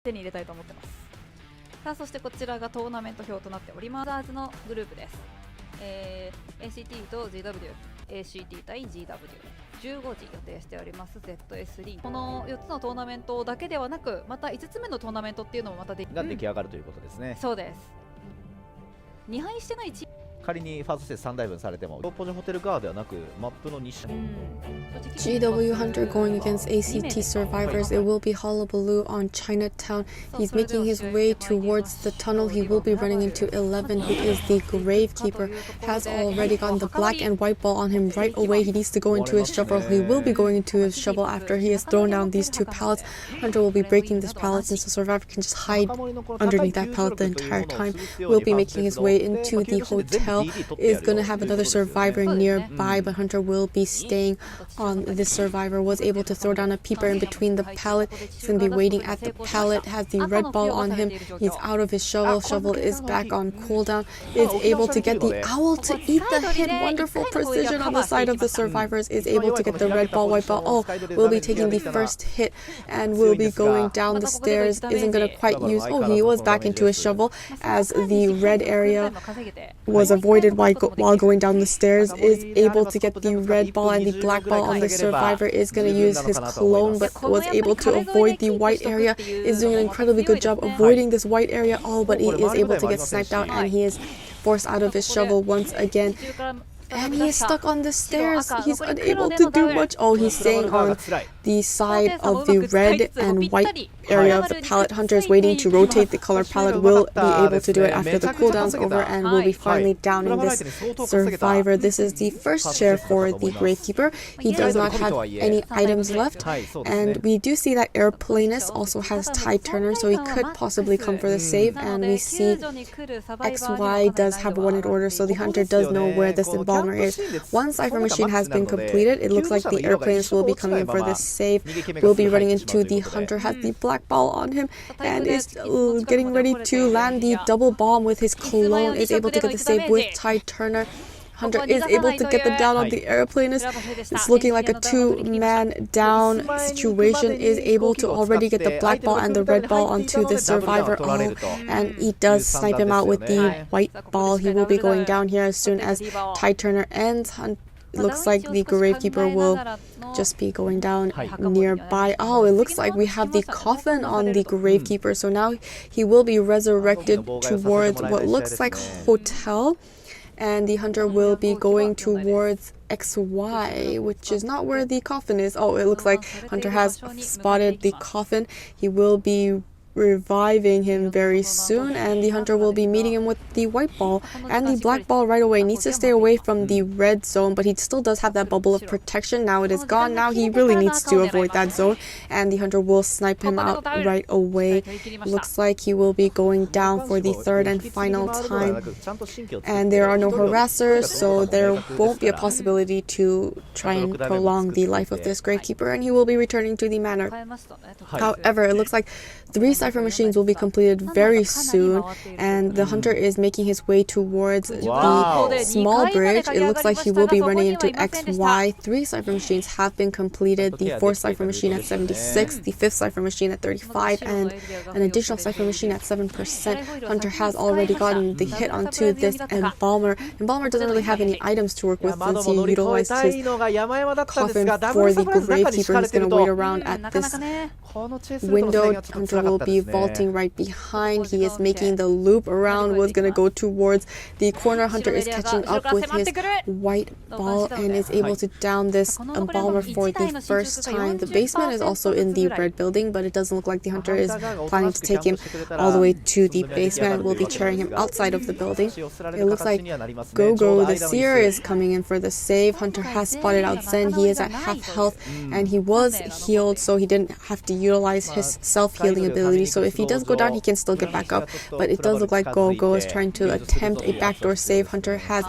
手に入れたいと思ってます。さあ、そしてこちらがトーナメント表となっております。ザーズのグループです。ACT と GW、ACT 対 GW、15時予定しております ZS.Lin。この4つのトーナメントだけではなく、また5つ目のトーナメントっていうのもまた出来上がるということですね。そうです。2敗してないチーム。仮にファーストステージ3台分されても、ポジホテル側ではなく、マップの2種。GW Hunter going against ACT survivors. It will be Hullabaloo on Chinatown. He's making his way towards the tunnel. He will be running into 11, who is the Gravekeeper. Has already gotten the black and white ball on him right away. He needs to go into his shovel. He will be going into his shovel after he has thrown down these two pallets. Hunter will be breaking this pallet since the survivor can just hide underneath that pallet the entire time. Will be making his way into the hotel. Is going to have another survivor nearby, but Hunter will be staying on this survivor. Was able to throw down a peeper in between the pallet. He's going to be waiting at the pallet. Has the red ball on him. He's out of his shovel. Shovel is back on cooldown. Is able to get the owl to eat the hit. Wonderful precision on the side of the survivors. Is able to get the red ball, white ball. Oh, will be taking the first hit and will be going down the stairs. Isn't going to quite use. Oh, he was back into his shovel as the red area was avoided while going down the stairs. Is able to get the red ball and the black ball on the survivor. Is going to use his clone, but was able to avoid the white area. Is doing an incredibly good job avoiding this white area. Oh, but he is able to get sniped out and he is forced out of his shovel once again. And he is stuck on the stairs. He's unable to do much. Oh, he's staying on the side of the red and white area of the pallet. Hunter is waiting to rotate the color palette. Will be able to do it after the cooldown's over and will be finally downing this survivor. This is the first chair for the Gravekeeper. He does not have any items left. And we do see that Airplanist also has Tide Turner, so he could possibly come for the save. And we see XY does have a one-hit order, so the Hunter does know where this embalmer is. One Cypher Machine has been completed. It looks like the Airplanist will be coming in for this save. Will be running into the Hunter. Has the black ball on him and is getting ready to land the double bomb with his clone. Is able to get the save with Tide Turner. Hunter is able to get the down on the Airplanist. It's looking like a two-man down situation. Is able to already get the black ball and the red ball onto the survivor. Oh, and he does snipe him out with the white ball. He will be going down here as soon as Tide Turner ends. It looks like the Gravekeeper will just be going down nearby. Oh, it looks like we have the coffin on the Gravekeeper. So now he will be resurrected towards what looks like hotel. And the Hunter will be going towards XY, which is not where the coffin is. Oh, it looks like Hunter has spotted the coffin. He will be reviving him very soon, and the Hunter will be meeting him with the white ball and the black ball right away. Needs to stay away from the red zone, but he still does have that bubble of protection. Now it is gone. Now he really needs to avoid that zone, and the Hunter will snipe him out right away. Looks like he will be going down for the third and final time, and there are no harassers, so there won't be a possibility to try and prolong the life of this Gravekeeper, and he will be returning to the manor. However, it looks like 3 Cypher Machines will be completed very soon, and the Hunter is making his way towards the small bridge. It looks like he will be running into XY. 3 Cypher Machines have been completed. The 4th Cypher Machine at 76, the 5th Cypher Machine at 35, and an additional Cypher Machine at 7%. Hunter has already gotten the hit onto this Embalmer. Embalmer doesn't really have any items to work with since he utilized his coffin for the Gravekeeper. He's going to wait around at this window. Hunter will be vaulting right behind. He is making the loop around. Was going to go towards the corner. Hunter is catching up with his white ball and is able to down this Embalmer for the first time. The basement is also in the red building, but it doesn't look like the Hunter is planning to take him all the way to the basement. Will be carrying him outside of the building. It looks like Gogo the Seer is coming in for the save. Hunter has spotted out Zen. He is at half health and he was healed, so he didn't have to utilize his self-healing ability. So if he does go down, he can still get back up. But it does look like Gogo is trying to attempt a backdoor save. Hunter has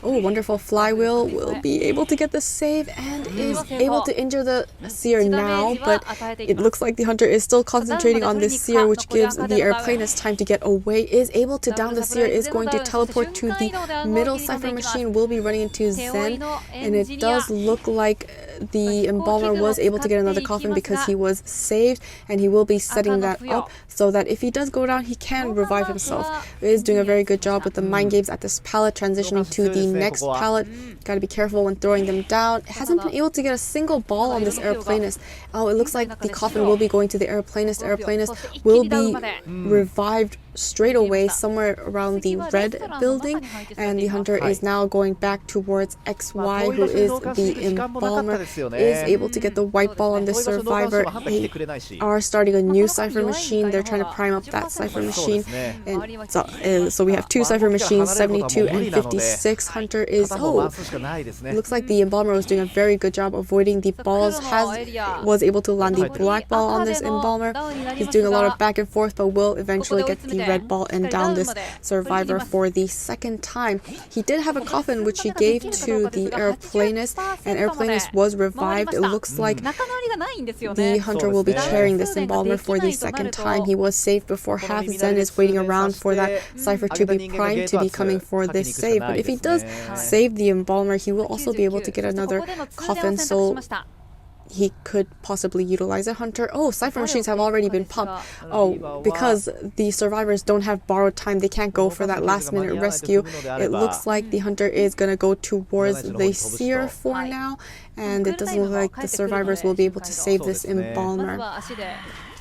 wonderful flywheel, will be able to get the save and is able to injure the Seer now, but it looks like the Hunter is still concentrating on this Seer, which gives the Airplanist time to get away. Is able to down the Seer, is going to teleport to the middle Cypher Machine, will be running into Zen, and it does look like the embalmer was able to get another coffin because he was saved, and he will be setting that up so that if he does go down, he can revive himself. He is doing a very good job with the mind games at this pallet, transitioning to the next pallet. Gotta be careful when throwing them down. Hasn't been able to get a single ball on this airplanist. Oh, it looks like the coffin will be going to the airplanist. Airplanist will be revived straight away somewhere around the red building, and the hunter is now going back towards XY, who is the embalmer, is able to get the white ball on this survivor. They are starting a new cipher machine. They're trying to prime up that cipher machine, and so we have two cipher machines, 72 and 56. Hunter is looks like the embalmer was doing a very good job avoiding the balls, was able to land the black ball on this embalmer. He's doing a lot of back and forth, but will eventually get the red ball and down this survivor for the second time. He did have a coffin which he gave to the airplanist, and airplanist was revived. It looks like the hunter will be carrying this embalmer for the second time. He was saved before half. Zen is waiting around for that cipher to be primed to be coming for this save, but if he does save the embalmer, he will also be able to get another coffin, so he could possibly utilize a hunter. Oh, cipher machines have already been pumped. Oh, because the survivors don't have borrowed time, they can't go for that last minute rescue. It looks like the hunter is going to go towards the seer for now, and it doesn't look like the survivors will be able to save this embalmer.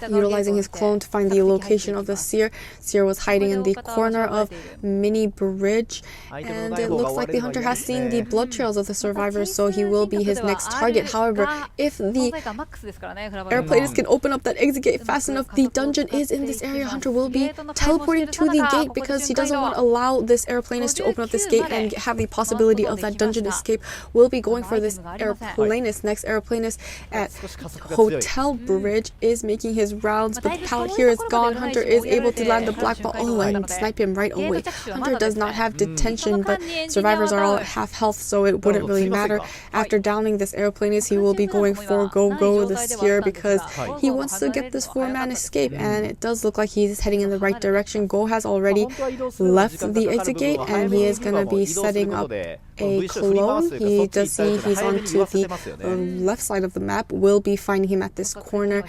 Utilizing his clone to find the location of the seer. Seer was hiding in the corner of mini bridge, and it looks like the hunter has seen the blood trails of the survivors, so he will be his next target. However, if the airplanist can open up that exit gate fast enough, the dungeon is in this area. Hunter will be teleporting to the gate because he doesn't want to allow this airplanist to open up this gate and have the possibility of that dungeon escape. Will be going for this airplanist. Next airplanist at Hotel Bridge is making his rounds, but the pallet here is gone. Hunter is able to land the black ball. Oh, and snipe him right away. Hunter does not have detention, but survivors are all at half health, so it wouldn't really matter. After downing this airplanist, he will be going for go this year because he wants to get this 4-man escape, and it does look like he's heading in the right direction. Go has already left the exit gate, and he is going to be setting up a clone. He does see he's onto the left side of the map. Will be finding him at this corner.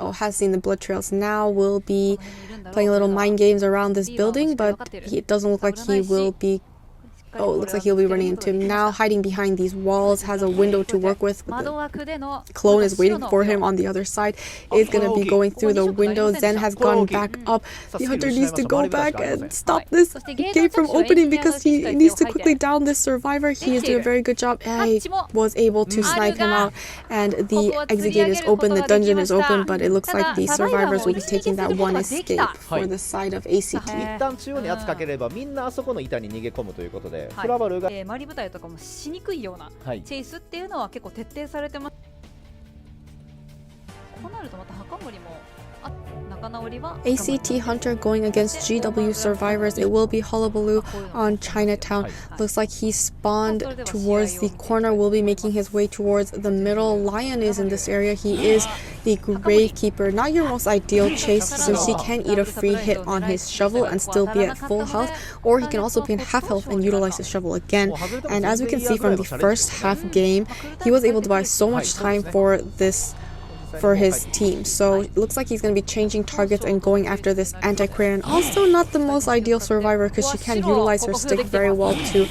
Has seen the blood trails now. Will be playing a little mind games around this building, but it doesn't look like he will be. Oh, it looks like he'll be running into him now, hiding behind these walls, has a window to work with. The clone is waiting for him on the other side, is going to be going through the window. Zen has gone back up. The hunter needs to go back and stop this gate from opening because he needs to quickly down this survivor. He is doing a very good job. He was able to snipe him out, and the exit gate is open, the dungeon is open, but it looks like the survivors will be taking that one escape for the side of ACT. 周り部隊とかもしにくいようなチェイスっていうのは結構徹底されてます。こうなるとまた墓守もACT Hunter going against GW survivors. It will be Hullabaloo on Chinatown. Looks like he spawned towards the corner. Will be making his way towards the middle. Lion is in this area. He is the Gravekeeper. Not your most ideal chase since he can eat a free hit on his shovel and still be at full health, or he can also be in half health and utilize his shovel again. And as we can see from the first half game, he was able to buy so much time for his team. So it looks like he's going to be changing targets and going after this antiquarian. Also not the most ideal survivor because she can utilize her stick very well to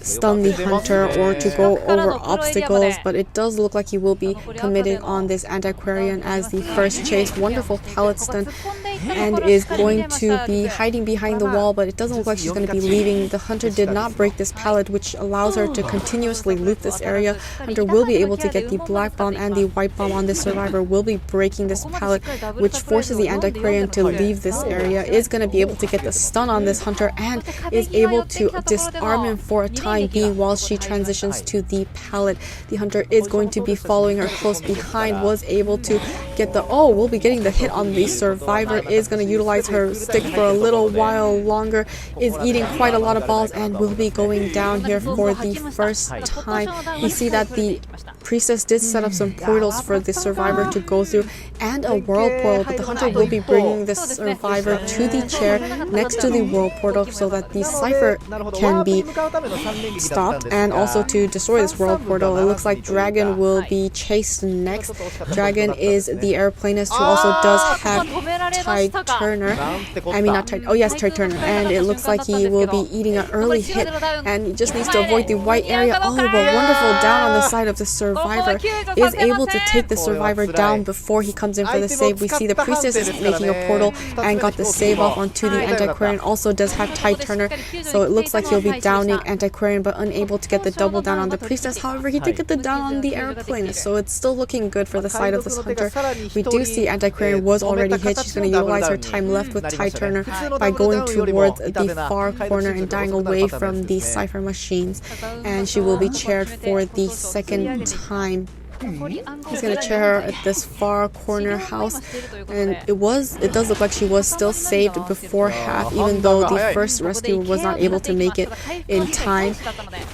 stun the hunter or to go over obstacles, but it does look like he will be committing on this antiquarian as the first chase. Wonderful pallet stun, and is going to be hiding behind the wall, but it doesn't look like she's going to be leaving. The hunter did not break this pallet, which allows her to continuously loot this area. Hunter will be able to get the black bomb and the white bomb on this survivor. Will be breaking this pallet, which forces the antiquarian to leave this area. Is going to be able to get the stun on this hunter and is able to disarm him for a time being while she transitions to the pallet. The hunter is going to be following her close behind. Was able to get the will be getting the hit on the survivor. is going to utilize her stick for a little while longer, is eating quite a lot of balls, and will be going down here for the first time. We see that the priestess did set up some portals for the survivor to go through, and a world portal, but the hunter will be bringing the survivor to the chair next to the world portal so that the cipher can be stopped, and also to destroy this world portal. It looks like Dragon will be chased next. Dragon is the airplanist who also does have Tide Turner. I mean, not Tide. Oh yes, Tide Turner. And it looks like he will be eating an early hit, and he just needs to avoid the white area. Oh, but wonderful down on the side of the survivor, is able to take the survivor down before he comes in for the save. We see the priestess is making a portal and got the save off onto the Antiquarian. Also does have Tide Turner, so it looks like he'll be downing Antiquarian but unable to get the double down on the priestess. However, he did get the down on the airplane, so it's still looking good for the side of this hunter. We do see Antiquarian was already hit. She's going to utilize her time left with Tide Turner by going towards the far corner and dying away from the cipher machines, and she will be chaired for the second time. He's gonna chair her at this far corner house, and it does look like she was still saved before half, even though the first rescuer was not able to make it in time.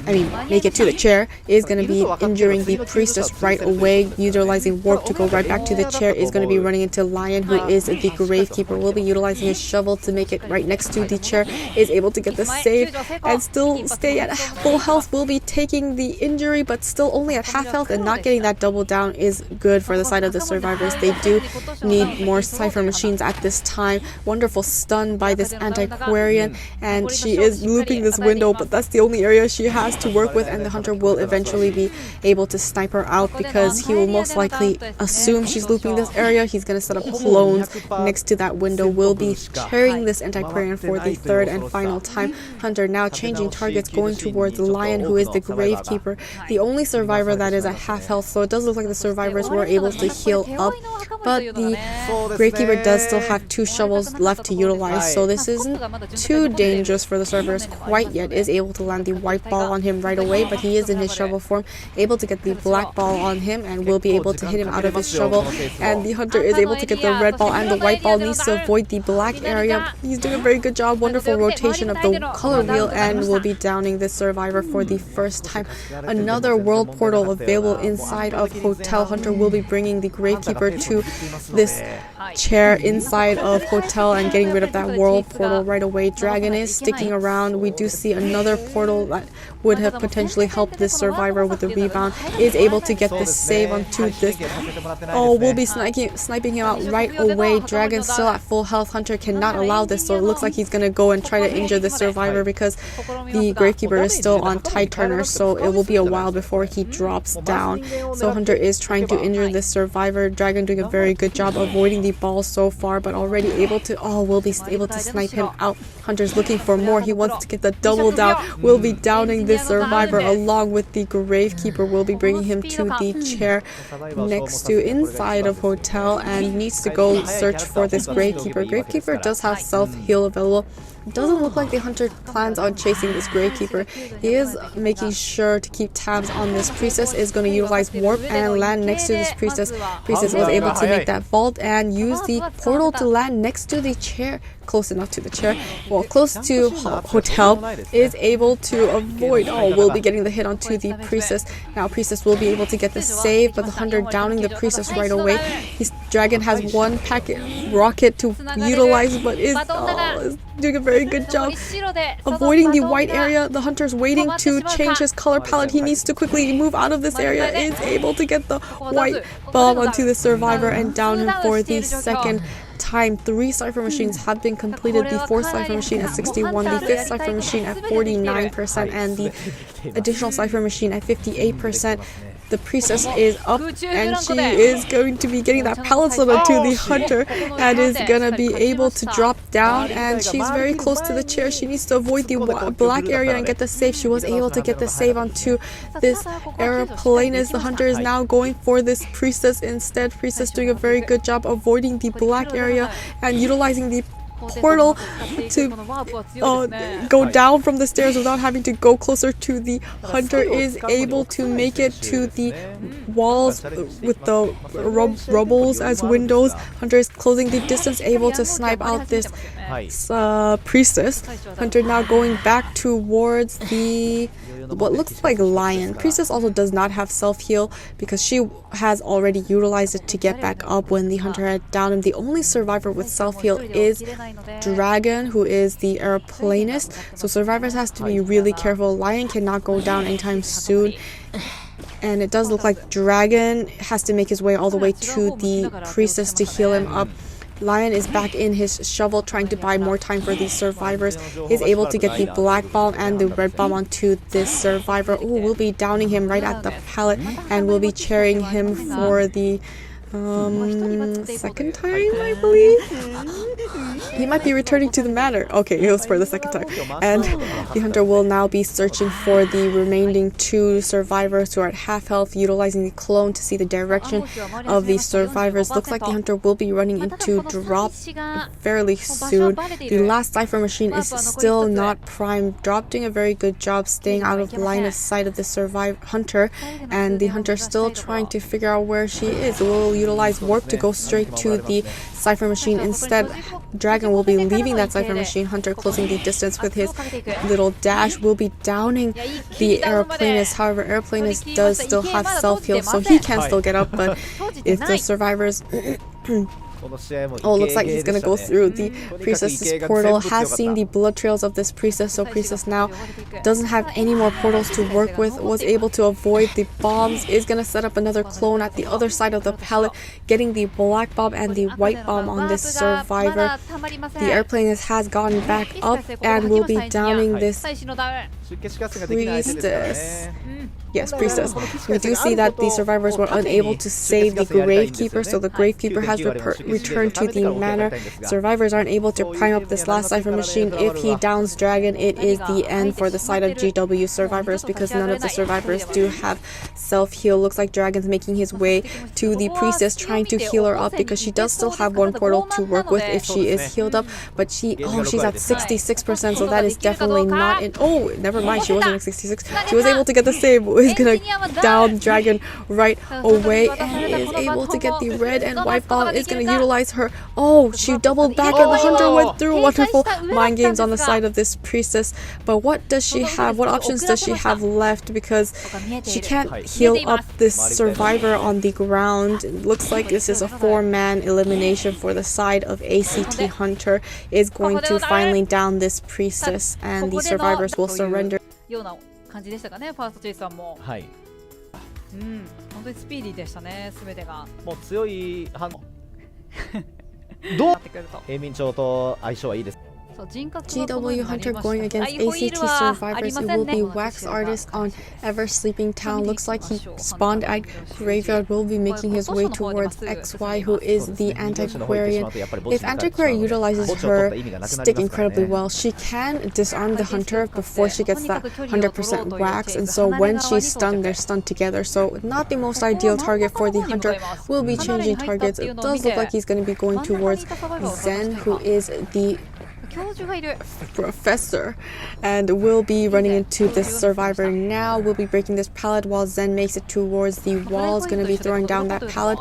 I mean, make it to the chair. Is gonna be injuring the priestess right away, utilizing warp to go right back to the chair. Is gonna be running into Lion, who is the gravekeeper. Will be utilizing his shovel to make it right next to the chair. Is able to get the save and still stay at full health. Will be taking the injury, but still only at half health, and not getting that double down is good for the side of the survivors. They do need more cipher machines at this time. Wonderful stun by this Antiquarian, and she is looping this window, but that's the only area she has to work with, and the hunter will eventually be able to snipe her out because he will most likely assume she's looping this area. He's going to set up clones next to that window. Will be carrying this Antiquarian for the third and final time. Hunter now changing targets, going towards Lion, who is the gravekeeper, the only survivor that is at half health, so it does look like the survivors were able to heal up, but the gravekeeper does still have 2 shovels left to utilize, so this isn't too dangerous for the survivors quite yet. Is able to land the white ball on him right away, but he is in his shovel form, able to get the black ball on him, and will be able to hit him out of his shovel, and the hunter is able to get the red ball, and the white ball needs to avoid the black area. He's doing a very good job. Wonderful rotation of the color wheel, and will be downing the survivor for the first time. Another world portal available inside of Hotel. Hunter will be bringing the gravekeeper to this chair inside of Hotel and getting rid of that world portal right away. Dragon is sticking around. We do see another portal that would have potentially helped this survivor with the rebound. Is able to get the save onto this. Oh, we'll be sniping him out right away. Dragon still at full health. Hunter cannot allow this, so it looks like he's gonna go and try to injure the survivor because the gravekeeper is still on Tide Turner, so it will be a while before he drops down. So Hunter is trying to injure this survivor. Dragon doing a very good job avoiding the ball so far, but already able to, will be able to snipe him out. Hunter's looking for more. He wants to get the double down. Will be downing this survivor along with the gravekeeper. Will be bringing him to the chair next to inside of Hotel, and needs to go search for this gravekeeper. Gravekeeper does have self-heal available. Doesn't look like the hunter plans on chasing this gravekeeper. He is making sure to keep tabs on this priestess. Is going to utilize warp and land next to this priestess. Priestess was able to make that vault and use the portal to land next to the chair. Close enough to the chair. Well, close to Hotel. Is able to avoid. Will be getting the hit onto the priestess. Now priestess will be able to get the save, but the hunter downing the priestess right away. His dragon has one packet rocket to utilize, but is doing a very good job avoiding the white area. The hunter's waiting to change his color palette. He needs to quickly move out of this area. Is able to get the white bomb onto the survivor and down him for the second time. 3 cipher machines have been completed. The 4th cipher machine at 61, the 5th cipher machine at 49%, and the additional cipher machine at 58%. The priestess is up, and she is going to be getting that pallet slip to the hunter, and is gonna be able to drop down, and she's very close to the chair. She needs to avoid the black area and get the save. She was able to get the save onto this airplanist. The hunter is now going for this priestess instead. Priestess doing a very good job avoiding the black area and utilizing the portal to go down from the stairs without having to go closer to the hunter, is able to make it to the walls with the rubbles as windows. Hunter is closing the distance, able to snipe out this priestess. Hunter now going back towards the what looks like lion. Priestess also does not have self-heal because she has already utilized it to get back up when the hunter had downed him. The only survivor with self-heal is Dragon, who is the airplanist. So survivors has to be really careful. Lion cannot go down anytime soon. And it does look like Dragon has to make his way all the way to the priestess to heal him up. Lion is back in his shovel trying to buy more time for these survivors. He's able to get the black bomb and the red bomb onto this survivor. Ooh, we'll be downing him right at the pallet and we'll be cheering him for the second time, I believe. He might be returning to the manor. Okay, it was for the second time. And the hunter will now be searching for the remaining 2 survivors who are at half health, utilizing the clone to see the direction of these survivors. Looks like the hunter will be running into drop fairly soon. The last cipher machine is still not primed. Drop doing a very good job staying out of line of sight of the hunter, and the hunter still trying to figure out where she is. Will utilize warp to go straight to the cipher machine. Instead, Dragon will be leaving that cipher machine. Hunter closing the distance with his little dash, will be downing the airplanist. However, airplanist does still have self-heal, so he can still get up, but if the survivors oh, looks like he's gonna go through the priestess's portal. Has seen the blood trails of this priestess, so priestess now doesn't have any more portals to work with. Was able to avoid the bombs. Is gonna set up another clone at the other side of the pallet, getting the black bomb and the white bomb on this survivor. The airplanist has gone back up and will be downing this priestess. Yes, priestess. We do see that the survivors were unable to save the gravekeeper, so the gravekeeper has returned to the manor. Survivors aren't able to prime up this last cipher machine. If he downs Dragon, it is the end for the side of GW survivors because none of the survivors do have self-heal. Looks like Dragon's making his way to the priestess, trying to heal her up because she does still have 1 portal to work with if she is healed up, but she's at 66%, so that is definitely not in. Oh, never mind, she wasn't at 66. She was able to get the save. Is gonna down Dragon right away and is able to get the red and white bomb. Is gonna utilize her. Oh, she doubled back and the hunter went through. Wonderful mind games on the side of this priestess. But what does she have? What options does she have left? Because she can't heal up this survivor on the ground. It looks like this is a 4-man elimination for the side of ACT Hunter. Is going to finally down this priestess and the survivors will surrender. 感じでしたかね、ファーストチェイスはもう。はい。本当にスピーディーでしたね、すべてが。もう強いどう平民町と相性はいいです。GW Hunter going against ACT survivors. It will be Wax Artist on Ever Sleeping Town. Looks like he spawned at Graveyard. Will be making his way towards XY, who is the Antiquarian. If Antiquarian utilizes her stick incredibly well, she can disarm the hunter before she gets that 100% wax, and so when she's stunned, they're stunned together. So not the most ideal target for the hunter. Will be changing targets. It does look like he's going to be going towards Zen, who is the professor, and will be running into this survivor now. Will be breaking this pallet while Zen makes it towards the wall. Is going to be throwing down that pallet.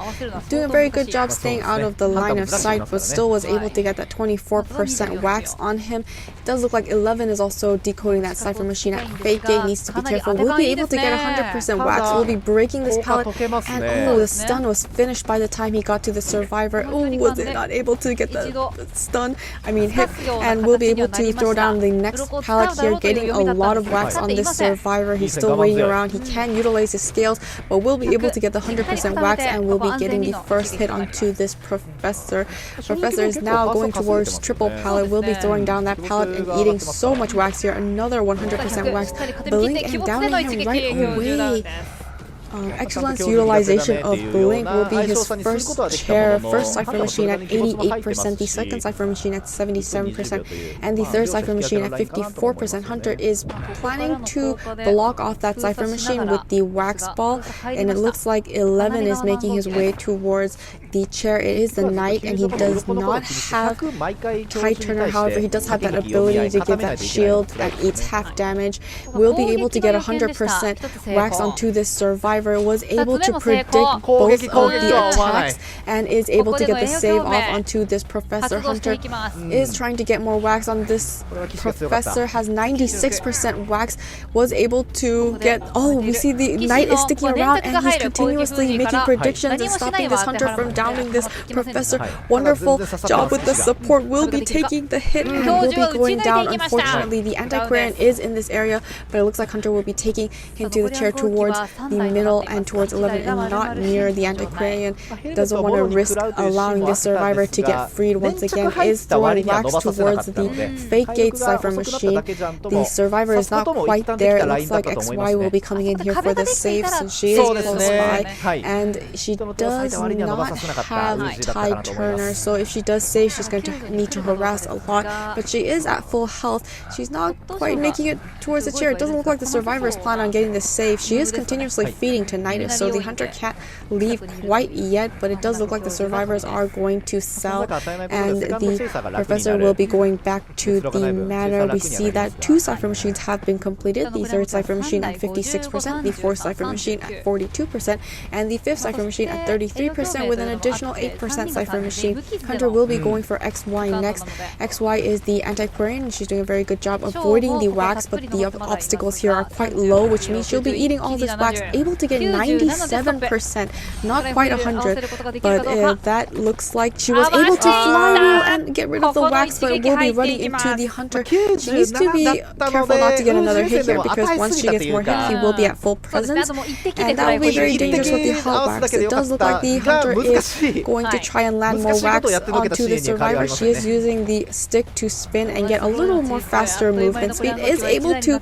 Doing a very good job staying out of the line of sight, but still was able to get that 24% wax on him. It does look like 11 is also decoding that cipher machine at Fake Gate. Needs to be careful. Will be able to get 100% wax. Will be breaking this pallet, and oh, the stun was finished by the time he got to the survivor. Oh, was it not able to get the stun? I mean, hit. And will be able to throw down the next pallet here, getting a lot of wax on this survivor. He's still waiting around. He can utilize his scales, but will be able to get the 100% wax and will be getting the first hit onto this professor. Professor is now going towards triple pallet. Will be throwing down that pallet and eating so much wax here. Another 100% wax. Blink and downing him right away. excellent utilization of Blink will be his first chair, first cipher machine at 88%, the second cipher machine at 77%, and the third cipher machine at 54%. Hunter is planning to block off that cipher machine with the wax ball, and it looks like 11 is making his way towards the chair. It is the knight, and he does not have Tide Turner. However, he does have that ability to give that shield that eats half damage. Will be able to get 100% wax onto this survivor. Was able to predict both of the attacks and is able to get the save off onto this Professor. Hunter is trying to get more wax on this Professor. Has 96% wax. Was able to get. Oh, we see the knight is sticking around, and he's continuously making predictions and stopping this Hunter from downing this Professor. Wonderful job with the support. Will be taking the hit and will be going down. Unfortunately, the Antiquarian is in this area, but it looks like Hunter will be taking him to the chair towards the middle and towards 11 and not near the Antiquarian. Doesn't want to risk allowing this survivor to get freed once again. Is throwing wax towards the fake gate cipher machine. The survivor is not quite there. It looks like XY will be coming in here for the save since she is close by, and she does not have Tide Turner, so if she does save, she's going to need to harass a lot, but she is at full health. She's not quite making it towards the chair. It doesn't look like the survivors plan on getting the save. She is continuously feeding to Naiad, so the Hunter can't leave quite yet, but it does look like the survivors are going to sell, and the Professor will be going back to the manor. We see that 2 cipher machines have been completed, the 3rd cipher machine at 56%, the 4th cipher machine at 42%, and the 5th cipher machine at 33% with an additional 8% cipher machine. Hunter will be going for XY next. XY is the Antiquarian, and she's doing a very good job avoiding the wax, but the obstacles here are quite low, which means she'll be eating all this wax, able to get 97%, not quite 100, but that looks like she was able to fly rule and get rid of the wax, but will be running into the Hunter. She needs to be careful not to get another hit here, because once she gets more hit, he will be at full presence, and that will be very dangerous with the hull wax. It does look like the Hunter is going to try and land more wax onto the survivor. She is using the stick to spin and get a little more faster movement speed. Is able to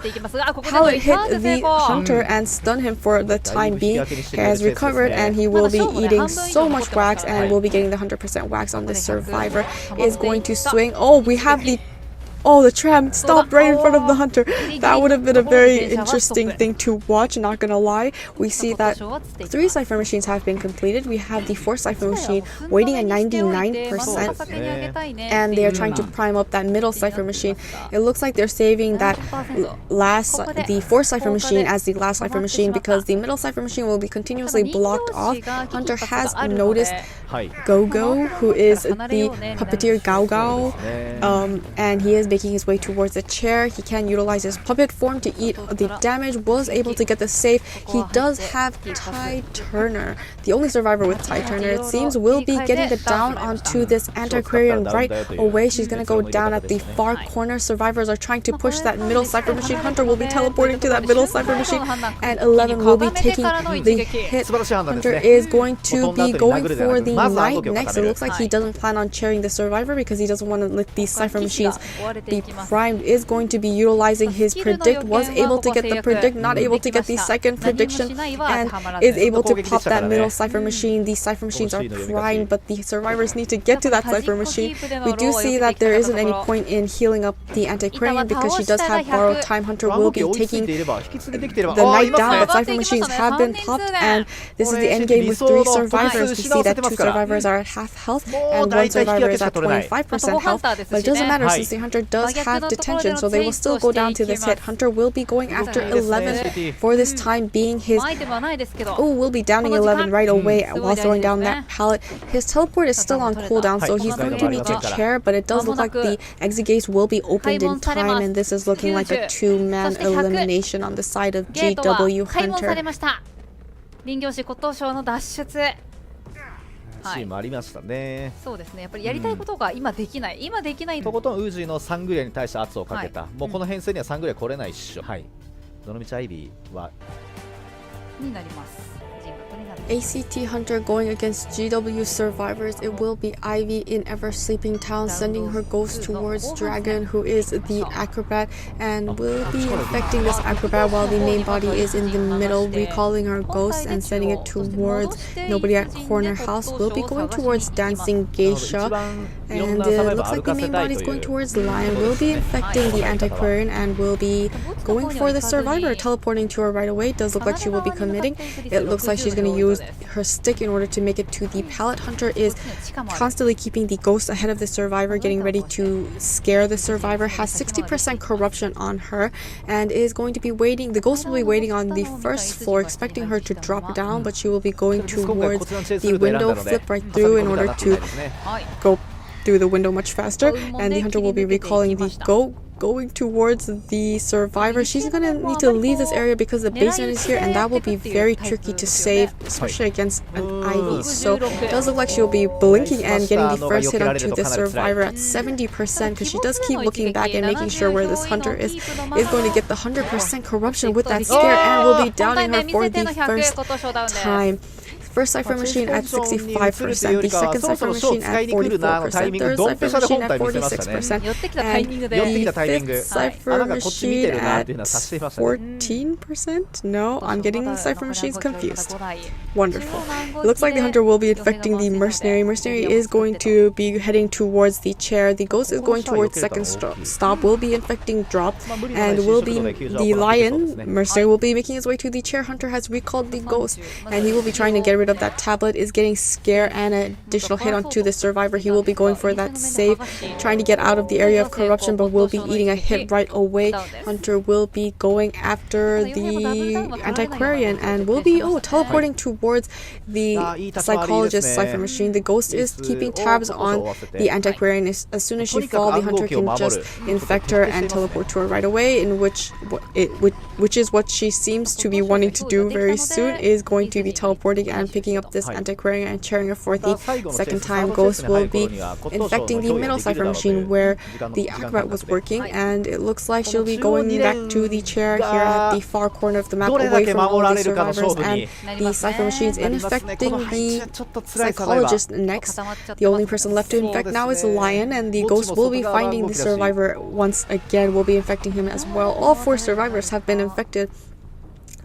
pallet hit the Hunter and stun him for the time being. He has recovered, and he will be eating so much wax and will be getting the 100% wax on this survivor. Is going to swing. Oh, we have the the tram stopped right in front of the Hunter. That would have been a very interesting thing to watch, not gonna lie. We see that 3 cipher machines have been completed. We have the 4th cipher machine waiting at 99%, and they are trying to prime up that middle cipher machine. It looks like they're saving that the 4th cipher machine as the last cipher machine, because the middle cipher machine will be continuously blocked off. Hunter has noticed Gogo, who is the puppeteer Gao Gao, and he is making his way towards the chair. He can utilize his puppet form to eat the damage. Was able to get the save. He does have Tide Turner, the only survivor with Tide Turner, it seems. Will be getting the down onto this Antiquarian right away. She's gonna go down at the far corner. Survivors are trying to push that middle cipher machine. Hunter will be teleporting to that middle cipher machine, and 11 will be taking the hit. Hunter is going to be going for the knight next. It looks like he doesn't plan on cheering the survivor, because he doesn't want to let these cipher machines be primed. Is going to be utilizing his predict. Was able to get the predict, not able to get the second prediction, and is able to pop that middle cipher machine. These cipher machines are primed, but the survivors need to get to that cipher machine. We do see that there isn't any point in healing up the Antiquarian, because she does have borrowed time. Hunter will be taking the knight down, but cipher machines have been popped, and this is the end game with 3 survivors. We see that 2 survivors are at half health, and 1 survivor is at 25% health, but it doesn't matter since the Hunter does have detention, so they will still go down to this hit. Hunter will be going after 11 for this time being. His will be downing 11 right away while throwing down that pallet. His teleport is still on cooldown, so he's going to need to chair, but it does look like the exit gates will be opened in time, and this is looking like a 2-man elimination on the side of GW Hunter. シーンもありましたね。そうですね。やっぱりやりたいことが今できない。とことんウージーのサングリアに対して圧をかけた。もうこの編成にはサングリア来れないっしょ。はい。どのみちアイビーはになります。人格になる。ACT Hunter going against GW survivors. It will be Ivy in Ever Sleeping Town, sending her ghost towards Dragon, who is the acrobat, and will be infecting this acrobat while the main body is in the middle, recalling her ghost and sending it towards nobody at corner house. Will be going towards Dancing Geisha, and it looks like the main body is going towards Lion. Will be infecting the Antiquarian and will be going for the survivor, teleporting to her right away. Does look like she will be committing. It looks like she's going to use her stick in order to make it to the pallet. Hunter is constantly keeping the ghost ahead of the survivor, getting ready to scare the survivor. Has 60% corruption on her and is going to be waiting. The ghost will be waiting on the first floor, expecting her to drop down, but she will be going towards the window, flip right through in order to go through the window much faster, and the hunter will be recalling the going towards the survivor. She's gonna need to leave this area because the basement is here, and that will be very tricky to save, especially against an Ivy. So it does look like she'll be blinking and getting the first hit onto the survivor at 70%, because she does keep looking back and making sure where this hunter is going to get the 100% corruption with that scare, and will be downing her for the first time. First cipher machine at 65%, the second cipher machine at 44%, third cipher machine at 46%, and the fifth cipher machine at 14%? No, I'm getting the cipher machines confused. Wonderful. It looks like the hunter will be infecting the mercenary. Mercenary is going to be heading towards the chair. The ghost is going towards second stop, will be infecting drop, and will be the lion. Mercenary will be making his way to the chair. Hunter has recalled the ghost, and he will be trying to get rid of that tablet. Is getting scare and an additional hit onto the survivor. He will be going for that save, trying to get out of the area of corruption, but will be eating a hit right away. Hunter will be going after the Antiquarian and will be teleporting towards the psychologist cipher machine. The ghost is keeping tabs on the Antiquarian. As soon as she falls, the hunter can just infect her and teleport to her right away, in which is what she seems to be wanting to do very soon, is going to be teleporting and picking up this Antiquarian and carrying her for the second time. Ghost will be infecting the middle cipher machine where the acrobat was working, and it looks like she'll be going back to the chair here at the far corner of the map, away from all the survivors and the cipher machines, infecting the psychologist next. The only person left to infect now is Lion, and the ghost will be finding the survivor once again, will be infecting him as well. All four survivors have been infected.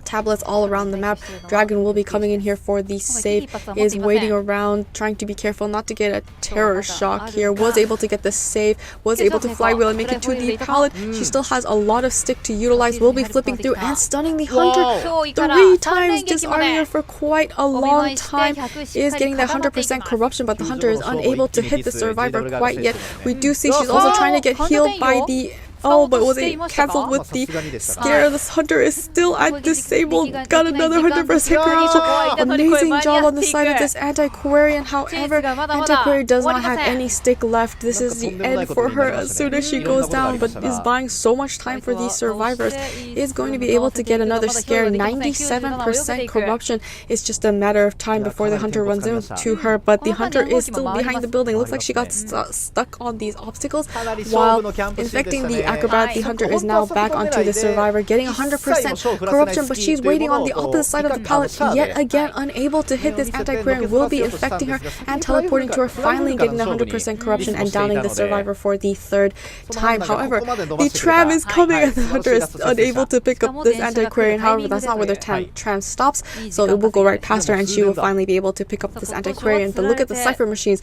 Tablets all around the map. Dragon will be coming in here for the save, is waiting around, trying to be careful not to get a terror shock here. Was able to get the save, was able to flywheel and make it to the pallet. She still has a lot of stick to utilize, will be flipping through and stunning the hunter 3 times, disarming her for quite a long time. Is getting that 100% corruption, but the hunter is unable to hit the survivor quite yet. We do see she's also trying to get healed by the but was it cancelled with the scare? This hunter is still at disabled. Got another 100% corruption. Amazing job on the side of this Antiquarian. However, Antiquarian does not have any stick left. This is the end for her as soon as she goes down, but is buying so much time for these survivors. Is going to be able to get another scare. 97% corruption. It's just a matter of time before the hunter runs into her, but the hunter is still behind the building. Looks like she got stuck on these obstacles while infecting the acrobat. The hunter is now back onto the survivor, getting 100% corruption, but she's waiting on the opposite side of the pallet, yet again unable to hit this Antiquarian. Will be infecting her and teleporting to her, finally getting the 100% corruption and downing the survivor for the third time. However, the tram is coming and the hunter is unable to pick up this Antiquarian. However, that's not where the tram stops, so it will go right past her and she will finally be able to pick up this Antiquarian. But look at the cipher machines.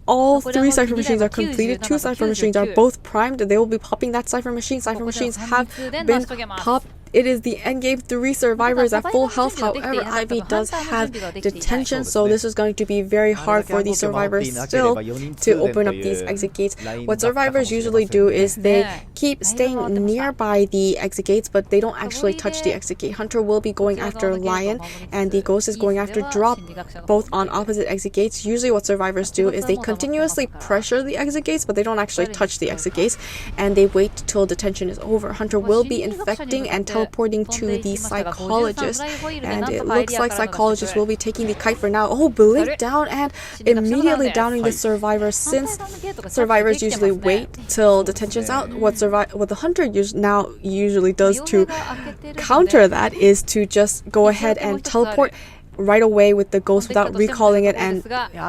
All 3 cipher machines are completed. 2 cipher machines are both primed. They will be popping that cipher machine. Cipher machines have been popped. It is the endgame. 3 survivors at full health. However, Ivy does have detention, so this is going to be very hard for the survivors still to open up these exit gates. What survivors usually do is they keep staying nearby the exit gates, but they don't actually touch the exit gate. Hunter will be going after Lion, and the ghost is going after Drop, both on opposite exit gates. Usually what survivors do is they continuously pressure the exit gates, but they don't actually touch the exit gates, and they wait till detention is over. Hunter will be infecting and teleporting to the psychologist, and it looks like psychologist will be taking the kite for now. Blink down and immediately downing the survivor. Since survivors usually wait till detention's out, what the hunter usually does to counter that is to just go ahead and teleport right away with the ghost without recalling it and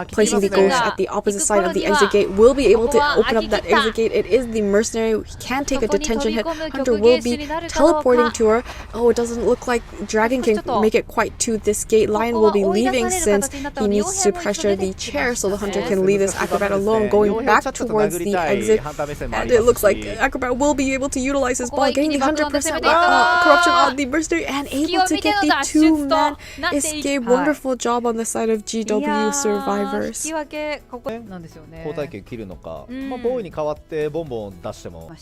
placing the ghost at the opposite side of the exit gate will be able to open up that exit gate. It is the mercenary. He can take a detention hit. Hunter will be teleporting to her. Oh, it doesn't look like Dragon can make it quite to this gate. Lion will be leaving since he needs to pressure the chair so the Hunter can leave this Acrobat alone, going back towards the exit. And it looks like Acrobat will be able to utilize his ball, getting the 100% corruption on the mercenary and able to get the 2-man escape. Wonderful job on the side of GW survivors. 交代権切るのか、ボーイに代わってボンボン出しても。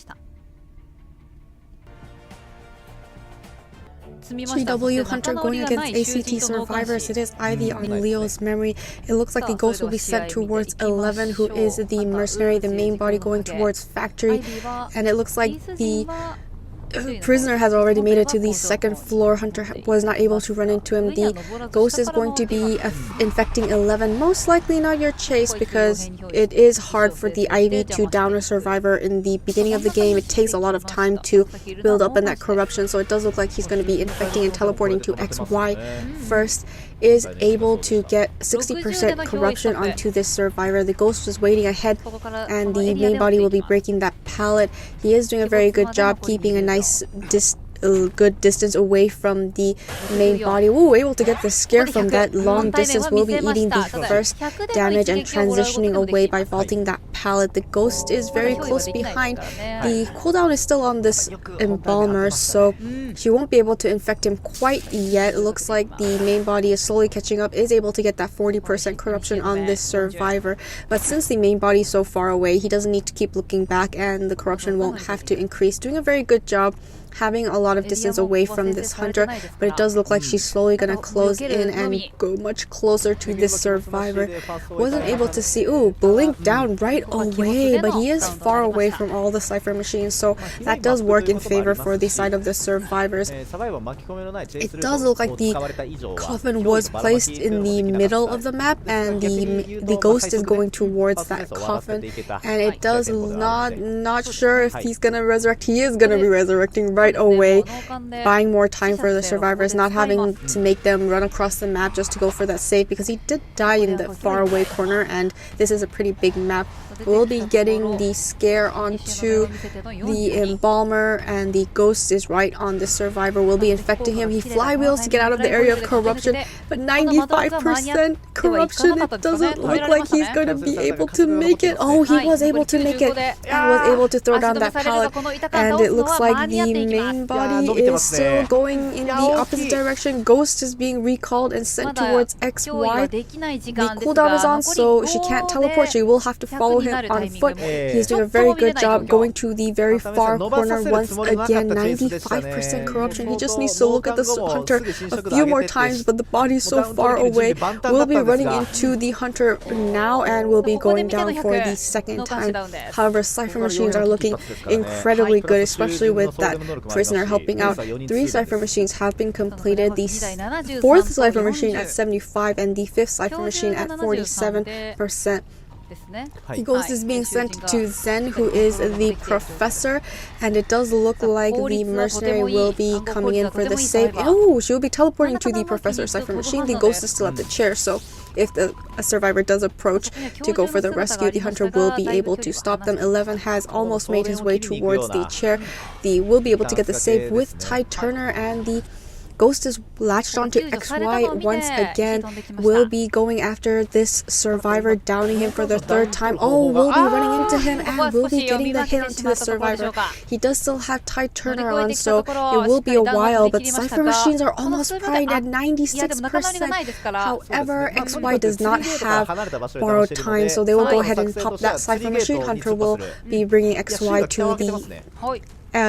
GW Hunter going against ACT survivors. It is Ivy on Leo's memory. It looks like the ghost will be sent towards 11, who is the mercenary, the main body going towards factory. And it looks like the prisoner has already made it to the second floor. Hunter was not able to run into him. The ghost is going to be infecting 11. Most likely not your chase, because it is hard for the Ivy to down a survivor in the beginning of the game. It takes a lot of time to build up in that corruption, so it does look like he's going to be infecting and teleporting to XY first. Is able to get 60% corruption onto this survivor. The ghost is waiting ahead and the main body will be breaking that pallet. He is doing a very good job keeping a nice good distance away from the main body. Ooh, able to get the scare from that long distance. Will be eating the first damage and transitioning away by vaulting that pallet. The ghost is very close behind. The cooldown is still on this embalmer, so she won't be able to infect him quite yet. It looks like the main body is slowly catching up, is able to get that 40% corruption on this survivor. But since the main body is so far away, he doesn't need to keep looking back and the corruption won't have to increase. Doing a very good job having a lot of distance away from this Hunter, but it does look like she's slowly gonna close in and go much closer to this survivor. Wasn't able to see, ooh, blink down right away, but he is far away from all the cipher machines, so that does work in favor for the side of the survivors. It does look like the coffin was placed in the middle of the map and the ghost is going towards that coffin, and it does not sure if he's gonna resurrect. He is gonna be resurrecting right away, buying more time for the survivors, not having to make them run across the map just to go for that save, because he did die in the far away corner and this is a pretty big map. We'll be getting the scare onto the embalmer and the ghost is right on the survivor. Will be infecting him. He flywheels to get out of the area of corruption, but 95% corruption. It doesn't look like he's going to be able to make it. Oh, he was able to make it and was able to throw down that pallet, and it looks like the main body is still going in the opposite direction. Ghost is being recalled and sent towards XY. The cooldown is on, so she can't teleport. She will have to follow him on foot. He's doing a very good job going to the very far corner once again. 95% corruption. He just needs to look at the Hunter a few more times, but the body's so far away. We'll be running into the Hunter now and we'll be going down for the second time. However, cipher machines are looking incredibly good, especially with that prisoner helping out. 3 cipher machines have been completed. The 4th cipher machine at 75 and the 5th cipher machine at 47%. The ghost is being sent to Zen, who is the professor, and it does look like the mercenary will be coming in for the save. Oh, she will be teleporting to the professor's cipher machine. The ghost is still at the chair, so if a survivor does approach to go for the rescue, the Hunter will be able to stop them. 11 has almost made his way towards the chair. The will be able to get the save with Ty Turner, and the ghost is latched onto XY once again. Will be going after this survivor, downing him for the 3rd time. Oh, will be running into him and will be getting the hit onto the survivor. He does still have Ty Turner on, so it will be a while, but cipher machines are almost primed at 96%. However, XY does not have borrowed time, so they will go ahead and pop that cipher machine. Hunter will be bringing XY to the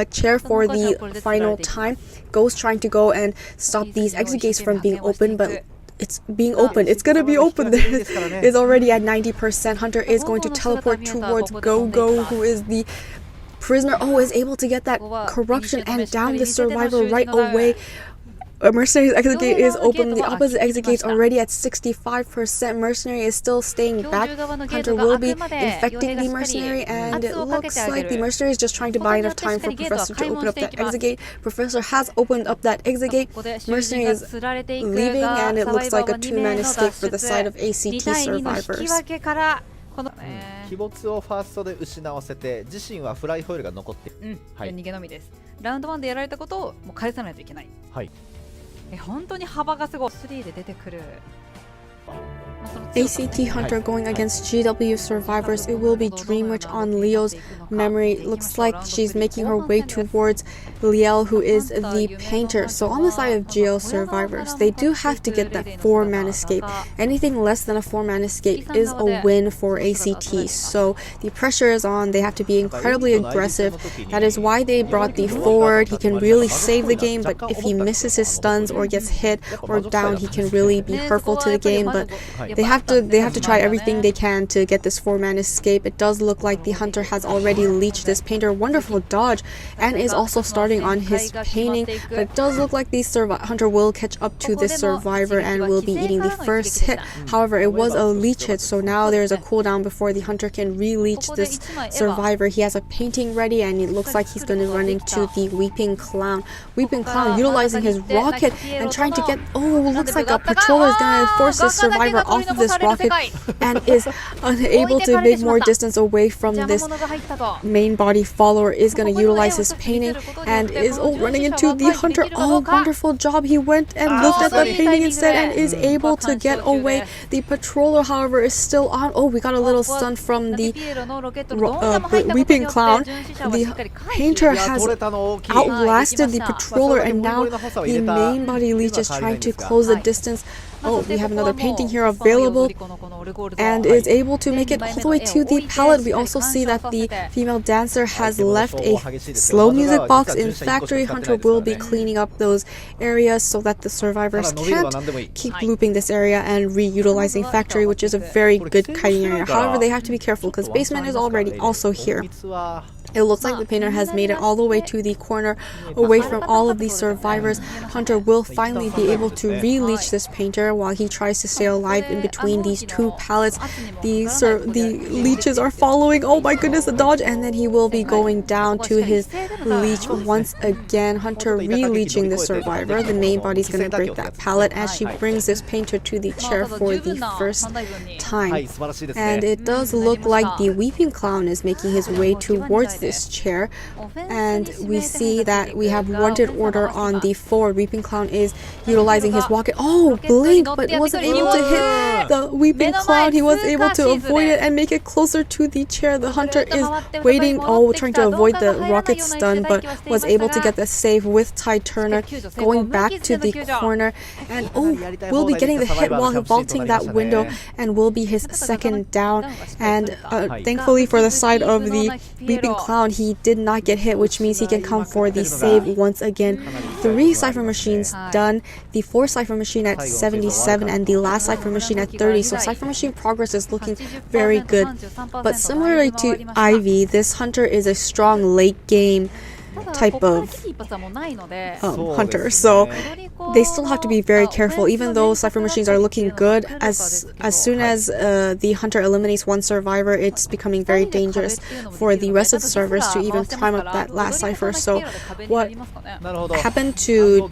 chair for the final time. Ghost trying to go and stop these exit gates from being open, but it's being opened. It's gonna be open. It's already at 90%. Hunter is going to teleport towards Go-Go, who is the prisoner. Oh, is able to get that corruption and down the survivor right away. Mercenary's exit gate is open. The opposite exit gate's already at 65%. Mercenary is still staying back. Hunter will be infecting the Mercenary, and it looks like the Mercenary is just trying to buy enough time for Professor to open up that exit gate. Professor has opened up that exit gate. Mercenary is leaving, and it looks like a two-man escape for the side of ACT survivors. 鬼没をファーストで失わせて自身はフライホイールが残って逃げのみです。ラウンド1でやられたことをもう返さないといけない。本当に幅がすごい。3で出てくる。ACT Hunter going against GW survivors. It will be Dreamwitch on Leo's memory. Looks like she's making her way towards Liel, who is the painter. So on the side of GL survivors, they do have to get that 4-man escape. Anything less than a 4-man escape is a win for ACT. So the pressure is on. They have to be incredibly aggressive. That is why they brought the forward. He can really save the game, but if he misses his stuns or gets hit or down, he can really be hurtful to the game. But they have to try everything they can to get this 4-man escape. It does look like the Hunter has already leached this painter. Wonderful dodge, and is also starting on his painting. But it does look like the Hunter will catch up to this survivor and will be eating the first hit. However, it was a leech hit, so now there's a cooldown before the Hunter can re-leech this survivor. He has a painting ready, and it looks like he's going to run into the Weeping Clown. Weeping Clown utilizing his rocket and trying to get... Oh, looks like a patroller is going to force this survivor off of this rocket and is unable to make more distance away from this main body. Follower is going to utilize his painting and is running into the Hunter. Oh, wonderful job. He went and looked at the painting instead and is able to get away. The patroller, however, is still on. Oh, we got a little stun from the Weeping Clown. The painter has outlasted the patroller, and now the main body leech is trying to close the distance. Oh, we have another painting here available and is able to make it all the way to the pallet. We also see that the female dancer has left a slow music box in factory. Hunter will be cleaning up those areas so that the survivors can't keep looping this area and reutilizing factory, which is a very good kiting area. However, they have to be careful because basement is already also here. It looks like the painter has made it all the way to the corner away from all of these survivors. Hunter will finally be able to re-leech this painter while he tries to stay alive in between these two pallets. The leeches are following. Oh my goodness, the dodge, and then he will be going down to his leech once again. Hunter re-leeching the survivor. The main body's going to break that pallet as she brings this painter to the chair for the first time. And it does look like the Weeping Clown is making his way towards this chair, and we see that we have wanted order on the forward. Weeping Clown is utilizing his rocket. Oh, blink, but wasn't able to hit the Weeping Clown. He was able to avoid it and make it closer to the chair. The Hunter is waiting, trying to avoid the rocket stun, but was able to get the save with Tide Turner, going back to the corner, and will be getting the hit while vaulting that window, and will be his second down. And thankfully for the side of the Weeping Clown, he did not get hit, which means he can come for the save once again. 3 Cypher Machines done, the 4th Cypher Machine at 77 and the last Cypher Machine at 30, so Cypher Machine progress is looking very good. But similarly to Ivy, this Hunter is a strong late game type of Hunter, so they still have to be very careful. Even though Cypher Machines are looking good, as soon as the Hunter eliminates one survivor, it's becoming very dangerous for the rest of the servers to even time up that last Cypher. So what happened to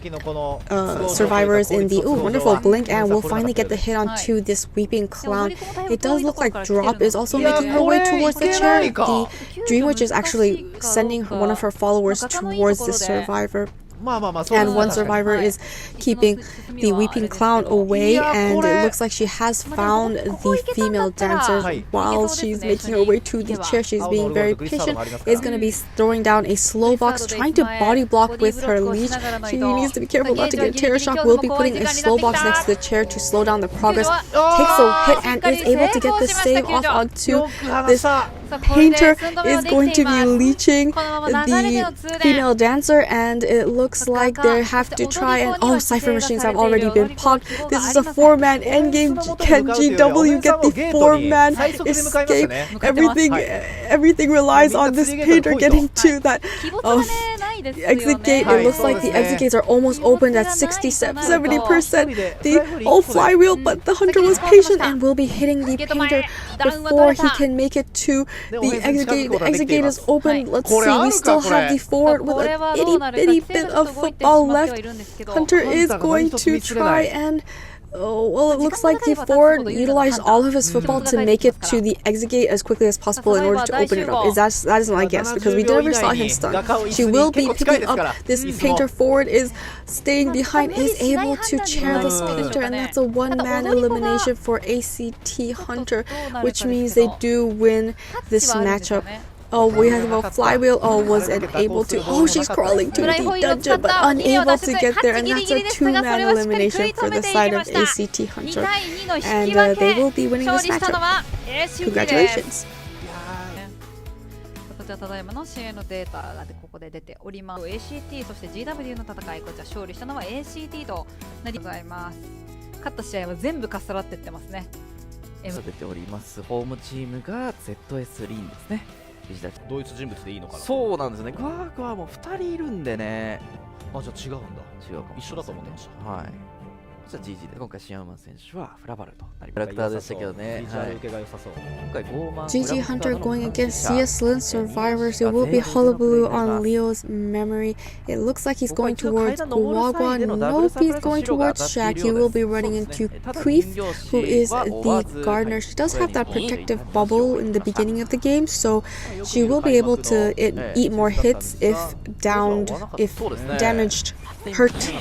survivors in the wonderful blink, and we'll finally get the hit onto this Weeping Clown. It does look like Drop is also making her way towards the chair. The Dreamwitch is actually sending one of her followers towards the survivor, and one survivor is keeping the Weeping Clown away, and it looks like she has found the female dancer while she's making her way to the chair. She's being very patient, is going to be throwing down a slow box, trying to body block with her leech. She needs to be careful not to get Terror Shock. Will be putting a slow box next to the chair to slow down the progress, takes a hit and is able to get the save off onto this painter. Is going to be leeching the female dancer, and it looks like they have to try and Cypher Machines have already been popped. This is a 4-man endgame. Can GW get the 4-man escape? Everything relies on this painter getting to that exit gate. It looks like the exit gates are almost opened at 70%. The flywheel, but the hunter was patient and will be hitting the painter before he can make it to the exit gate. The exit gate is open. Let's see. We still have the forward with a itty bitty bit of football left. Hunter is going to try and well, it looks like the forward utilized all of his football to make it to the exit gate as quickly as possible in order to open it up. That is my guess, because we never saw him stun. She will be picking up this painter forward, is staying behind, is able to chair this painter, and that's a one-man elimination for ACT Hunter, which means they do win this matchup. Oh, we have a flywheel. Oh, wasn't able to. Oh, she's crawling to the dungeon, but unable to get there. And that's a two-man elimination for the side of ACT Hunter. And they will be winning this matchup. Congratulations. こちらただいまの試合のデータがここで出ております。ACT そして GW の戦い、こちら勝利したのは ACT となりございます。勝った試合は全部かっさらってってますね。出ております。ホームチームが ZS.Lin ですね。同一人物でいいのかな。そうなんですね。グワークはもう2人いるんでね。あ、じゃあ違うんだ。違うかも。一緒だと思ってました。はい。じゃあ GG で今回シアンマン選手はフラバルとなりキャラクターでしたけどね。はい。受けが良さそう。今回5万 GG Hunter going against ZS.Lin survivors. It will be Hullabaloo on Leo's memory. It looks like he's going towards Guagua. Nope, he's going towards Shaq. He will be running into Queef, who is the gardener. She does have that protective bubble in the beginning of the game, so she will be able to eat more hits if downed, if damaged, hurt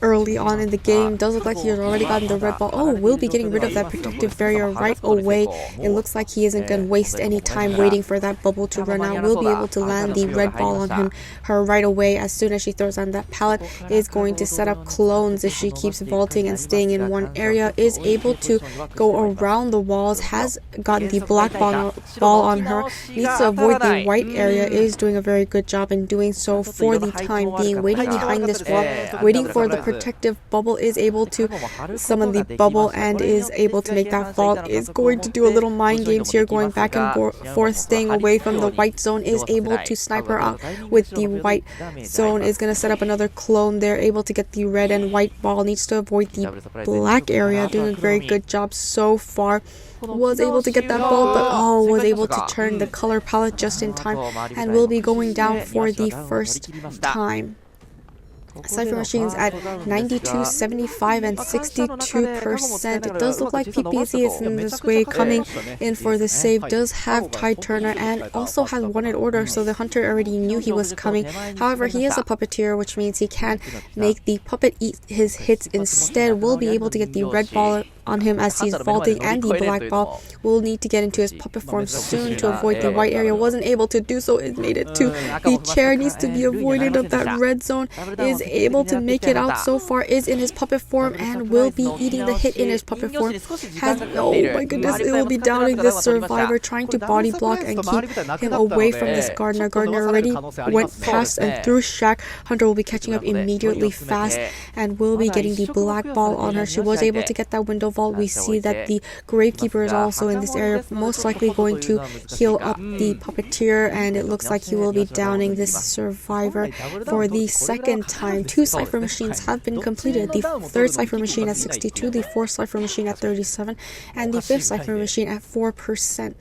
early on in the game. Does look like he has already gotten the red ball. Oh, will be getting rid of that protective barrier right away. It looks like he isn't going to waste any time waiting for that bubble to run out. Will be able to land the red ball on her right away as soon as she throws on that pallet. Is going to set up clones if she keeps vaulting and staying in one area. Is able to go around the walls. Has gotten the black ball on her. Needs to avoid the white area. Is doing a very good job in doing so for the time being. Waiting behind this wall, waiting for the protective bubble. Is able to summon the bubble and is able to make that vault. Is going to do a little mind games here, going back and forth, staying away from the white zone. Is able to snipe her out with the white zone. Is going to set up another clone there, able to get the red and white ball. Needs to avoid the black area, doing a very good job so far. Was able to get that ball, but was able to turn the color palette just in time and will be going down for the first time. Cypher Machines at 92, 75, and 62%. It does look like PPC is in this way, coming in for the save. Does have Tide Turner and also has wanted order, so the hunter already knew he was coming. However, he is a puppeteer, which means he can make the puppet eat his hits instead. Will be able to get the red ball on him as he's vaulting, and the black ball will need to get into his puppet form soon to avoid the white area. Wasn't able to do so. It made it to the chair. Needs to be avoided of that red zone. Is able to make it out so far. Is in his puppet form and will be eating the hit in his puppet form. Has, oh my goodness, it will be downing this survivor, trying to body block and keep him away from this gardener. Gardener already went past and through Shaq. Hunter will be catching up immediately fast and will be getting the black ball on her. She was able to get that window vault. We see that the Gravekeeper is also in this area, most likely going to heal up the puppeteer, and it looks like he will be downing this survivor for the second time. 2 Cypher Machines have been completed. The 3rd Cypher Machine at 62, the 4th Cypher Machine at 37, and the 5th Cypher Machine at 4%.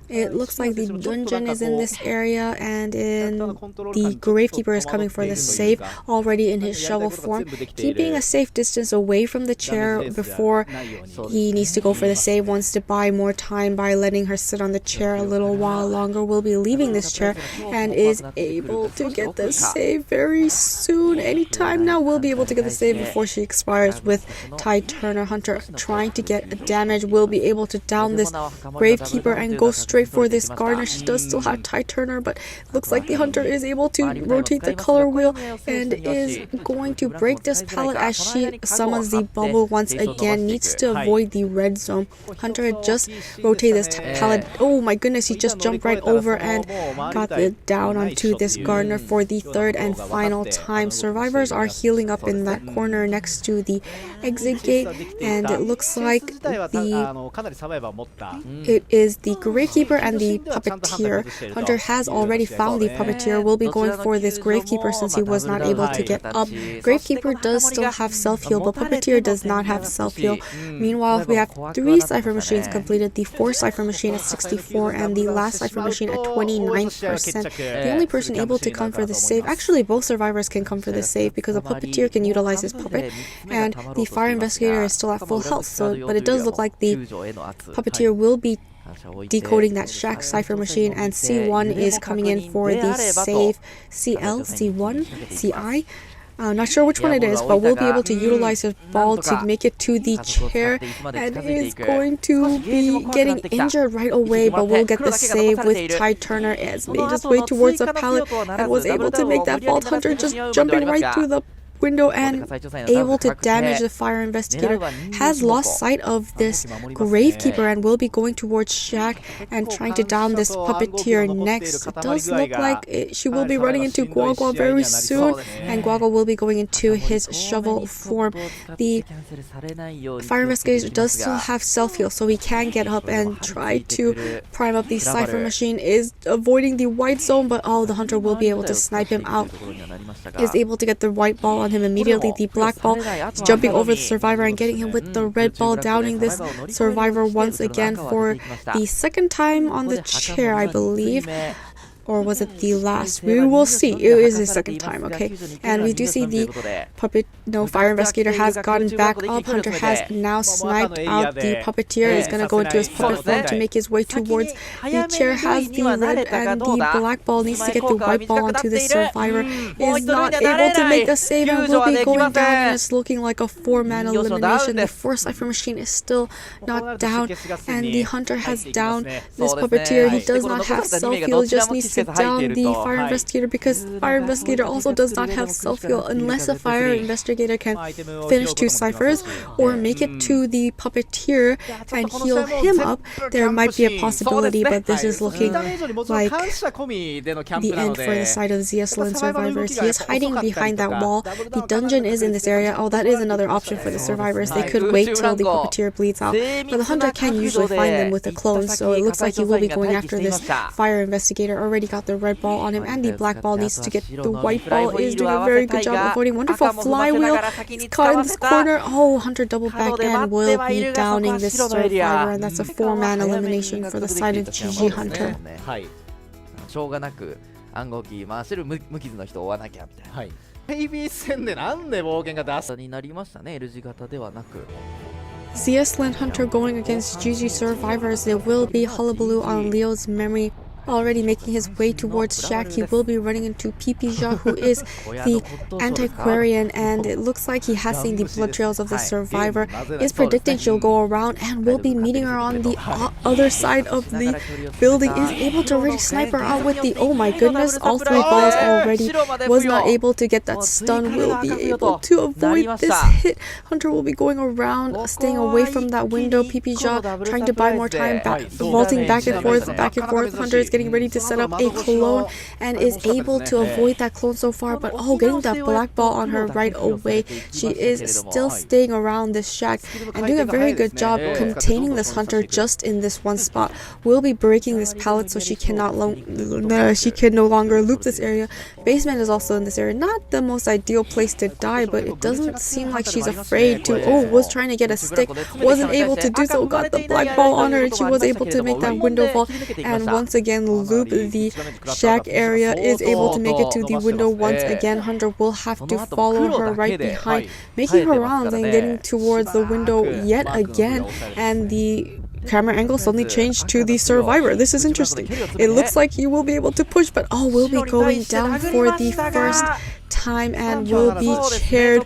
It looks like the dungeon is in this area, and the Gravekeeper is coming for the save, already in his shovel form, keeping a safe distance away from the chair before he needs to go for the save. Wants to buy more time by letting her sit on the chair a little while longer. Will be leaving this chair and is able to get the save very soon. Anytime now will be able to get the save before she expires with Tide Turner. Hunter trying to get damage. Will be able to down this Gravekeeper and go straight for this gardener. She does still have Tide Turner, but looks like the hunter is able to rotate the color wheel and is going to break this pallet as she summons the bubble once again. Needs to avoid the red zone. Hunter had just rotated this pallet. Oh my goodness, he just jumped right over and got it down onto this gardener for the 3rd and final time. Survivors are healing up in that corner next to the exit gate, and it looks like it is the Gravekeeper Gravekeeper and the Puppeteer. Hunter has already found the Puppeteer, will be going for this Gravekeeper since he was not able to get up. Gravekeeper does still have self-heal, but Puppeteer does not have self-heal. Meanwhile, we have 3 Cypher Machines completed, the 4th Cypher Machine at 64 and the last Cypher Machine at 29%. The only person able to come for this save, actually both survivors can come for this save because the Puppeteer can utilize his puppet and the Fire Investigator is still at full health, but it does look like the Puppeteer will be decoding that Shack Cypher Machine, and C1 is coming in for the save. CL, C1, CI. Not sure which one it is, but we'll be able to utilize his ball to make it to the chair, and is going to be getting injured right away, but we'll get the save with Tide Turner as made his way towards the pallet and was able to make that Vault Hunter just jumping right through the window and able to damage the Fire Investigator. Has lost sight of this Gravekeeper and will be going towards Shack and trying to down this Puppeteer next. It does look like she will be running into Guagua very soon, and Guagua will be going into his shovel form. The Fire Investigator does still have self-heal, so he can get up and try to prime up the Cypher Machine. Is avoiding the white zone, but the Hunter will be able to snipe him out. Is able to get the white ball on him immediately. The black ball is jumping over the survivor and getting him with the red ball, downing this survivor once again for the second time on the chair, I believe. Or was it the last? We will see. It is the second time, okay? And we do see the Fire Investigator has gotten back up. Hunter has now sniped out the Puppeteer. He's going to go into his puppet form to make his way towards the chair. Has the red and the black ball. Needs to get the white ball onto the survivor. Is not able to make a save and will be going down. And it's looking like a 4-man elimination. The 4th Cypher Machine is still not down. And the Hunter has down this Puppeteer. He does not have self-heal. Just needs to down the Fire Investigator because Fire Investigator also does not have self-heal unless a Fire Investigator can finish 2 ciphers or make it to the Puppeteer and heal him up. There might be a possibility, but this is looking like the end for the side of ZS.Lin survivors. He is hiding behind that wall. The dungeon is in this area. That is another option for the survivors. They could wait till the Puppeteer bleeds out, but the Hunter can usually find them with a clone, so it looks like he will be going after this Fire Investigator. Already got the red ball on him, and the black ball needs to get the white ball. Is doing a very good job avoiding. Wonderful flywheel. He's caught in this corner. Hunter double back and will be downing this survivor, and that's a 4-man elimination for the side of GG Hunter. しょうがなく暗号キー回してる無傷の人を追わなきゃみたいな。はい。PB 戦でなんで冒険が出すになりましたね。L 字型ではなく。ZS.Lin Hunter going against GG survivors. It will be Hullabaloo on Leo's memory. Already making his way towards Shack. He will be running into Ppei, who is the antiquarian, and it looks like he has seen the blood trails of the survivor. Is predicting she'll go around and will be meeting her on the other side of the building. Is able to really snipe her out with the, oh my goodness, all 3 balls already. Was not able to get that stun. Will be able to avoid this hit. Hunter will be going around, staying away from that window. Ppei trying to buy more time, vaulting back and forth. Hunter is getting ready to set up a clone and is able to avoid that clone so far, but getting that black ball on her right away. She is still staying around this Shack and doing a very good job containing this Hunter just in this one spot. Will be breaking this pallet so she can no longer loop this area. Basement is also in this area. Not the most ideal place to die, but it doesn't seem like she's afraid to. Was trying to get a stick, wasn't able to do so. Got the black ball on her and she was able to make that window fall, and once again loop the Shack area. Is able to make it to the window once again. Hunter will have to follow her right behind, making her rounds and getting towards the window yet again, and the camera angle suddenly changed to the survivor. This is interesting. It looks like he will be able to push, but will be going down for the first time and will be chaired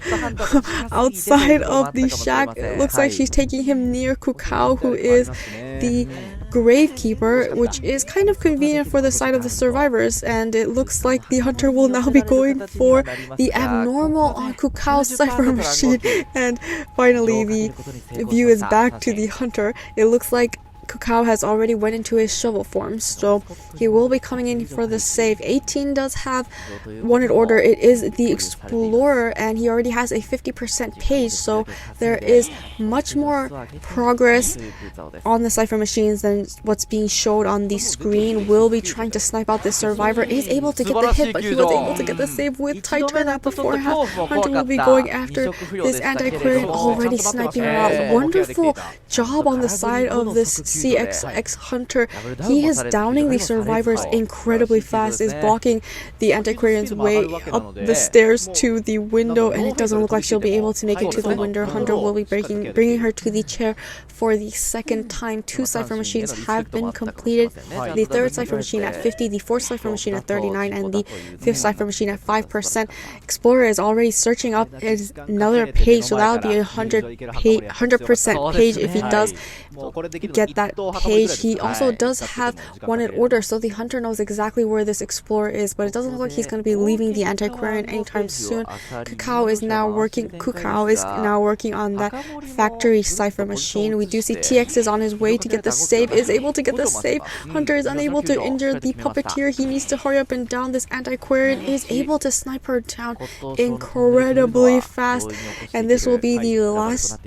outside of the Shack. It looks like she's taking him near Kukao, who is the Gravekeeper, which is kind of convenient for the side of the survivors, and it looks like the Hunter will now be going for the abnormal on Kukao's Cypher Machine, and finally the view is back to the Hunter. It looks like COA8 has already went into his shovel form, so he will be coming in for the save. 18 does have wanted order. It is the Explorer, and he already has a 50% page, so there is much more progress on the Cypher machines than what's being showed on the screen. Will be trying to snipe out this survivor, is able to get the hit, but he was able to get the save with tight turnout before half. Hunter will be going after this anti-query, already sniping her out. Wonderful job on the side of this CXX Hunter. He is downing the survivors incredibly fast, is blocking the antiquarian's way up the stairs to the window, and it doesn't look like she'll be able to make it to the window. Hunter will be bringing her to the chair for the second time. 2 Cypher machines have been completed. The 3rd Cypher machine at 50, the 4th Cypher machine at 39, and the 5th Cypher machine at 5%. Explorer is already searching up another page, so that would be 100% page if he does get that page. He also does have wanted order, so the Hunter knows exactly where this Explorer is, but it doesn't look like he's going to be leaving the antiquarian anytime soon. COA8 is now working on that factory Cypher machine. We do see TX is on his way to get the save, is able to get the save. Hunter is unable to injure the puppeteer. He needs to hurry up and down this antiquarian, is able to snipe her down incredibly fast, and this will be the last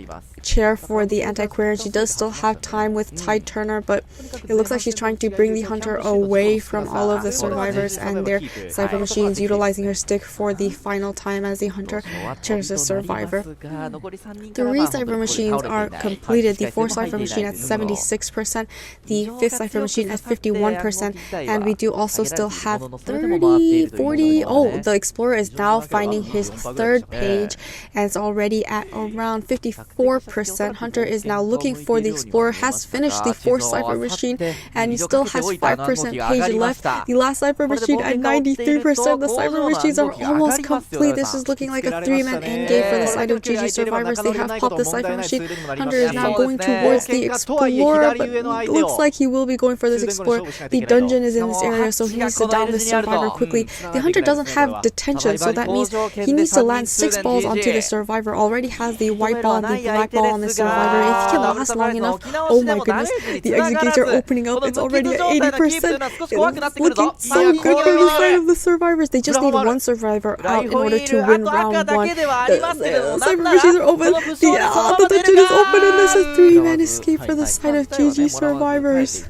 chair for the antiquarian. She does still have time with Tide Turner, but it looks like she's trying to bring the Hunter away from all of the survivors and their Cypher machines, utilizing her stick for the final time as the Hunter chairs the survivor. 3 Cypher machines are completed. The 4th Cypher machine at 76%, the 5th Cypher machine at 51%, and we do also still have 30, 40. Oh, the Explorer is now finding his 3rd page, and it's already at around 54%. Hunter is now looking for the Explorer, has finished the 4th Cypher machine, and he still has 5% page left. The last Cypher machine at 93%. The Cypher machines are almost complete. This is looking like a 3-man endgame for the side of GG survivors. They have popped the Cypher machine. Hunter is now going towards the Explorer, but looks like he will be going for this Explorer. The dungeon is in this area, so he needs to down this survivor quickly. The Hunter doesn't have detention, so that means he needs to land 6 balls onto the survivor. Already has the white ball and the black ball on the survivor. If he can last long enough, oh my goodness, the exit gates are opening up. It's already at 80%. It's looking so good for the side of the survivors. They just need 1 survivor out in order to win round 1. The Cypher machines are open. The dungeon is open, and this is a 3-man escape for the side of GG survivors.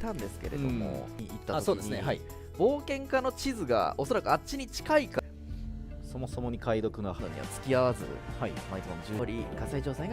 そうですね。はい。冒険家の地図がおそらくあっちに近いか。そもそもに解読の腹には付き合わず、はい、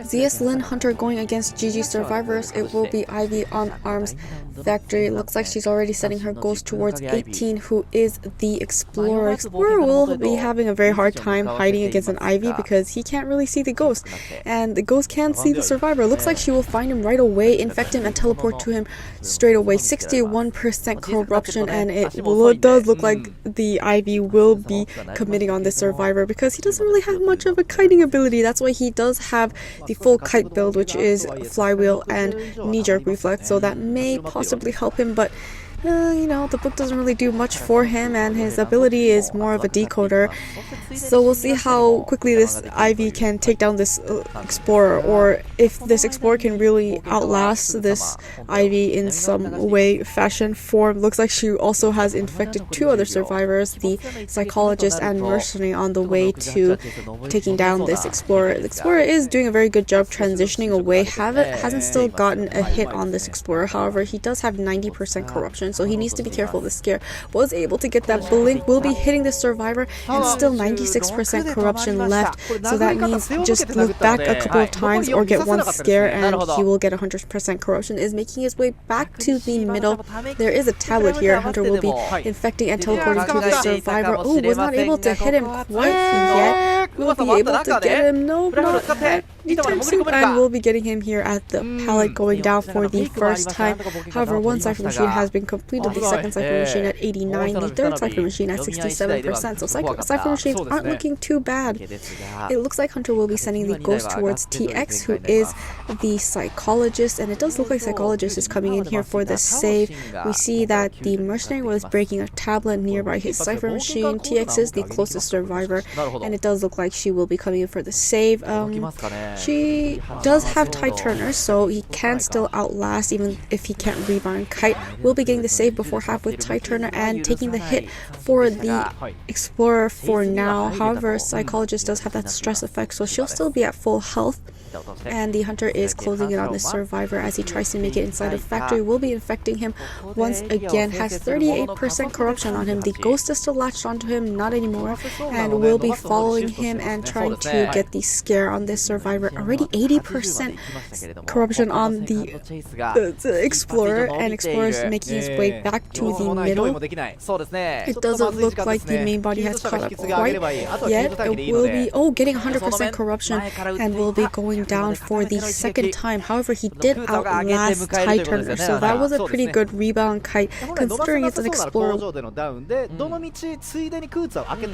ZS.Lin Hunter going against GG survivors. It will be Ivy on Arms Factory. It looks like she's already setting her goals towards 18, who is the Explorer. Explorer will be having a very hard time hiding against an Ivy because he can't really see the ghost, and the ghost can see the survivor. Looks like she will find him right away, infect him, and teleport to him straight away. 61% corruption, and it does look like the Ivy will be committing on this survivor because he doesn't really have much of a kiting ability. That's why he does have the full kite build, which is flywheel and knee-jerk reflex, so that may possibly help him, but you know, the book doesn't really do much for him, and his ability is more of a decoder. So we'll see how quickly this Ivy can take down this Explorer, or if this Explorer can really outlast this Ivy in some way, fashion, form. Looks like she also has infected 2 other survivors, the Psychologist and Mercenary, on the way to taking down this Explorer. The Explorer is doing a very good job transitioning away. Hasn't still gotten a hit on this Explorer. However, he does have 90% corruption, so he needs to be careful of the scare. Was able to get that blink, will be hitting the survivor, and still 96% corruption left, so that means just look back a couple of times or get 1 scare and he will get 100% corruption. Is making his way back to the middle. There is a tablet here. Hunter will be infecting and teleporting to the survivor. Oh, was not able to hit him quite yet. Will be able to get him. No, not anytime soon. And we'll be getting him here at the pallet, going down for the first time. However, 1 Cypher machine has been completed. The 2nd Cypher machine at 89, the 3rd Cypher machine at 67%. So Cypher machines aren't looking too bad. It looks like Hunter will be sending the ghost towards TX, who is the Psychologist, and it does look like Psychologist is coming in here for the save. We see that the Mercenary was breaking a tablet nearby his Cypher machine. TX is the closest survivor, and it does look like like she will be coming in for the save. She does have Tide Turner, so he can still outlast even if he can't rebound. Kite will be getting the save before half with Tide Turner and taking the hit for the Explorer for now. However, Psychologist does have that stress effect, so she'll still be at full health. And the Hunter is closing in on the Survivor as he tries to make it inside of Factory. Will be infecting him once again. Has 38% corruption on him. The Ghost is still latched onto him, not anymore, and will be following him and trying to get the scare on this Survivor. Already 80% corruption on the Explorer, and Explorer is making his way back to the middle. It doesn't look like the main body has caught up quite yet. It will be getting 100% corruption and will be going down for the second time. However, he did outlast Tide Turner, so that was a pretty good rebound Kite considering it's an Explorer.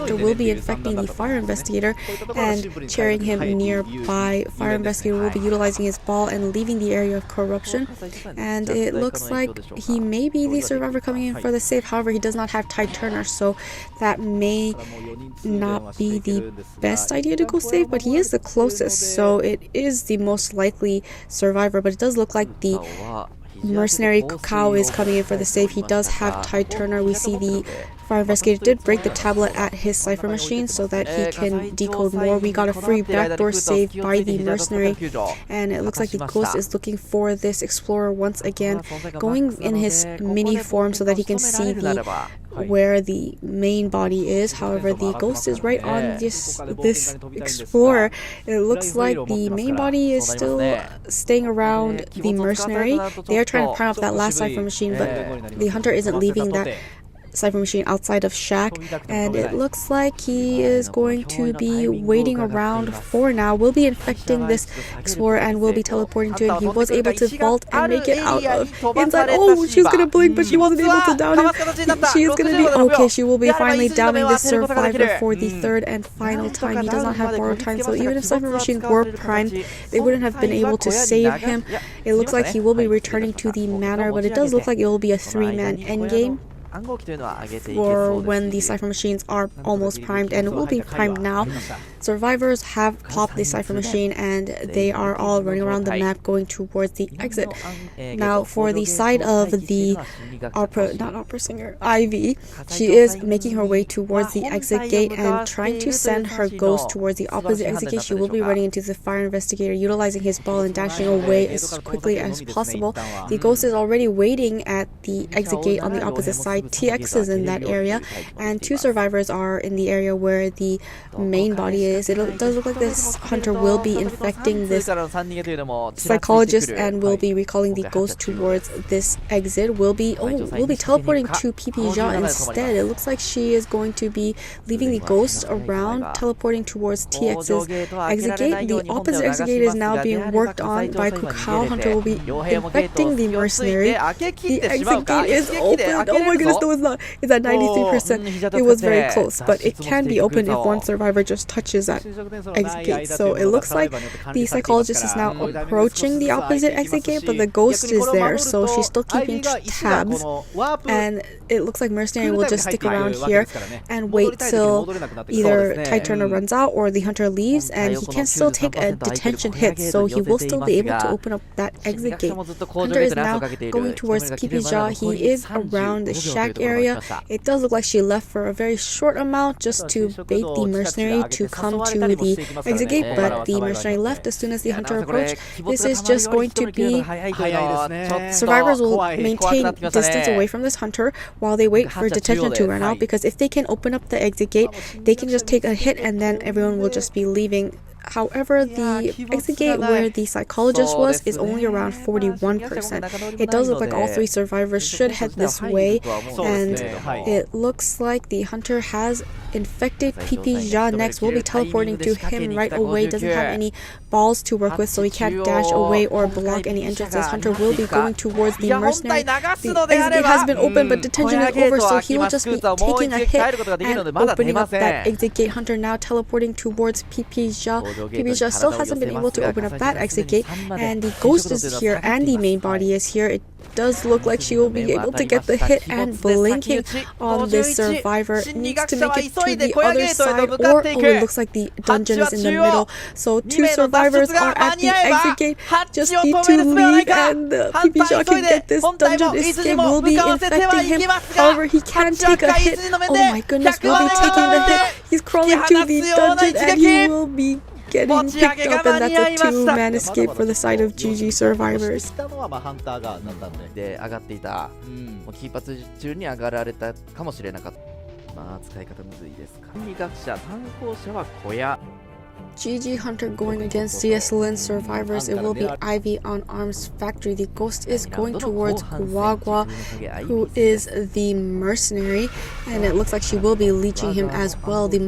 There will be infecting the Fire Investigator and cheering him nearby. Fire Investigator will be utilizing his ball and leaving the area of corruption, and it looks like he may be the Survivor coming in for the save. However, he does not have Tide Turner, so that may not be the best idea to go save, but he is the closest, so it is the most likely Survivor. But it does look like the Mercenary Kakao is coming in for the save. He does have Tide Turner. We see the Fire Investigator did break the tablet at his Cypher machine so that he can decode more. We got a free backdoor save by the Mercenary, and it looks like the Ghost is looking for this Explorer once again, going in his mini form so that he can see where the main body is. However, the Ghost is right on this Explorer. It looks like the main body is still staying around the Mercenary. They are trying to prime up that last Cypher machine, but the Hunter isn't leaving that Cypher machine outside of Shack, and it looks like he is going to be waiting around for now. Will be infecting this Explorer and will be teleporting to him. He was able to vault and make it out of inside. Oh, she's gonna blink, but she wasn't able to down him. She is gonna be okay. She will be finally downing this Survivor for the third and final time. He does not have borrowed time, so even if Cypher machines were primed, they wouldn't have been able to save him. It looks like he will be returning to the manor, but it does look like it will be a 3-man endgame for when the Cypher machines are almost primed, and it will be primed now. Survivors have popped the Cypher machine and they are all running around the map going towards the exit. Now for the side of the opera singer Ivy, she is making her way towards the exit gate and trying to send her Ghost towards the opposite exit gate. She will be running into the Fire Investigator, utilizing his ball and dashing away as quickly as possible. The Ghost is already waiting at the exit gate on the opposite side. TX is in that area, and 2 survivors are in the area where the main body is. It does look like this Hunter will be infecting this Psychologist and will be recalling the Ghost towards this exit. Will be teleporting to Ppei instead. It looks like she is going to be leaving the Ghost around, teleporting towards TX's exit gate. The opposite exit gate is now being worked on by Kakao. Hunter will be infecting the Mercenary. The exit gate is open. Oh my goodness, no, it's not. It's at 93%. It was very close, but it can be open if one survivor just touches that exit gate. So it looks like the Psychologist is now approaching the opposite exit gate, but the Ghost is there, so she's still keeping tabs. And it looks like Mercenary will just stick around here and wait till either Tide Turner runs out or the Hunter leaves, and he can still take a detention hit, so he will still be able to open up that exit gate. Hunter is now going towards Ppei. He is around the Shack area. It does look like she left for a very short amount just to bait the Mercenary to come to the exit gate, but the Mercenary left as soon as the Hunter approached. This is just going to be survivors will maintain distance away from this Hunter while they wait for detention to run out, because if they can open up the exit gate, they can just take a hit and then everyone will just be leaving. However, the exit gate where the Psychologist was is only around 41%. It does look like all 3 survivors should head this way, and it looks like the Hunter has infected Ppei. Next will be teleporting to him right away. Doesn't have any balls to work with, so he can't dash away or block any entrances. Hunter will be going towards the Mercenary. The exit gate has been open, but detention is over, so he will just be taking a hit and opening up that exit gate. Hunter now teleporting towards Ppei. Ppei still hasn't been able to open up that exit gate, and the Ghost is here and the main body is here. It does look like she will be able to get the hit, and blinking on this survivor needs to make it to the other side, or it looks like the dungeon is in the middle. So 2 survivors are at the exit gate, just need to leave, and Ppei can get this dungeon escape. Will be infecting him, however he can take a hit. Oh my goodness, will be taking the hit. He's crawling to the dungeon and he will be getting picked up, and that's a 2-man escape for the side of GG survivors. で上がっていた、もう金髪中に上がられたかもしれなかった。まあ使い方むずいですか。心理学者、参考者は小屋。 GG Hunter going against ZS.Lin survivors. It will be Ivy on Arms Factory. The ghost is going towards Guagua, who is the mercenary, and it looks like she will be leeching him as well. The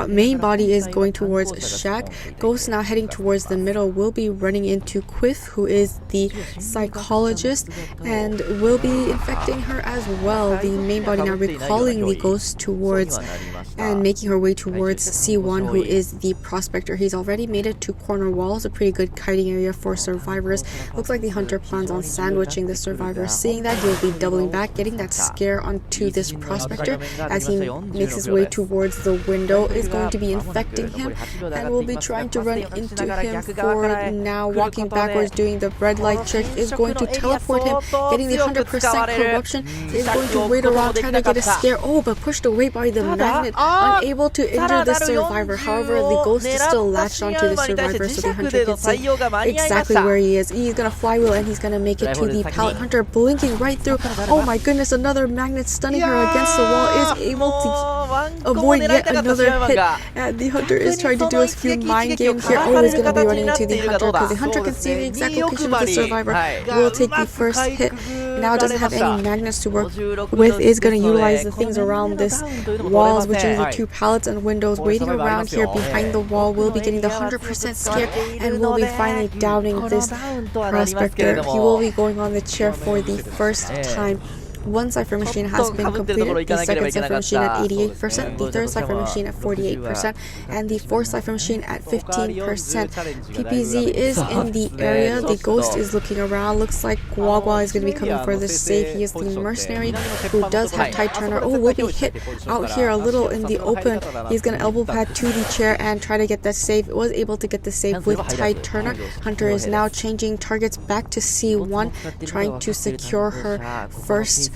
main body is going towards Shaq. Ghost now heading towards the middle will be running into Quiff, who is the psychologist, and will be infecting her as well. The main body now recalling the ghost towards and making her way towards C1, who is the prospector. He's already made it to corner walls, a pretty good kiting area for survivors. Looks like the hunter plans on sandwiching the survivor. Seeing that, he'll be doubling back, getting that scare onto this prospector as he makes his way towards the window. Is going to be infecting him and will be trying to run into him for now. Walking backwards, doing the red light trick, is going to teleport him, getting the 100% corruption. Is going to wait around trying to get a scare. Oh, but pushed away by the magnet, unable to injure the survivor. However, the ghost is still latched onto the survivor, so the hunter can see exactly where he is. He's gonna flywheel and he's gonna make it to the pallet. Hunter blinking right through. Oh my goodness, another magnet stunning her against the wall. Is able to avoid yet another hit, and the hunter is trying to do a few mind games here. Oh, he's gonna be running into the hunter because the hunter can see the exact location of the survivor. Will take the first hit. Now doesn't have any magnets to work with. Is gonna utilize the things around this walls, which are the 2 pallets and windows. Waiting around here behind the wall, will be getting the 100% scare and will be finally downing this prospector. He will be going on the chair for the first time. 1 cipher machine has been completed, the 2nd cipher machine at 88%, the 3rd cipher machine at 48%, and the 4th cipher machine at 15%. PPZ is in the area, the ghost is looking around. Looks like Guagua is going to be coming for the save. He is the mercenary who does have Tide Turner. Oh, will be hit out here a little in the open. He's going to elbow pad to the chair and try to get that save. Was able to get the save with Tide Turner. Hunter is now changing targets back to C1, trying to secure her first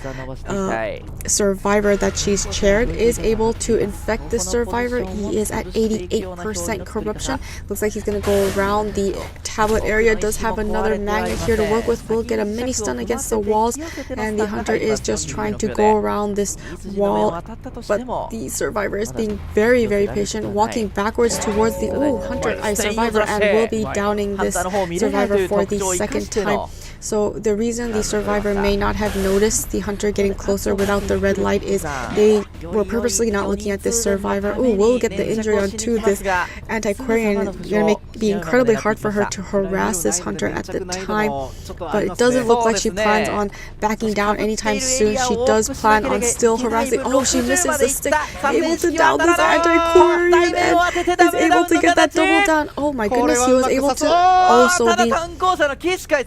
survivor that she's chaired. Is able to infect this survivor. He is at 88% corruption. Looks like he's going to go around the tablet area. Does have another magnet here to work with. Will get a mini stun against the walls, and the hunter is just trying to go around this wall, but the survivor is being very, very patient, walking backwards towards the hunter survivor, and will be downing this survivor for the 2nd time. So the reason the survivor may not have noticed the hunter getting closer without the red light is they were purposely not looking at this survivor. Oh, will get the injury onto this antiquarian. It's going to be incredibly hard for her to harass this hunter at the time, but it doesn't look like she plans on backing down anytime soon. She does plan on still harassing. Oh, she misses the stick, able to down this antiquarian, and is able to get that double down. Oh my goodness, he was able to also the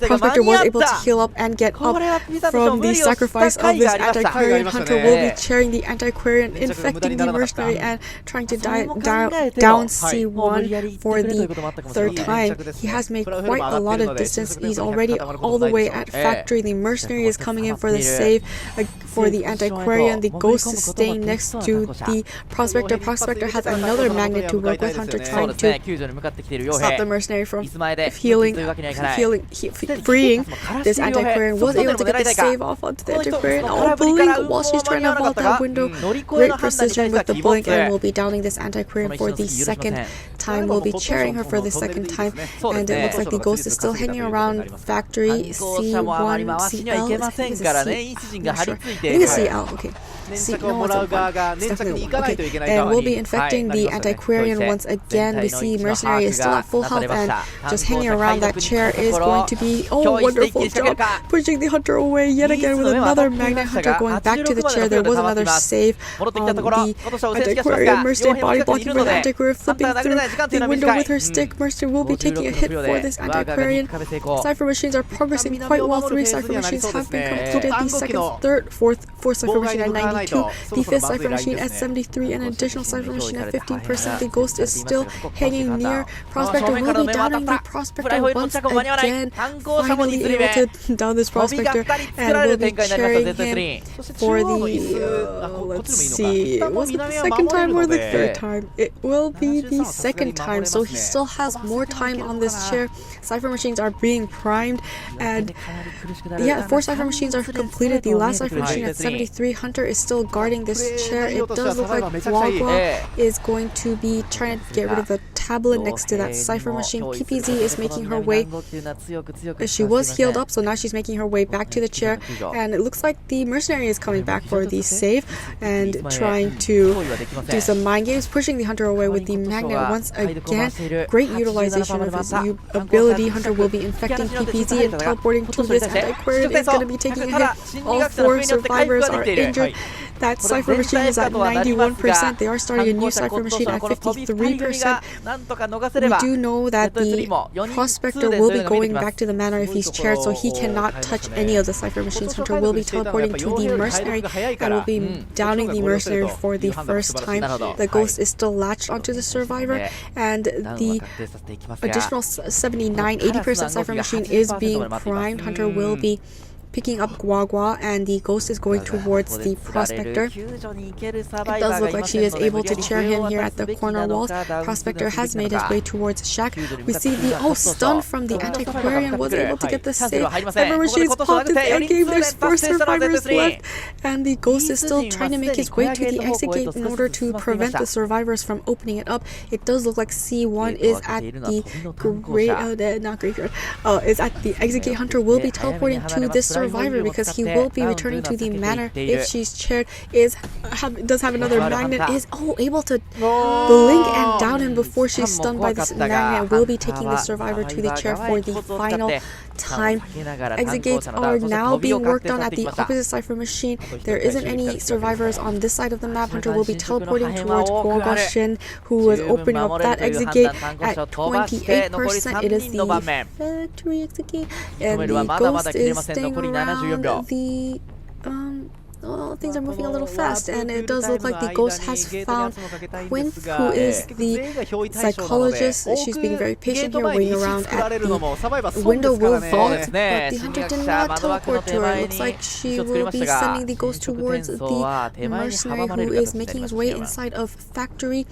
prospector was able to heal up and get up from the sacrifice of this antiquarian. Hunter will be chairing the antiquarian, infecting the mercenary, and trying to down C1 for the 3rd time. He has made quite a lot of distance. He's already all the way at factory. The mercenary is coming in for the save for the antiquarian. The ghost is staying next to the prospector. Prospector has another magnet to work with. Hunter trying to stop the mercenary from freeing this antiquarian. Was able to get the save off onto the antiquarian. Oh, blink while she's trying to vault that window. Great precision with the blink, and will be downing this antiquarian for the 2nd time. Will be chairing her for the 2nd time, and it looks like the ghost is still hanging around factory. C1, CL, I think it's CL, okay. No, it's definitely one. Okay, and we'll be infecting the antiquarian once again. We see mercenary is still at full health, and just hanging around that chair is going to be, oh, wonderful Wonderful job pushing the hunter away yet again with another magnet hunter going back to the chair. There was another save on the antiquarian. Mercenary body blocking for the antiquarian, flipping through the window with her stick. Mercenary will be taking a hit for this antiquarian. Cipher machines are progressing quite well. 3 cipher machines have been completed. The second, third, fourth cipher machine at 92. The 5th cipher machine at 73. An additional cipher machine at 15%. The ghost is still hanging near. Prospector will be downing the prospector once again. Finally able to down this prospector and will be carrying him for the let's see, was it the second time or the third time? It will be the second time, so he still has more time on this chair. Cipher machines are being primed, and yeah, 4 cipher machines are completed. The last cipher machine at 73. Hunter is still guarding this chair. It does look like Guagua is going to be trying to get rid of the tablet next to that cipher machine. PPZ is making her way. She was healed up, so now she's making her way back to the chair, and it looks like the mercenary is coming back for the save and trying to do some mind games, pushing the hunter away with the magnet once again. Great utilization of his ability. Hunter will be infecting PPZ and teleporting to this antiquarian. Is going to be taking a hit. All 4 survivors are injured. That cipher machine is at 91%. They are starting a new cipher machine at 53%. We do know that the prospector will be going back to the manor if he's chaired, so he cannot touch any of the cipher machines. Hunter will be teleporting to the mercenary and will be downing the mercenary for the first time. The ghost is still latched onto the survivor, and the additional 79-80% cipher machine is being primed. Hunter will be picking up Guagua, and the ghost is going towards the prospector. It does look like she is able to chair him here at the corner walls. Prospector has made his way towards Shack. We see the stun from the antiquarian, was able to get the save. Cipher machines popped its end game. There's 4 survivors left, and the ghost is still trying to make his way to the exit gate in order to prevent the survivors from opening it up. It does look like C1 is at the is at the exit gate. Hunter will be teleporting to this survivor because he will be returning to the manor if she's chaired. Does have another magnet, is able to blink and down him before she's stunned by this magnet. Will be taking the survivor to the chair for the final time. Exit gates are now being worked on at the opposite cipher machine. There isn't any survivors on this side of the map. Hunter will be teleporting towards Guagua, who was opening up that exit gate at 28%. It is the factory exit gate, and the ghost is staying around the well, things are moving a little fast, and it does look like the ghost has found Quinn, who is the psychologist. She's being very patient here, waiting around at the window will vault, but the hunter did not teleport to her. It looks like she will be sending the ghost towards the mercenary, who is making his way inside of factory.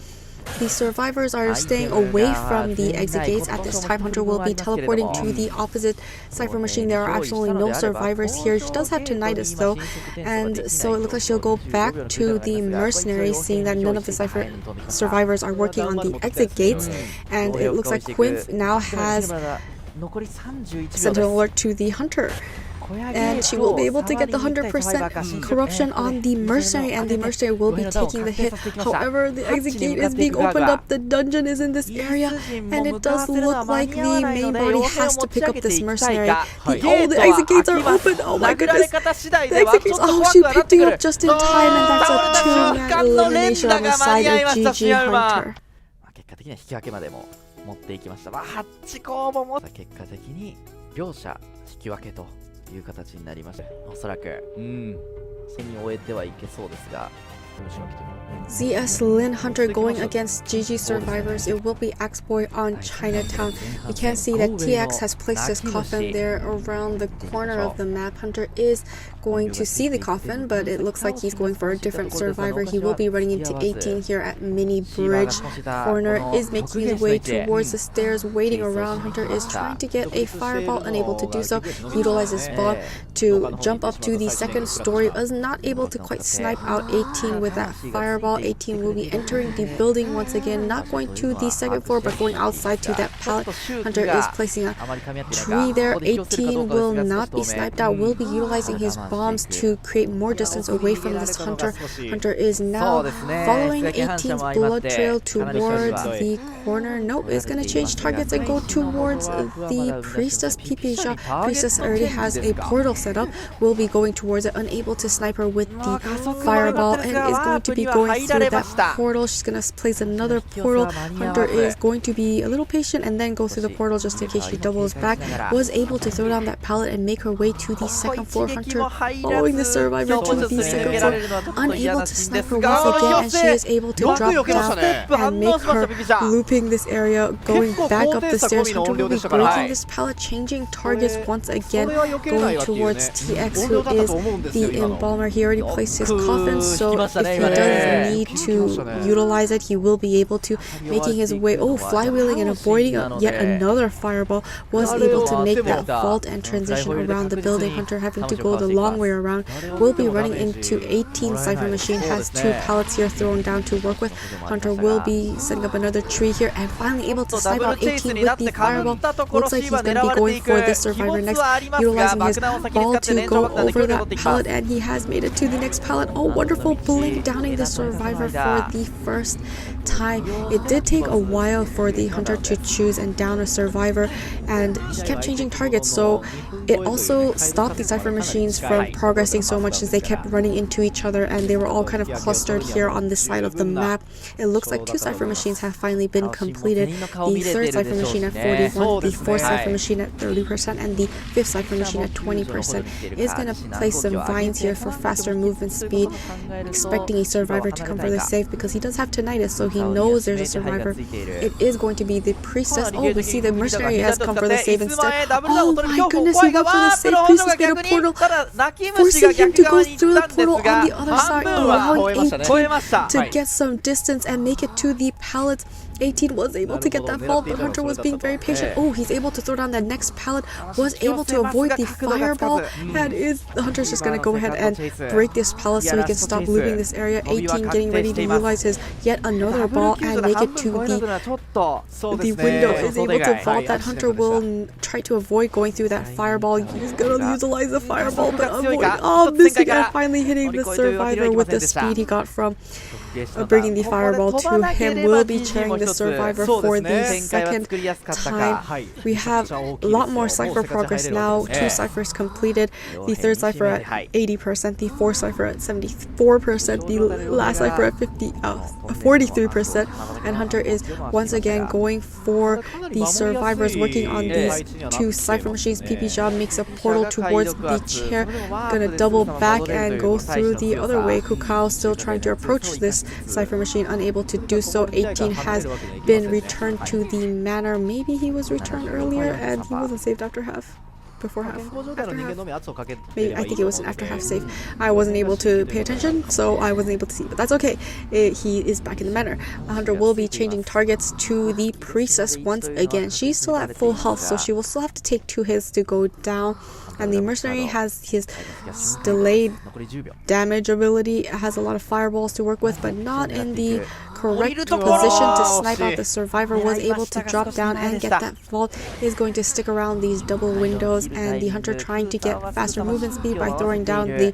The survivors are staying away from the exit gates. At this time, Hunter will be teleporting to the opposite cipher machine. There are absolutely no survivors here. She does have tinnitus though, and so it looks like she'll go back to the mercenary, seeing that none of the cipher survivors are working on the exit gates. And it looks like Quinn now has sent an alert to the hunter, and she will be able to get the 100% corruption on the mercenary, and the mercenary will be taking the hit. However, the exit gate is being opened up. The dungeon is in this area, and it does look like the main body has to pick up this mercenary. The exit gates are open. Oh my goodness. The exit gates. Oh, she picked it up just in time, and that's a 2-man elimination on the side of GG Hunter. 結果的には引き分けまでも持っていきました。8攻防も結果的に両者引き分けという形になりました。おそらく戦に終えてはいけそうですが、ZS.Lin Hunter going against GG survivors. It will be Axboy on Chinatown. We can see that TX has placed his coffin there around the corner of the map. Hunter is going to see the coffin, but it looks like he's going for a different survivor. He will be running into 18 here at Mini Bridge corner. Is making his way towards the stairs, waiting around. Hunter is trying to get a fireball, unable to do so. Utilizes bomb to jump up to the second story. Was not able to quite snipe out 18 with with that fireball. 18 will be entering the building once again, not going to the second floor, but going outside to that pallet. Hunter is placing a tree there. 18 will not be sniped out, will be utilizing his bombs to create more distance away from this Hunter. Hunter is now following 18's blood trail towards the corner. Nope, is going to change targets and go towards the Priestess. Ppei. Priestess already has a portal set up, will be going towards it, unable to snipe her with the fireball, and is going to be going through that portal. She's going to place another portal. Hunter is going to be a little patient and then go through the portal just in case she doubles back. Was able to throw down that pallet and make her way to the second floor. Hunter following the survivor to the second floor, unable to snipe her once again, and she is able to drop down and make her looping this area, going back up the stairs. Hunter will be breaking this pallet, changing targets once again, going towards TX, who is the embalmer. He already placed his coffin, so if he does need to utilize it, he will be able to, making his way, flywheeling and avoiding yet another fireball. Was able to make that vault and transition around the building. Hunter having to go the long way around, will be running into 18. Cypher Machine has 2 pallets here thrown down to work with. Hunter will be setting up another tree here and finally able to snipe out 18 with the fireball. Looks like he's going to be going for this survivor next, utilizing his ball to go over that pallet, and he has made it to the next pallet. Oh, wonderful blink, downing the survivor for the first time. It did take a while for the Hunter to choose and down a survivor, and he kept changing targets, so it also stopped the Cypher Machines from progressing so much as they kept running into each other, and they were all kind of clustered here on this side of the map. It looks like 2 Cypher Machines have finally been completed. The 3rd Cypher Machine at 41, the 4th Cypher Machine at 30%, and the 5th Cypher Machine at 20%. Is going to place some vines here for faster movement speed, expecting a survivor to come for the save because he does have tinnitus, so he knows there's a survivor. It is going to be the Priestess. Oh, we see the mercenary has come for the save instead. Oh my goodness, he went for the save. Priestess made a portal, forcing him to go through the portal on the other side, allowing 18 to get some distance and make it to the pallets. 18 was able to get that vault, but Hunter was being very patient. Oh, he's able to throw down that next pallet, was able to avoid the fireball, and Hunter's just going to go ahead and break this pallet so he can stop looping this area. 18 getting ready to utilize his yet another ball and make it to the window. Is able to vault that. Hunter will try to avoid going through that fireball. He's going to utilize the fireball, but avoid, missing and finally hitting the survivor with the speed he got from bringing the fireball to him. Will be cheering the survivor for the second time. We have a lot more cipher progress now. 2 ciphers completed. The 3rd cipher at 80%, the 4th cipher at 74%, the last cipher at 43%, and Hunter is once again going for the survivors, working on these 2 cipher machines. Ppei makes a portal towards the chair, gonna double back and go through the other way. Kukao still trying to approach this cipher machine, unable to do so. 18 has been returned to the manor. Maybe he was returned earlier and he wasn't saved after half. Before half. After half. Maybe, I think it was an after half save. I wasn't able to pay attention, so I wasn't able to see, but that's okay. He is back in the manor. Hunter will be changing targets to the Priestess once again. She's still at full health, so she will still have to take 2 hits to go down. And the mercenary has his delayed damage ability, has a lot of fireballs to work with, but not in the correct position to snipe out the survivor. Was able to drop down and get that vault. Is going to stick around these double windows, and the Hunter trying to get faster movement speed by throwing down the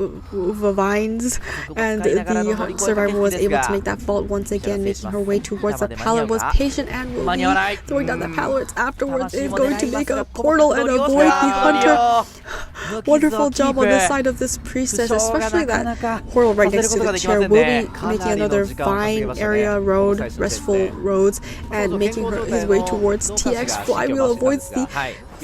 vines, and the survivor was able to make that vault once again, making her way towards the pallet. Was patient and will be throwing down the pallets afterwards. Is going to make a portal and avoid the Hunter. Wonderful job on the side of this Priestess, especially that portal right next to the chair. Will be making another vine area road, restful roads, and making his way towards TX. Flywheel avoids the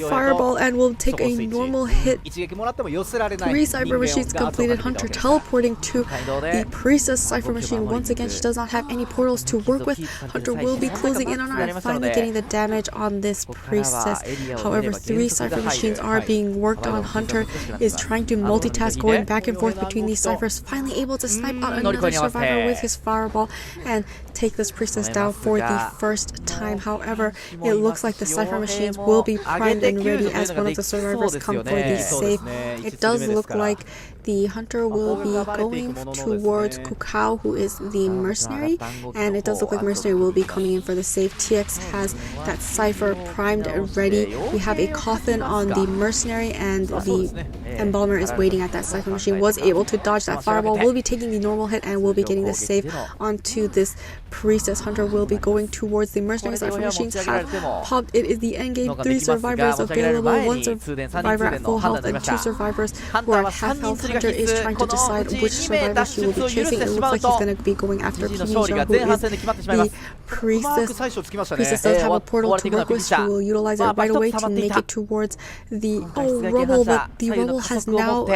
fireball and will take a normal hit. 3 cipher machines completed. Hunter teleporting to the Priestess cipher machine. Once again, she does not have any portals to work with. Hunter will be closing in on her and finally getting the damage on this Priestess. However, 3 cipher machines are being worked on. Hunter is trying to multitask, going back and forth between these ciphers, finally able to snipe out another survivor with his fireball and take this Priestess down for the first time. However, it looks like the cipher machines will be primed and ready as one of the survivors come for the save. It does look like the hunter will be going towards Kukao, who is the mercenary, and it does look like mercenary will be coming in for the save. TX has that cipher primed and ready. We have a coffin on the mercenary, and the embalmer is waiting at that cipher machine. Was able to dodge that fireball, will be taking the normal hit and will be getting the save onto this priestess. Hunter will be going towards the mercenary. Cipher machines have popped. It is the endgame. 3 survivors available, 1 survivor at full health and 2 survivors who are at half health. Hunter is trying to decide which survivor he will be chasing. It looks like he's going to be going after Pimija, who is the priestess. Priestess does have a portal to work with. She will utilize it right away to make it towards the rubble, but the rubble has now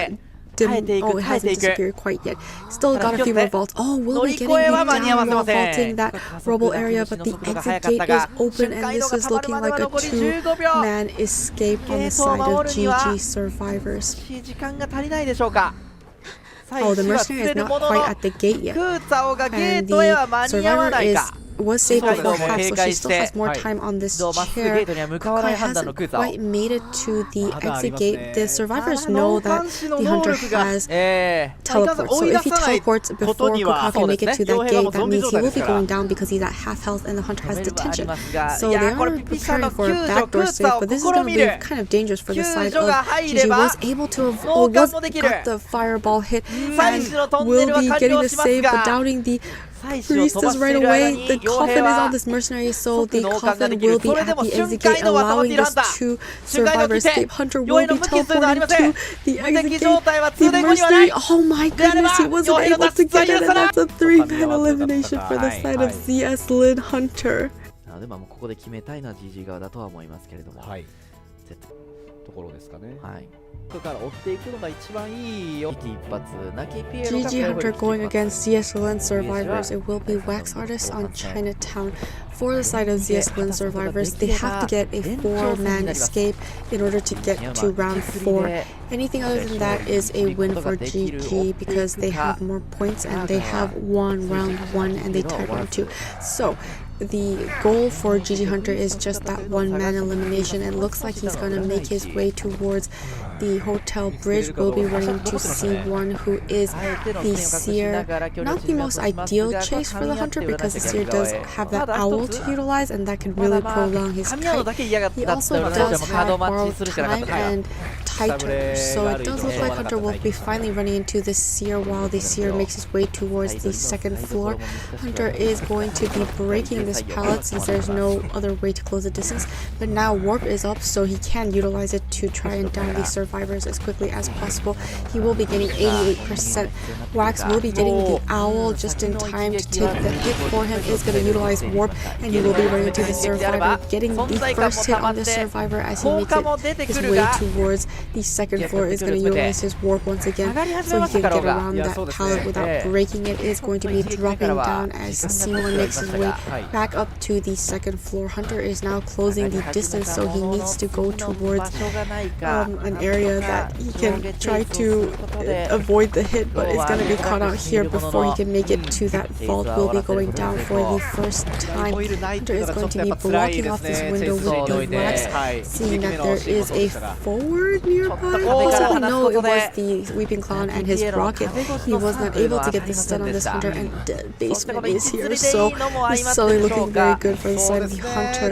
it hasn't disappeared quite yet. Still got a few more vaults. Oh, will be getting beat down while vaulting that rubble area, but the exit gate is open, and this is looking like a 2-man escape on the side of GG survivors. Oh, the mercenary is not quite at the gate yet, and the survivor was saved before half, so she still has more time on this chair. Kukao hasn't quite made it to the exit gate. The survivors know that the hunter has teleport, so if he teleports before Kukao can make it to that gate, that means he will be going down because he's at half health and the hunter has detention. So they are preparing for a backdoor save, but this is going to be kind of dangerous for the side of GG. Was able to got the fireball hit and will be getting the save, but doubting the priestess right away. The coffin is on this mercenary, so the coffin will be at the exit gate, allowing this 2 survivor escape. Hunter will be teleporting to the exit gate. The mercenary, oh my goodness, he wasn't able to get it, and that's a 3-man elimination for the side of ZS.Lin Hunter. でもここで決めたいのは GG 側だとは思いますけれども、はい、ところですかね。はい。 GG Hunter going against ZS.Lin survivors. It will be Wax Artists on Chinatown. For the side of ZS.Lin survivors, they have to get a 4-man escape in order to get to round 4. Anything other than that is a win for GG because they have more points and they have won round 1 and they tied round 2. So the goal for GG Hunter is just that 1-man elimination, and looks like he's going to make his way towards the hotel bridge. Will be running to C1, who is the seer. Not the most ideal chase for the hunter because the seer does have that owl to utilize, and that can really prolong his kite. He also does have borrowed time and tighter, so it does look like Hunter will be finally running into the seer while the seer makes his way towards the 2nd floor. Hunter is going to be breaking this pallet since there's no other way to close the distance, but now warp is up, so he can utilize it to try and down these survivors as quickly as possible. He will be getting 88%. Wax will be getting the owl just in time to take the hit for him. Is going to utilize warp, and he will be running into the survivor, getting the first hit on the survivor as he makes it his way towards the 2nd floor. Is going to utilize his warp once again so he can get around that pallet without breaking it. Is going to be dropping down as C1 makes his way back up to the 2nd floor. Hunter is now closing the distance, so he needs to go towards an area that he can try to avoid the hit, but it's going to be caught out here before he can make it to that vault. Will be going down for the first time. Hunter is going to be blocking off this window with the wax, seeing that there is a forward nearby. Possibly no, it was the Weeping Clown and his rocket. He was not able to get the stun on this hunter, and the basement is here, so it's slowly looking very good for the side of the hunter.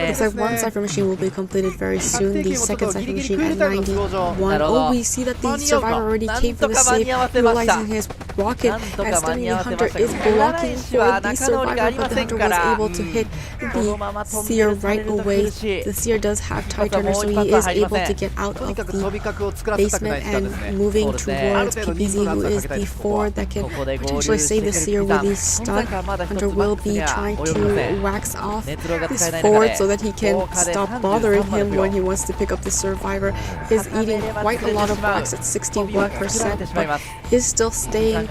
Looks like 1 cipher machine will be completed very soon, the 2nd cipher machine at 91. Oh, we see that the survivor already came for the save, utilizing his rocket and stunning the hunter. Is blocking for the survivor, but the hunter was able to hit the seer right away. The seer does have tie turner, so he is able to get out of the basement and moving towards PPZ, who is the 4 that can potentially save the seer with the stun. Hunter will be trying to wax off this forward so that he can stop bothering him when he wants to pick up the survivor. Is eating quite a lot of wax at 61%, but is still staying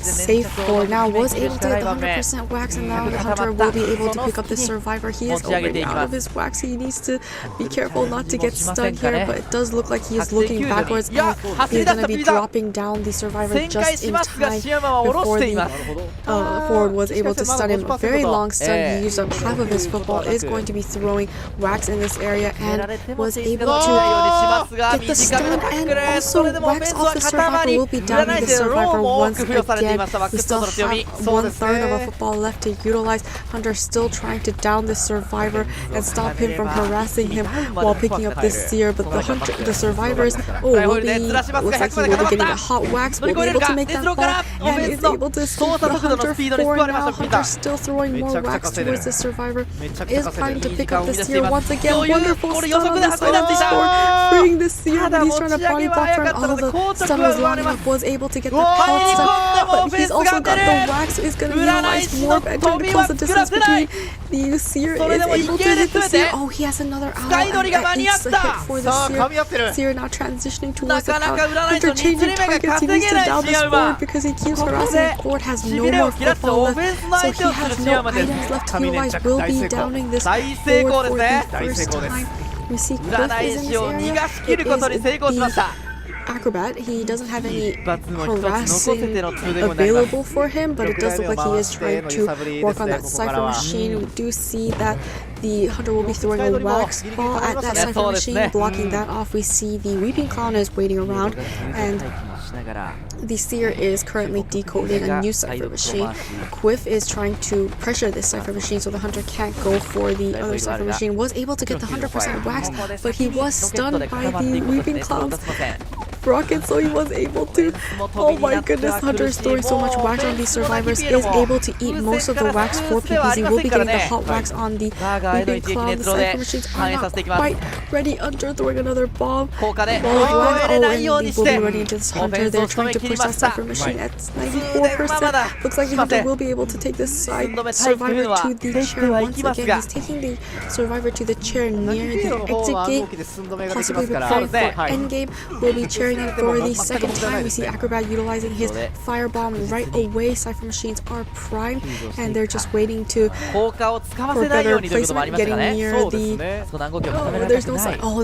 safe for now, was able to get the 100% wax, and now the hunter will be able to pick up the survivor. He is already out of his wax. He needs to be careful not to get stuck here, but it does look like he is looking backwards. He's going to be dropping down the survivor just in time before the forward was able to stun him. A very long stun. He used up half of his football. Is going to be throwing wax in this area and was able to get the stun, and also wax off the survivor. Will be downing the survivor once again. We still have 1/3 of a football left to utilize. Hunter still trying to down the survivor and stop him from harassing him while picking up this seer, but the survivors will be, looks like he will be getting a hot wax, will be able to make that fall, and is able to escape the hunter for now. Hunter still throwing more wax towards the survivor, is trying to pick up the seer once again. Wonderful stun on the side of the store, freeing the seer, but he's trying to body block for him. All the stun was lining up, was able to get the pulse stun, but he's also got the wax, so he's going to utilize warp and trying to close the distance between. The seer is able to hit the seer. Oh, he has another ally, and that eats the hit for the seer. Seer now transitioning towards the tower. Hunter changing targets. He needs to down this forward because he keeps harassing. Forward has no more football left, so he has no items left to utilize. Will be downing this forward for the first time. We see Cliff is in this area. It is the acrobat. He doesn't have any harassing available for him, but it does look like he is trying to work on that cipher machine. We do see that the hunter will be throwing a wax ball at that cipher machine, blocking that off. We see the weeping clown is waiting around, and the seer is currently decoding a new cipher machine. Quiff is trying to pressure this cipher machine so the hunter can't go for the other cipher machine. Was able to get the 100% wax, but he was stunned by the weeping clown's rocket, so he was able to. Oh my goodness, Hunter is throwing so much wax on these survivors, is able to eat most of the wax for PPZ. Will be getting the hot wax on the weeping clown. The cipher machines are not quite ready. Hunter throwing another bomb. Ball of wax. Oh, and they will be running into this Hunter. They're trying to push that cipher machine at 94%. Looks like the Hunter will be able to take this survivor to the chair once again. He's taking the survivor to the chair near the exit gate, possibly preparing for endgame. Will be chairing for the second time. We see Acrobat utilizing his firebomb right away. Cipher machines are primed, and they're just waiting for better placement, getting near the.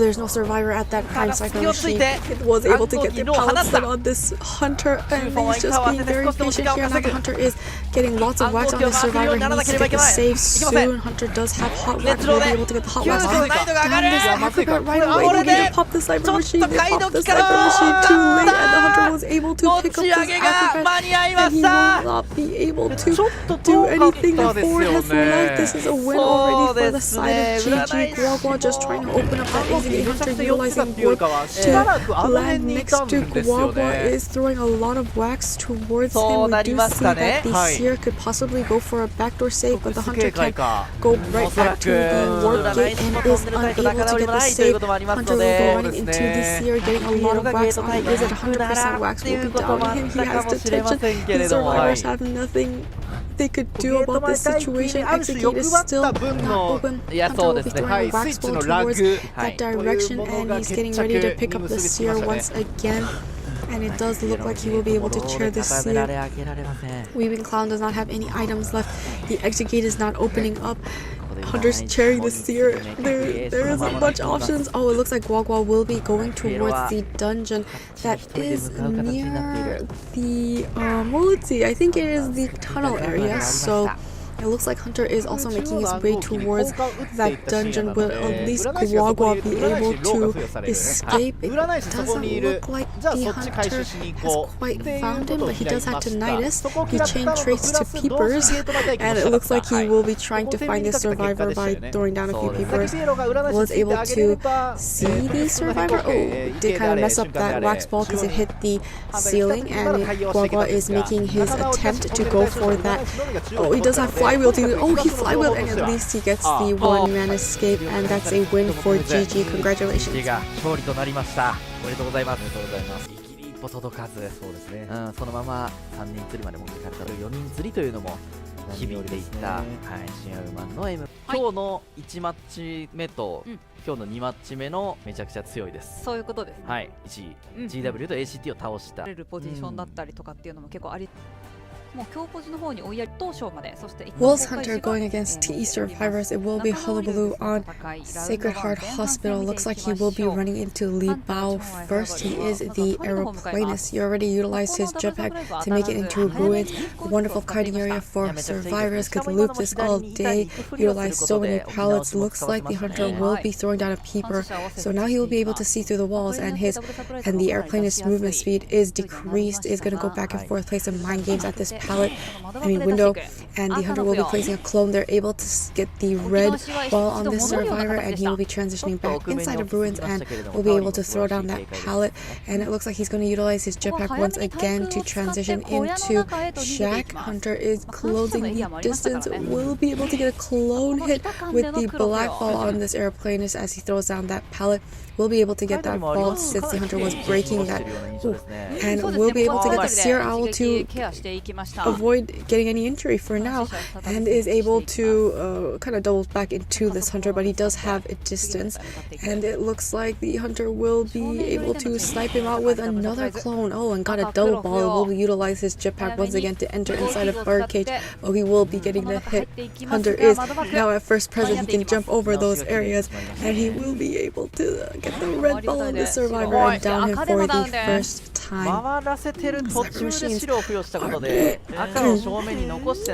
There's no survivor at that prime cipher machine. It was able to get the pallet stun on this hunter, and he's just being very patient here. Now the hunter is getting lots of wax on this survivor. He needs to get the save soon. Hunter does have hot wax. Will be able to get the hot wax. Damn, this Acrobat right away. They need to pop the cipher machine. They pop the cipher machine too late, and the hunter was able to pick up this Acrobat, and he will not be able to do anything. The forward has left. This is a win already for the side of GG. Guagua just trying to open up that exit. Hunter utilizing warp to land next to Guagua, is throwing a lot of wax towards him. We do see that the seer could possibly go for a backdoor save, but the hunter can go right back to the warp gate and is unable to get the save. Hunter will go running into the seer, getting a lot of wax on him. Is at 100% wax. Will be downing him. He has detention. The survivors have nothing they could do about this situation. Exit gate is still not open. Hunter will be throwing a wax ball towards that direction, and he's getting ready to pick up the seer once again. And it does look like he will be able to chair this seer. Weaving Clown does not have any items left. The exit gate is not opening up. Hunter's chairing the seer. There isn't much options. Oh, it looks like Guagua will be going towards the dungeon that is near the well, let's see, I think it is the tunnel area, so it looks like Hunter is also making his way towards that dungeon. Will at least Guagua be able to escape? It doesn't look like the Hunter has quite found him, but he does have tinnitus. He chain traits to peepers, and it looks like he will be trying to find this survivor by throwing down a few peepers. Was able to see the survivor. Oh, did kind of mess up that wax ball because it hit the ceiling, and Guagua is making his attempt to go for that. Oh, he does have flywheel to. Oh, he flywheeled, and at least he gets the one-man escape, and that's a win for GG. Congratulations. 勝利となりました。おめでとうございます。ギリ一歩届かず、そうですね。そのまま3人釣りまで持っていかれたという4人釣りというのも響いていった、はい、シン・アウマンの M、今日の1マッチ目と、今日の2マッチ目のめちゃくちゃ強いです。そういうことですね。はい、1位、GW と ACT を倒した。ポジションだったりとかっていうのも結構あり。もう強ポジの方に追いやり当初まで、そして Wolves Hunter going against TE survivors. It will be Hullabaloo on Sacred Heart Hospital. Looks like he will be running into Li Bao first. He is the aeroplanist. He already utilized his jetpack to make it into ruins. A wonderful kiting area for survivors. Could loop this all day. Utilize so many pallets. Looks like the hunter will be throwing down a peeper. So now he will be able to see through the walls, and the airplanist's movement speed is decreased. Is going to go back and forth, play some mind games at this window, and the hunter will be placing a clone. They're able to get the red ball on this survivor, and he will be transitioning back inside of ruins and will be able to throw down that pallet. And it looks like he's going to utilize his jetpack once again to transition into Shack. Hunter is closing the distance, will be able to get a clone hit with the black ball on this airplanist as he throws down that pallet. Will be able to get that ball since the hunter was breaking that, and will be able to get the Seer Owl to avoid getting any injury for now, and is able to kind of double back into this hunter, but he does have a distance, and it looks like the hunter will be able to snipe him out with another clone. Oh, and got a double ball. Will utilize his jetpack once again to enter inside of birdcage. Oh, he will be getting the hit. Hunter is now at first present. He can jump over those areas, and he will be able to get the red ball on the survivor and down him for the first time.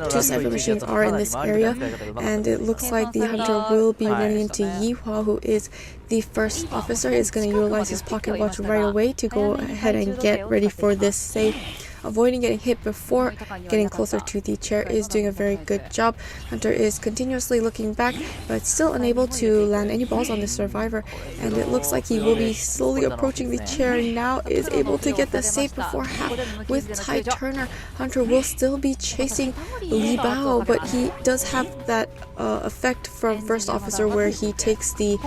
Two cypher machines are in this area, and it looks like the hunter will be running into Yihua, who is the first officer. Is going to utilize his pocket watch right away to go ahead and get ready for this save. Avoiding getting hit before getting closer to the chair is doing a very good job. Hunter is continuously looking back, but still unable to land any balls on the survivor, and it looks like he will be slowly approaching the chair and now is able to get the save before half with Ty Turner. Hunter will still be chasing Li Bao, but he does have that effect from first officer where he takes the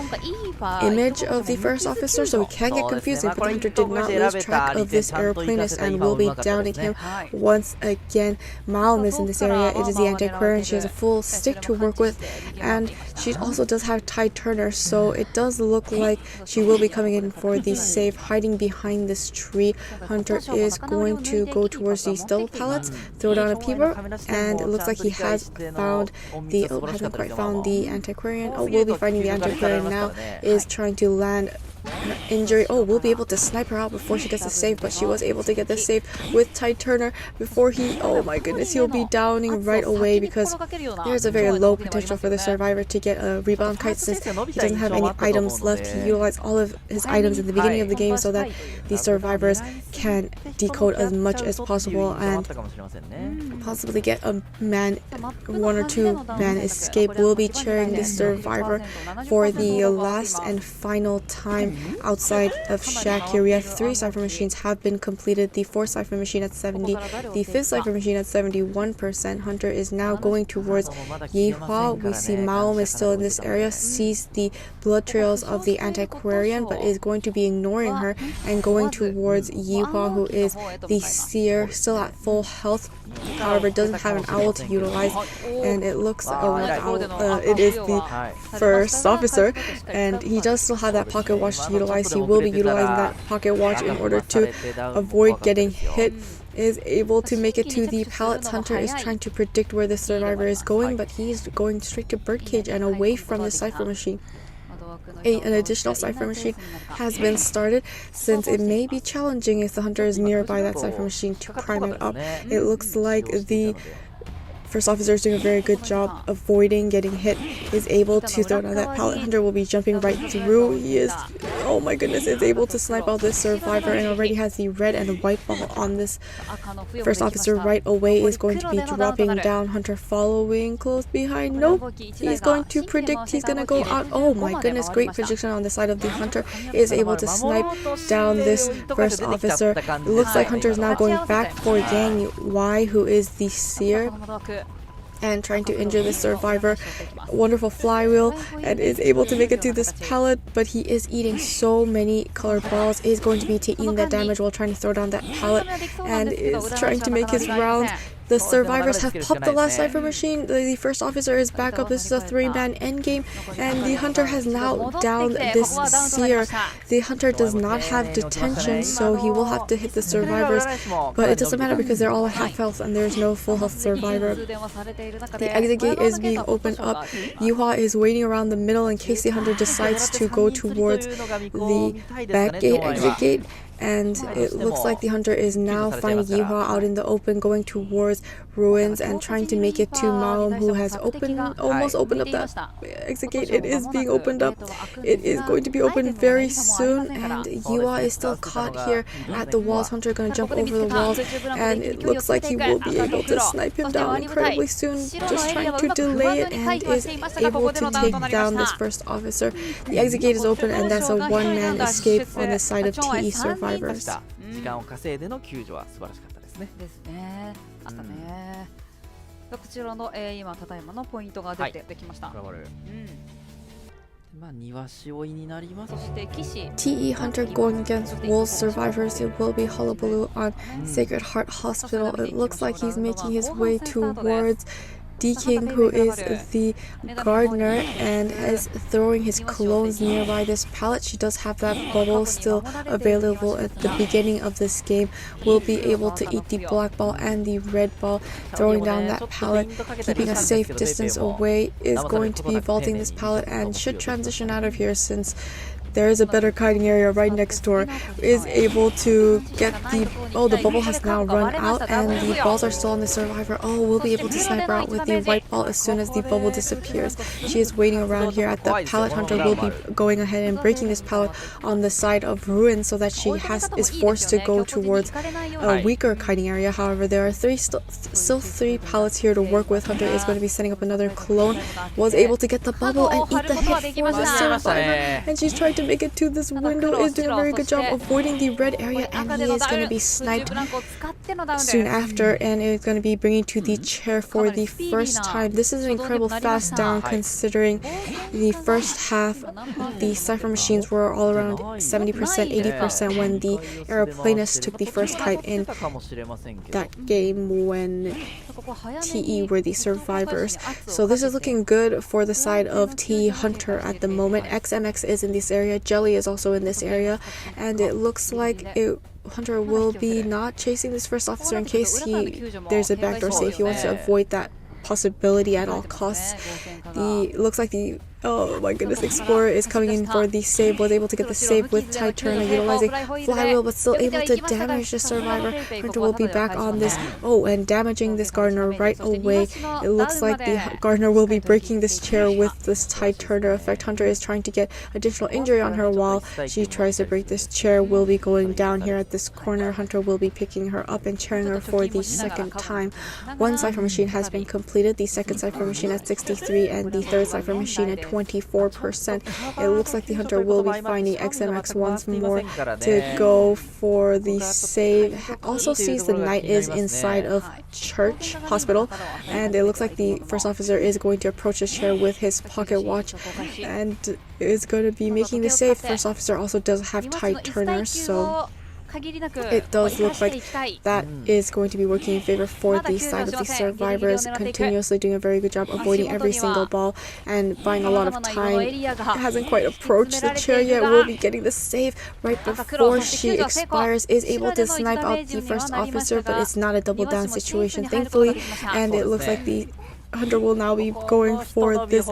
image of the first officer, so it can get confusing, but the hunter did not lose track of this aeroplanist and will be downing him once again. Malm is in this area. It is the antiquarian. She has a full stick to work with, and she also does have Ty Turner, so it does look like she will be coming in for the save, hiding behind this tree. Hunter is going to go towards these double pallets, throw down a peeper, and it looks like he has found the hasn't quite found the antiquarian. Oh, will be finding the antiquarian now. Is trying to land injury. Oh, we'll be able to snipe her out before she gets the save, but she was able to get the save with Ty Turner before he, oh my goodness, he'll be downing right away because there's a very low potential for the survivor to get a rebound kite since he doesn't have any items left. He utilized all of his items at the beginning of the game so that the survivors can decode as much as possible and possibly get a man, 1 or 2 man escape. Will be cheering the survivor for the last and final time outside of Shack. Here we have 3 cipher machines have been completed. The 4th cipher machine at 70, the 5th cipher machine at 71%. Hunter is now going towards Yihua. We see Maom is still in this area, sees the blood trails of the antiquarian, but is going to be ignoring her and going towards Yihua, who is the seer, still at full health. However, doesn't have an owl to utilize, and it looks it is the first officer, and he does still have that pocket watch to utilize. He will be utilizing that pocket watch in order to avoid getting hit. Is able to make it to the pallets. Hunter is trying to predict where the survivor is going, but he's going straight to birdcage and away from the cipher machine. An additional cipher machine has been started since it may be challenging if the hunter is nearby that cipher machine to prime it up. It looks like the first officer is doing a very good job avoiding getting hit, is able to throw down that pallet. Hunter will be jumping right through. He is, oh my goodness, is able to snipe out this survivor and already has the red and white ball on this first officer right away. Is going to be dropping down. Hunter following close behind. Nope, he's going to predict he's gonna go out. Oh my goodness, great prediction on the side of the hunter. Is able to snipe down this first officer. It looks like Hunter is now going back for Yang Y, who is the seer, and trying to injure the survivor. Wonderful flywheel, and is able to make it to this pallet, but he is eating so many colored balls. Is going to be taking that damage while trying to throw down that pallet, and is trying to make his rounds. The survivors have popped the last cipher machine. The first officer is back up. This is a 3-man endgame, and the hunter has now downed this seer. The hunter does not have detention, so he will have to hit the survivors, but it doesn't matter because they're all at half health and there's no full health survivor. The exit gate is being opened up. Yuhua is waiting around the middle in case the hunter decides to go towards the back gate, exit gate. And it looks like the hunter is now finding Yuhua out in the open, going towards ruins and trying to make it to Maom, who has almost opened up that exit gate. It is being opened up. It is going to be opened very soon, and Yuhua is still caught here at the walls. Hunter going to jump over the walls, and it looks like he will be able to snipe him down incredibly soon, just trying to delay it, and is able to take down this first officer. The exit gate is open, and that's a one-man escape on the side of TE survivors. 時間を稼いでの救助は素晴らしかったですね。ですね。あったね。こちらの、今ただいまのポイントが出てきました。まあ庭し追いになります。そして騎士 TE Hunter going against Wolves survivors. It will be Hullabaloo on Sacred Heart Hospital. It looks like he's making his way towards D-King, who is the gardener and is throwing his clones nearby this pallet. She does have that bubble still available at the beginning of this game. Will be able to eat the black ball and the red ball, throwing down that pallet, keeping a safe distance away. Is going to be vaulting this pallet and should transition out of here since there is a better kiting area right next door. Is able to get the the bubble has now run out and the balls are still on the survivor. We'll be able to snipe her out with the white ball as soon as the bubble disappears. She is waiting around here at the pallet. Hunter will be going ahead and breaking this pallet on the side of ruin so that she is forced to go towards a weaker kiting area. However, there are still three pallets here to work with. Hunter is going to be setting up another clone. Was able to get the bubble and eat the hit for the survivor, and she's trying to make it to this window. Is doing a very good job avoiding the red area, and he is going to be sniped soon after, and it's going to be bringing to the chair for the first time. This is an incredible fast down considering the first half the cipher machines were all around 70%, 80% when the aeroplanists took the first kite in that game when TE were the survivors. So this is looking good for the side of TE Hunter at the moment. XMX is in this area, Jelly is also in this area, and it looks like Hunter will be not chasing this first officer in case there's a backdoor save. He wants to avoid that possibility at all costs. Looks like the Explorer is coming in for the save. Was able to get the save with tight turner, utilizing flywheel, but still able to damage the survivor. Hunter will be back on this. And damaging this gardener right away. It looks like the gardener will be breaking this chair with this tight turner effect. Hunter is trying to get additional injury on her while she tries to break this chair. Will be going down here at this corner. Hunter will be picking her up and cheering her for the second time. One cipher machine has been completed. The second cipher machine at 63 and the third cipher machine at 24%. It looks like the Hunter will be finding XMX once more to go for the save. Also sees the knight is inside of church hospital, and it looks like the first officer is going to approach the chair with his pocket watch and is going to be making the save. First officer also does have tight turners, so it does look like that is going to be working in favor for the side of the survivors, continuously doing a very good job avoiding every single ball and buying a lot of time. Hasn't quite approached the chair yet. Will be getting the save right before she expires. Is able to snipe out the first officer, but it's not a double down situation, thankfully, and it looks like the Hunter will now be going for this.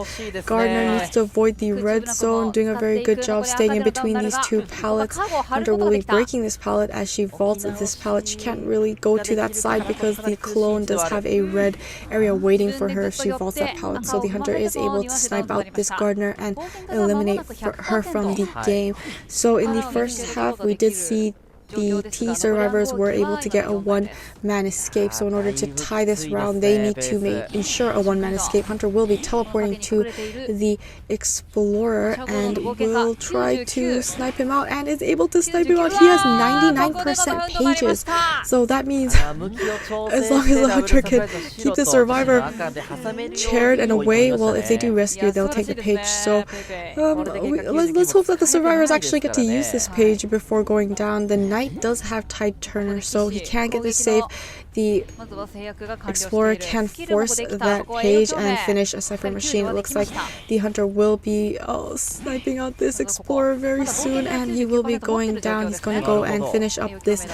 Gardener needs to avoid the red zone, doing a very good job staying in between these two pallets. Hunter will be breaking this pallet as she vaults this pallet. She can't really go to that side because the clone does have a red area waiting for her if she vaults that pallet. So the Hunter is able to snipe out this gardener and eliminate her from the game. So in the first half, we did see the T survivors were able to get a one-man escape. So in order to tie this round, they need to ensure a one-man escape. Hunter will be teleporting to the Explorer and will try to snipe him out, and is able to snipe him out. He has 99% pages, so that means as long as the Hunter can keep the survivor chaired and away, well, if they do rescue, they'll take the page. So let's hope that the survivors actually get to use this page before going down. The knight Knight does have tight turner, so he can get the save. The Explorer can force that page and finish a Cypher Machine. It looks like the Hunter will be sniping out this Explorer very soon, and he will be going down. He's going to go and finish up this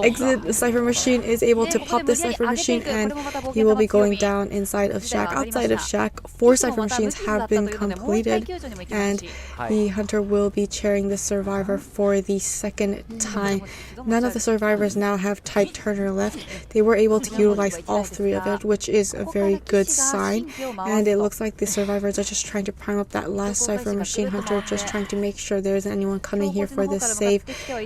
exit. The Cypher Machine is able to pop this Cypher Machine, and he will be going down inside of Shack. Outside of Shack, 4 Cypher Machines have been completed, and the Hunter will be chairing the Survivor for the second time. None of the Survivors now have tight turner left. They were able to utilize all 3 of it, which is a very good sign. And it looks like the Survivors are just trying to prime up that last Cypher Machine. Hunter just trying to make sure there isn't anyone coming here for this save.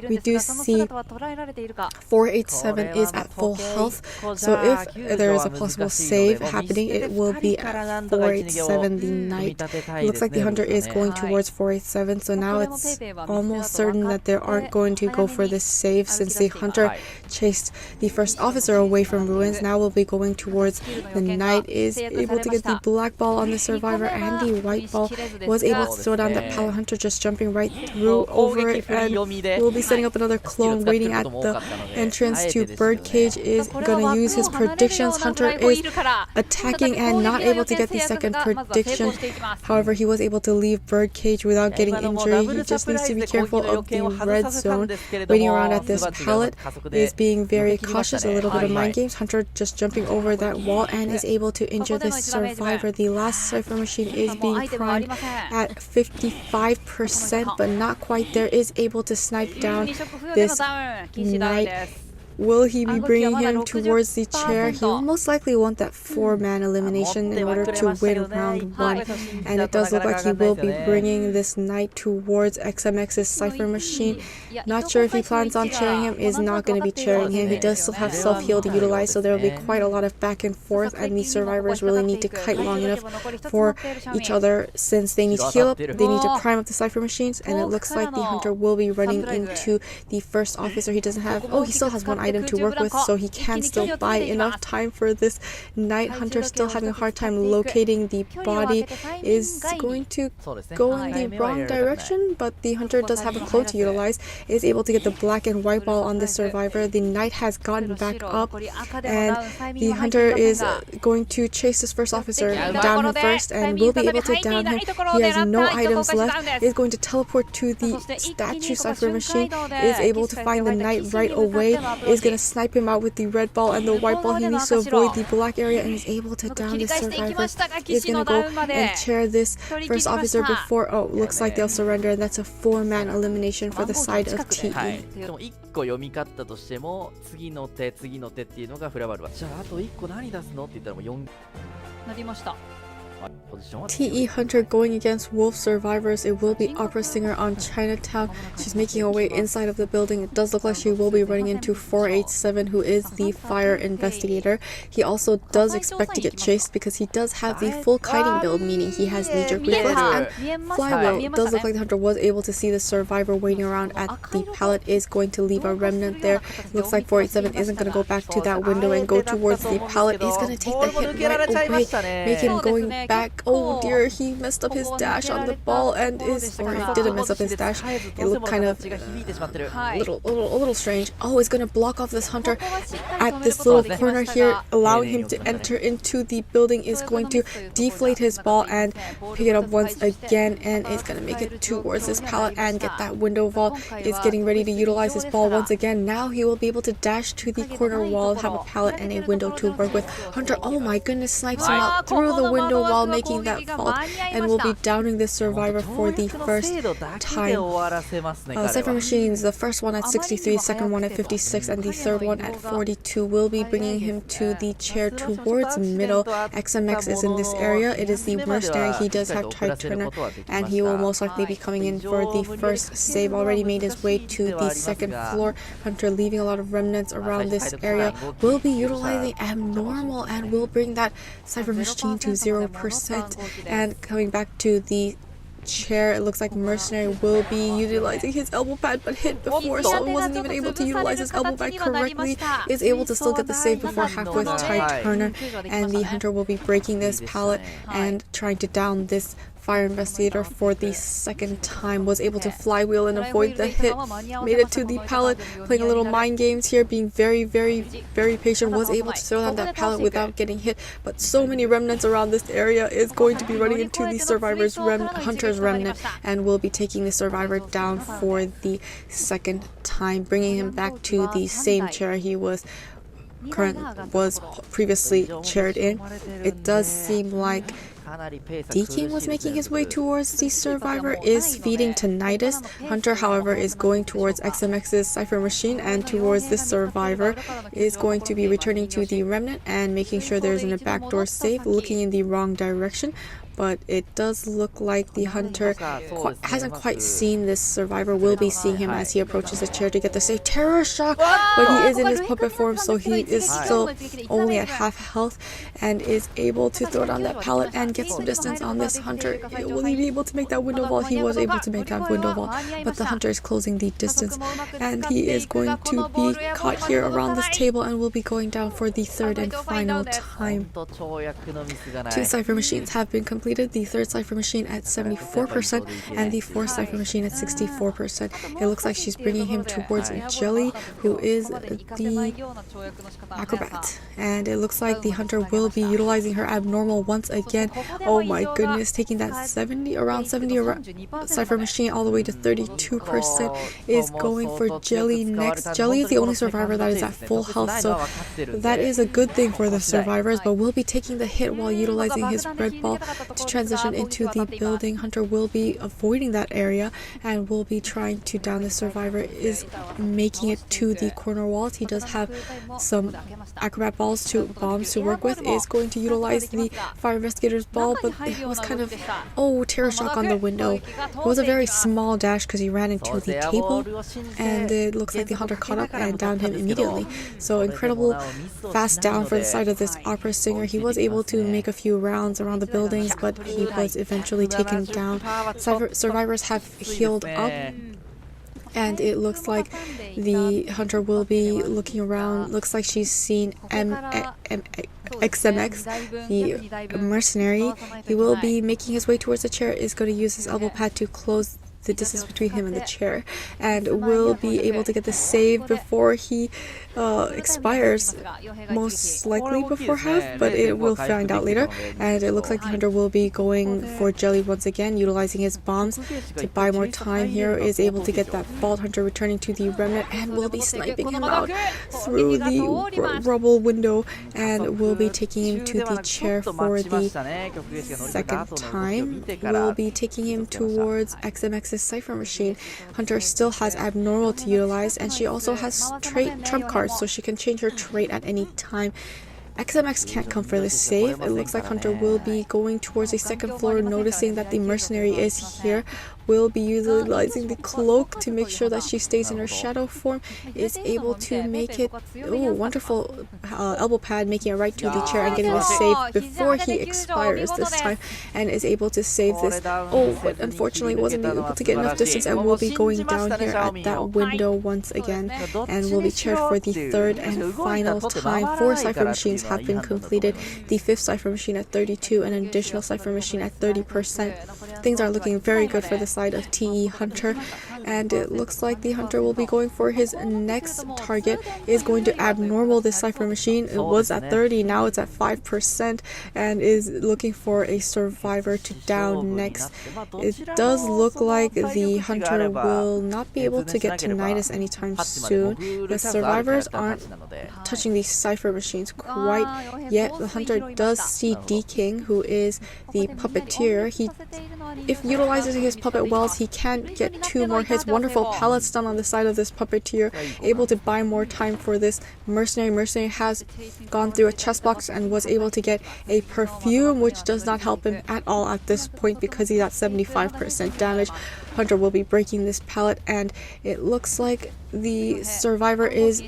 We do see 487 is at full health, so if there is a possible save happening, it will be at 487 the Knight. It looks like the Hunter is going towards 487, so now it's almost certain that they aren't going to go for this save, since the Hunter chased the first officer away from ruins. Now we'll be going towards the Knight. Is able to get the black ball on the Survivor, and the white ball was able to throw down that pallet. Hunter just jumping right through over it, and we'll be setting up another clone waiting at the entrance to Birdcage. Is gonna use his predictions. Hunter is attacking and not able to get the second prediction. However, he was able to leave Birdcage without getting injury. He just needs to be careful of the red zone. Waiting around at this pallet, is being very cautious. A little bit of mind games. Hunter just jumping over that wall and is able to injure this Survivor. The last Cypher Machine is being primed at 55%, but not quite there. Is able to snipe down this Knight. Will he be bringing him towards the chair? He will most likely want that 4-man elimination in order to win round 1. And it does look like he will be bringing this Knight towards XMX's Cypher Machine. Not sure if he plans on chairing him. Is not going to be chairing him. He does still have self-heal to utilize, so there will be quite a lot of back and forth, and the Survivors really need to kite long enough for each other, since they need to heal up, they need to prime up the Cypher Machines, and it looks like the Hunter will be running into the first officer. He doesn't have, he still has one item to work with, so he can still buy enough time for this Knight. Hunter still having a hard time locating the body. Is going to go in the wrong direction, but the Hunter does have a clone to utilize. Is able to get the black and white ball on the Survivor. The Knight has gotten back up, and the Hunter is going to chase this first officer down first, and will be able to down him. He has no items left. Is going to teleport to the statue Cypher Machine. Is able to find the Knight right away. Is going to snipe him out with the red ball and the white ball. He needs to avoid the black area, and is able to down this Survivor. Is going to go and chair this first officer before, looks like they'll surrender, and that's a 4-man elimination for the side of TE. 1個読み勝ったとしても次の手っていうのがフラバルはじゃああと1個何出すのって言ったらもう4なりました。 TE Hunter going against Wolf Survivors. It will be Opera Singer on Chinatown. She's making her way inside of the building. It does look like she will be running into 487, who is the fire investigator. He also does expect to get chased because he does have the full kiting build, meaning he has knee-jerk reflex and flywheel. It does look like the Hunter was able to see the Survivor waiting around at the pallet. Is going to leave a remnant there. Looks like 487 isn't going to go back to that window and go towards the pallet. He's going to take the hit right away, make him going back. Oh dear, he messed up his dash on the ball, and he didn't mess up his dash. It looked kind of a little strange. He's gonna block off this Hunter at this little corner here, allowing him to enter into the building. Is going to deflate his ball and pick it up once again, and is gonna make it towards this pallet and get that window vault. Is getting ready to utilize his ball once again. Now he will be able to dash to the corner wall, have a pallet and a window to work with. Hunter, oh my goodness, snipes him out through the window wall, making that fault, and will be downing this Survivor for the first time. Cypher Machines, the first one at 63, second one at 56, and the third one at 42 will be bringing him to the chair towards middle. XMX is in this area. It is the mercenary. He does have tight turner, and he will most likely be coming in for the first save. Already made his way to the second floor. Hunter leaving a lot of remnants around this area. Will be utilizing abnormal and will bring that Cypher Machine to 0%. And coming back to the chair, it looks like Mercenary will be utilizing his elbow pad, but hit before, so wasn't even able to utilize his elbow pad correctly. Is able to still get the save before half with tight turner, and the Hunter will be breaking this pallet and trying to down this fire investigator for the second time was able to flywheel and avoid the hit, made it to the pallet, playing a little mind games here, being very patient, was able to throw down that pallet without getting hit, but so many remnants around this area is going to be running into the survivor's hunter's remnant and will be taking the survivor down for the second time, bringing him back to the same chair he was previously chaired in. It does seem like D-King was making his way towards the survivor, is feeding to Nidus. Hunter, however, is going towards XMX's Cypher Machine and towards the survivor, is going to be returning to the remnant and making sure there's a backdoor safe, looking in the wrong direction. But it does look like the hunter hasn't quite seen this survivor, will be seeing him as he approaches the chair to get the safe terror shock, but he is in his puppet form, so he is still only at half health and is able to throw down that pallet and get some distance on this hunter. Will he be able to make that window vault? He was able to make that window vault, but the hunter is closing the distance and he is going to be caught here around this table and will be going down for the third and final time. 2 Cypher Machines have been completed. The third Cypher Machine at 74% and the fourth Cypher Machine at 64%. It looks like she's bringing him towards Jelly, who is the acrobat, and it looks like the hunter will be utilizing her abnormal once again. Oh my goodness, taking that around 70 Cypher Machine all the way to 32%, is going for Jelly next. Jelly is the only survivor that is at full health, so that is a good thing for the survivors, but will be taking the hit while utilizing his red ball to transition into the building. Hunter will be avoiding that area and will be trying to down the survivor, is making it to the corner walls. He does have some acrobat bombs to work with, is going to utilize the fire investigator's ball, but it was kind of terror shock on the window. It was a very small dash because he ran into the table and it looks like the hunter caught up and downed him immediately. So incredible fast down for the side of this opera singer. He was able to make a few rounds around the buildings, but he was eventually taken down. Survivors have healed up, and it looks like the hunter will be looking around. Looks like she's seen XMX, the mercenary. He will be making his way towards the chair, is going to use his elbow pad to close the distance between him and the chair, and will be able to get the save before he expires, most likely before half, but it will find out later. And it looks like the hunter will be going for Jelly once again, utilizing his bombs to buy more time here, is able to get that vault. Hunter returning to the remnant and will be sniping him out through the rubble window and will be taking him to the chair for the second time. Will be taking him towards XMX's Cypher Machine. Hunter still has abnormal to utilize, and she also has trait trump cards, so she can change her trait at any time. XMX can't come for this save. It looks like Hunter will be going towards the second floor, noticing that the mercenary is here. Will be utilizing the cloak to make sure that she stays in her shadow form, is able to make it, wonderful elbow pad, making it right to the chair and getting the save before he expires this time, and is able to save this. But unfortunately wasn't able to get enough distance and will be going down here at that window once again, and will be chaired for the third and final time. 4 Cypher Machines have been completed. The 5th Cypher Machine at 32, and an additional Cypher Machine at 30%. Things are looking very good for the side of TE Hunter, and it looks like the hunter will be going for his next target, is going to abnormal this Cypher Machine. It was at 30, now it's at 5%, and is looking for a survivor to down next. It does look like the hunter will not be able to get to Nidus anytime soon. The survivors aren't touching these Cypher Machines quite yet. The hunter does see D-King, who is the puppeteer. If utilizing his puppet wells, he can get 2 more hits. Wonderful pallet stun on the side of this puppeteer, able to buy more time for this mercenary. Mercenary has gone through a chest box and was able to get a perfume, which does not help him at all at this point because he's at 75% damage. Hunter will be breaking this pallet, and it looks like the survivor is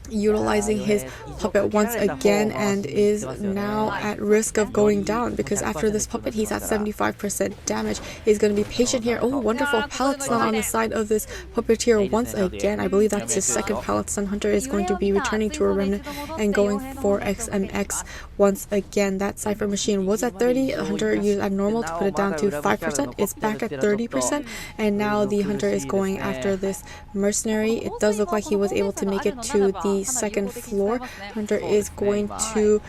utilizing his puppet once again and is now at risk of going down because after this puppet he's at 75% damage. He's going to be patient here. Oh, wonderful pallet stun on the side of this puppeteer once again. I believe that's his second pallet stun. Hunter is going to be returning to a remnant and going for XMX once again. That Cypher machine was at 30. Hunter used abnormal to put it down to 5%. It's back at 30%, and now the Hunter is going after this mercenary. It does look like he was able to make it to the second floor. Hunter is going to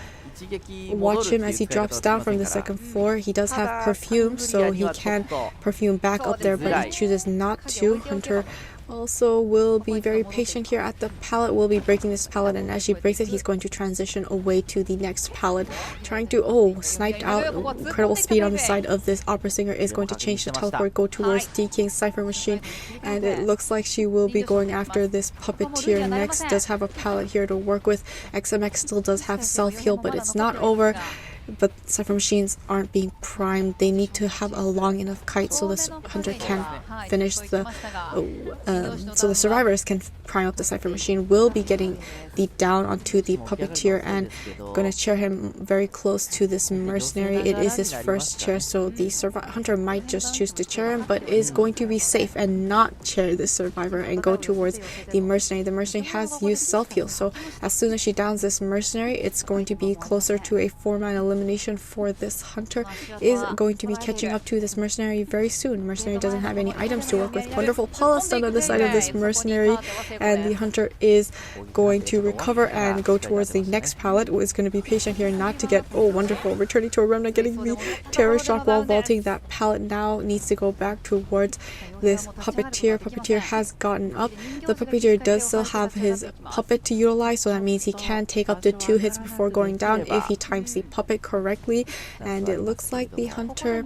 watch him as he drops down from the second floor. He does have perfume, so he can perfume back up there, but he chooses not to. Hunter also will be very patient here at the pallet. Will be breaking this pallet, and as she breaks it, he's going to transition away to the next pallet, trying to sniped out. Incredible speed on the side of this opera singer is going to change the teleport, go towards D King's Cypher machine, and it looks like she will be going after this puppeteer next. Does have a pallet here to work with. XMX still does have self-heal, but it's not over. But Cypher machines aren't being primed. They need to have a long enough kite so this Hunter can finish the so the survivors can prime up the Cypher machine. Will be getting the down onto the puppeteer and going to chair him very close to this mercenary. It is his first chair, so the Hunter might just choose to chair him, but is going to be safe and not chair this survivor and go towards the mercenary. The mercenary has used self-heal, so as soon as she downs this mercenary, it's going to be closer to a 4-man elimination for this Hunter. Is going to be catching up to this mercenary very soon. Mercenary doesn't have any items to work with. Wonderful pallet stun on the side of this mercenary, and the Hunter is going to recover and go towards the next pallet. Is going to be patient here not to get wonderful, returning to a remnant, getting the terror shock while vaulting. That pallet now needs to go back towards this puppeteer. Puppeteer has gotten up. The puppeteer does still have his puppet to utilize, so that means he can take up to 2 hits before going down if he times the puppet correctly. And it looks like the Hunter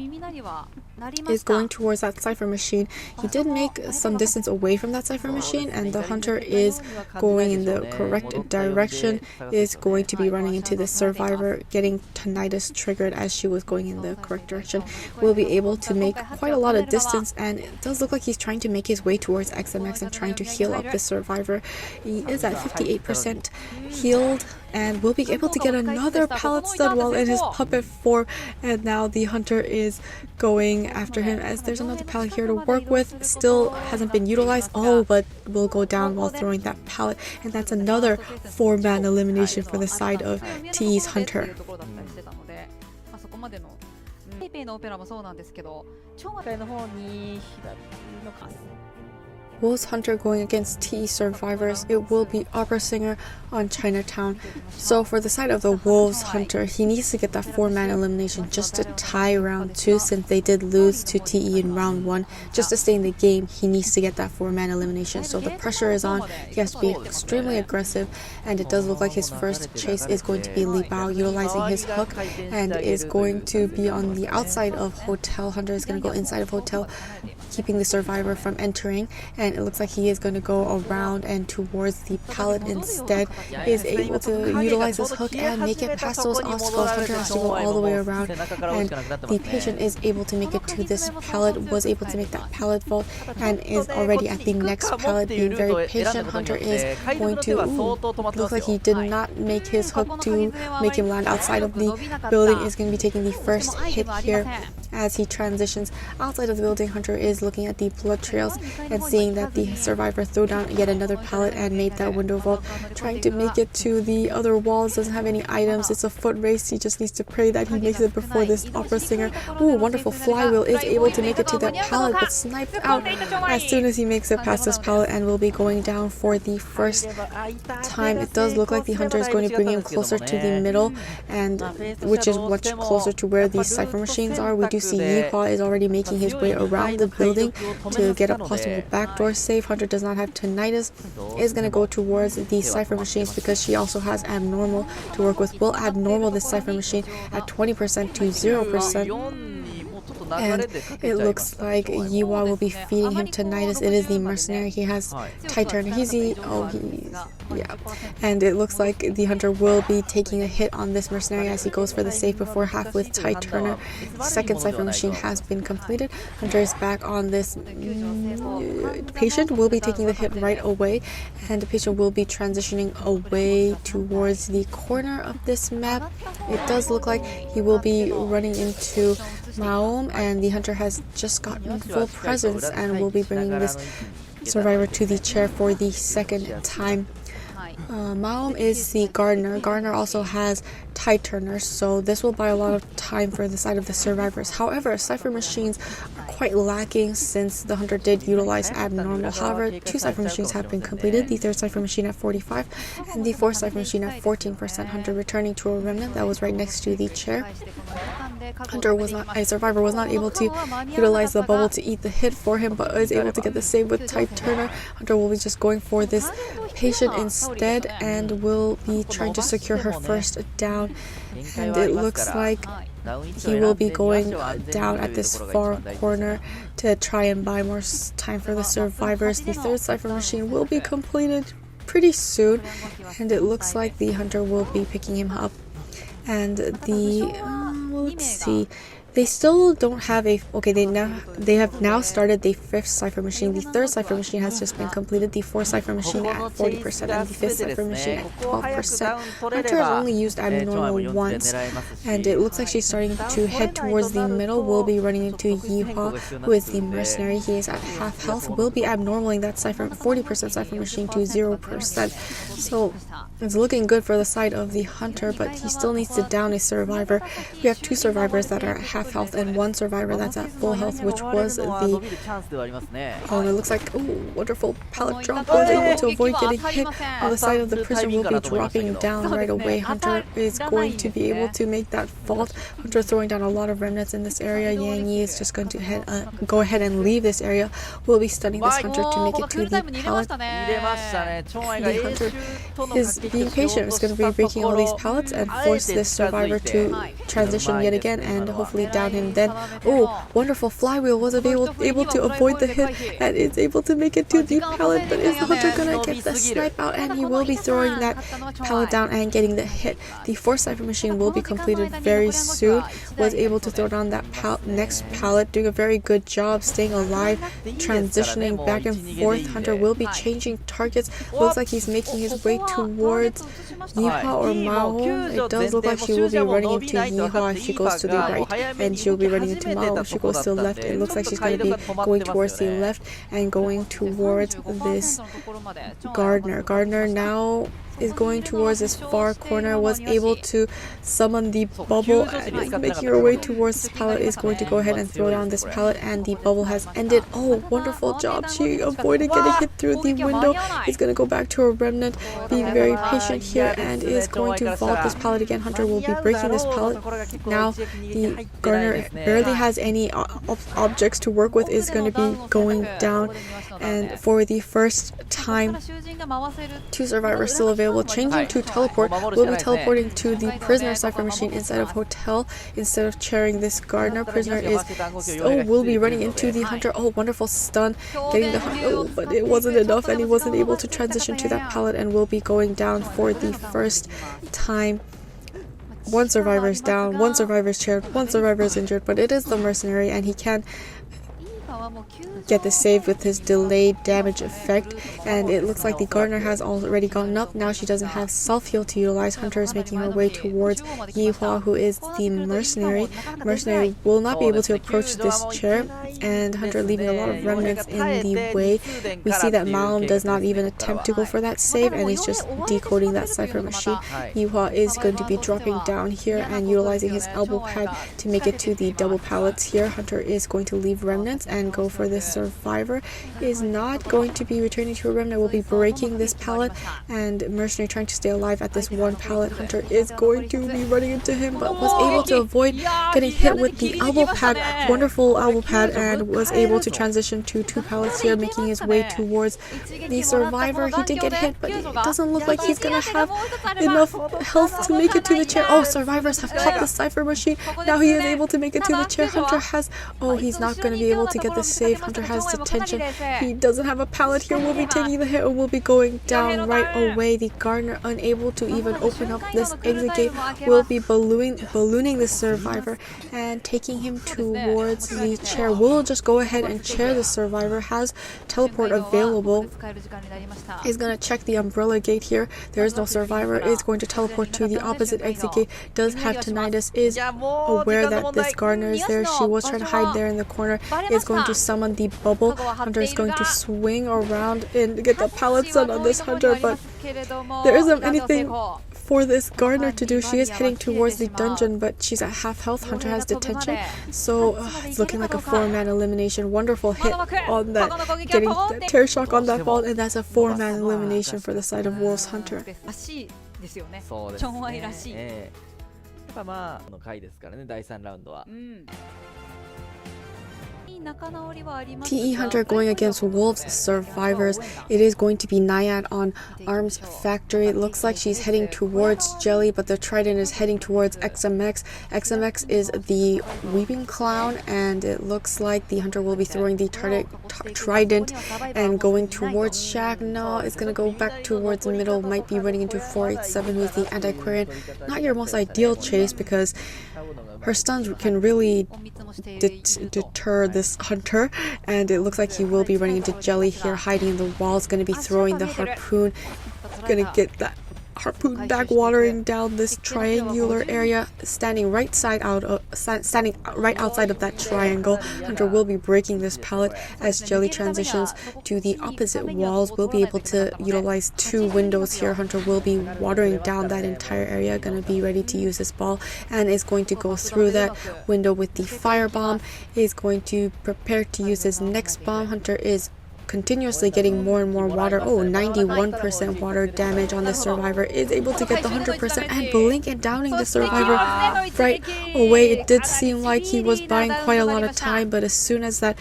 is going towards that Cypher machine. He did make some distance away from that Cypher machine, and the Hunter is going in the correct direction. Is going to be running into this survivor, getting tinnitus triggered as she was going in the correct direction. Will be able to make quite a lot of distance, and it does look like he's trying to make his way towards XMX and trying to heal up this survivor. He is at 58% healed and will be able to get another pallet stun while in his puppet 4, and now the Hunter is going after him as there's another pallet here to work with. Still hasn't been utilized, but will go down while throwing that pallet, and that's another 4-man elimination for the side of TE's Hunter. Ppei のオペラもそうなんですけど、ChoAiの方に左のか。Wolves Hunter going against TE survivors. It will be Opera Singer on Chinatown. So for the side of the Wolves Hunter, he needs to get that 4-man elimination just to tie round 2, since they did lose to TE in round 1. Just to stay in the game, he needs to get that 4-man elimination. So the pressure is on. He has to be extremely aggressive, and it does look like his first chase is going to be Li Bao utilizing his hook, and is going to be on the outside of Hotel. Hunter is going to go inside of Hotel, keeping the survivor from entering, and it looks like he is going to go around and towards the pallet instead. Is able to utilize his hook and make it past those obstacles. Hunter has to go all the way around, and the patient is able to make it to this pallet, was able to make that pallet vault, and is already at the next pallet, being very patient. Hunter is going to looks like he did not make his hook to make him land outside of the building. Is going to be taking the first hit here as he transitions outside of the building. Hunter is looking at the blood trails and seeing that the survivor threw down yet another pallet and made that window vault, trying to make it to the other walls. Doesn't have any items. It's a foot race. He just needs to pray that he makes it before this Opera Singer. Ooh, wonderful flywheel. Is able to make it to that pallet, but sniped out as soon as he makes it past this pallet, and will be going down for the first time. It does look like the Hunter is going to bring him closer to the middle, and which is much closer to where the Cypher machines are. We do see Yihua is already making his way around the building to get a possible backdoor save. Hunter does not have tinnitus. Is going to go towards the Cypher machines because she also has abnormal to work with. Will abnormal this Cypher machine at 20% to 0%. And it looks like Yiwa will be feeding him to Naiad. It is the mercenary. He has Tight Turner. Yeah. And it looks like the hunter will be taking a hit on this mercenary as he goes for the save before half with Tight Turner. Second Cypher Machine has been completed. Hunter is back on this. Patient will be taking the hit right away, and the patient will be transitioning away towards the corner of this map. It does look like he will be running into Xawm, and the hunter has just gotten full presence and will be bringing this survivor to the chair for the second time. Xawm is the gardener. Gardener also has Tight Turner, so this will buy a lot of time for the side of the survivors. However, Cypher Machines are quite lacking since the hunter did utilize Abnormal. However, 2 Cypher Machines have been completed, the 3rd Cypher Machine at 45 and the 4th Cypher Machine at 14%. Hunter returning to a remnant that was right next to the chair. Survivor was not able to utilize the bubble to eat the hit for him, but is able to get the save with Tight Turner. Hunter will be just going for this patient instead and will be trying to secure her first down. And it looks like he will be going down at this far corner to try and buy more time for the survivors. The 3rd Cypher Machine will be completed pretty soon, and it looks like the hunter will be picking him up. And let's see. They still don't have a they have now started the 5th Cypher Machine. The 3rd Cypher Machine has just been completed, the 4th Cypher Machine at 40% and the 5th Cypher Machine at 12%. Hunter has only used Abnormal once, and it looks like she's starting to head towards the middle. Will be running into Yiwa, who is the mercenary. He is at half health. Will be abnormaling that 40% Cypher Machine to 0%. So it's looking good for the side of the hunter, but he still needs to down a survivor. We have 2 survivors that are at half health and 1 survivor that's at full health, which was the it looks like wonderful pallet drop. Was able to avoid getting hit on the side of the prisoner. Will be dropping down right away. Hunter is going to be able to make that fault. Hunter throwing down a lot of remnants in this area. Yang Yi is just going to go ahead and leave this area. Will be stunning this hunter to make it to the pallet. The hunter is being patient. Is going to be breaking all these pallets and force this survivor to transition yet again and hopefully down him. Then wonderful flywheel was able to avoid the hit and is able to make it to the pallet. But is the hunter gonna get the snipe out? And he will be throwing that pallet down and getting the hit. The 4th Cypher Machine will be completed very soon. Was able to throw down that next pallet, doing a very good job staying alive, transitioning back and forth. Hunter will be changing targets. Looks like he's making his way towards Yiwa or Xawm. It does look like she will be running into Yiwa if she goes to the right, and she'll be running into Xawm if she goes to the left. It looks like she's going to be going towards the left and going towards this gardener. Gardener now is going towards this far corner. Was able to summon the bubble and is making her way towards this pallet. Is going to go ahead and throw down this pallet, and the bubble has ended. Wonderful job. She avoided getting hit through the window. Is going to go back to her remnant, being very patient here, and is going to vault this pallet again. Hunter will be breaking this pallet. Now the gardener barely has any objects to work with. Is going to be going down, and for the first time 2 survivors still available. Changing to teleport. Will be teleporting to the prisoner Cypher Machine inside of hotel instead of chairing this gardener. Prisoner is will be running into the hunter. Wonderful stun, getting the hunter, but it wasn't enough and he wasn't able to transition to that pallet and will be going down for the first time. 1 survivor is down, 1 survivor is chaired, 1 survivor is injured, but it is the mercenary and he can get the save with his delayed damage effect, and it looks like the gardener has already gotten up. Now she doesn't have self-heal to utilize. Hunter is making her way towards Yiwa, who is the mercenary. Mercenary will not be able to approach this chair, and Hunter leaving a lot of remnants in the way. We see that Xawm does not even attempt to go for that save and is just decoding that Cypher Machine. Yiwa is going to be dropping down here and utilizing his elbow pad to make it to the double pallets here. Hunter is going to leave remnants and go for this survivor, is not going to be returning to a remnant, will be breaking this pallet, and Mercenary trying to stay alive at this one pallet. Hunter is going to be running into him, but was able to avoid getting hit with the elbow pad, wonderful elbow pad, and was able to transition to 2 pallets here, making his way towards the survivor. He did get hit, but it doesn't look like he's gonna have enough health to make it to the chair. Oh, survivors have caught the Cypher machine. Now he is able to make it to the chair. Hunter has, oh, he's not going to be able to get the save. Hunter has detention. He doesn't have a pallet here. Will be taking the hit or will be going down right away. The gardener, unable to even open up this exit gate, will be ballooning the survivor and taking him towards the chair. Will just go ahead and chair the survivor. Has teleport available. Is going to check the umbrella gate here. There is no survivor. Is going to teleport to the opposite exit gate. Does have tinnitus. Is aware that this gardener is there. She was trying to hide there in the corner. Is going to summon the bubble. Hunter is going to swing around and get the pallet stun on this Hunter, but there isn't anything for this gardener to do. She is heading towards the dungeon, but she's at half health. Hunter has detention, so it's looking like a 4-man elimination. Wonderful hit on that, getting that tear shock on that ball, and that's a 4-man elimination for the side of Wolves Hunter. そうですね。やっぱまあ、この回ですからね、第3ラウンドは。PE Hunter going against Wolves Survivors. It is going to be Naiad on Arms Factory. It looks like she's heading towards Jelly, but the Trident is heading towards XMX. XMX is the Weeping Clown, and it looks like the Hunter will be throwing the Trident and going towards Shaq. No, it's going to go back towards the middle. Might be running into 487 with the Antiquarian. Not your most ideal chase because her stuns can really deter this Hunter, and it looks like he will be running into Jelly here, hiding in the walls. Going to be throwing the harpoon. Going to get that harpoon back, watering down this triangular area, standing right outside of that triangle. Hunter will be breaking this pallet as Jelly transitions to the opposite walls. Will be able to utilize 2 windows here. Hunter will be watering down that entire area. Gonna be ready to use this ball and is going to go through that window with the firebomb. Is going to prepare to use his next bomb. Hunter is continuously getting more and more water. Oh, 91% water damage on the survivor. Is able to get the 100% and blink and downing the survivor right away. It did seem like he was buying quite a lot of time, but as soon as that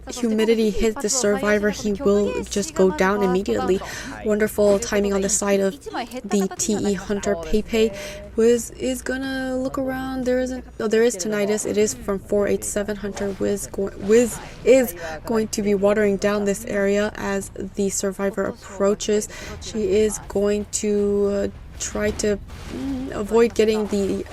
humidity hit the survivor, he will just go down immediately. Wonderful timing on the side of the TE Hunter. Ppei is gonna look around. There is tinnitus. It is from 487. Hunter Wiz is going to be watering down this area as the survivor approaches. She is going to try to avoid getting the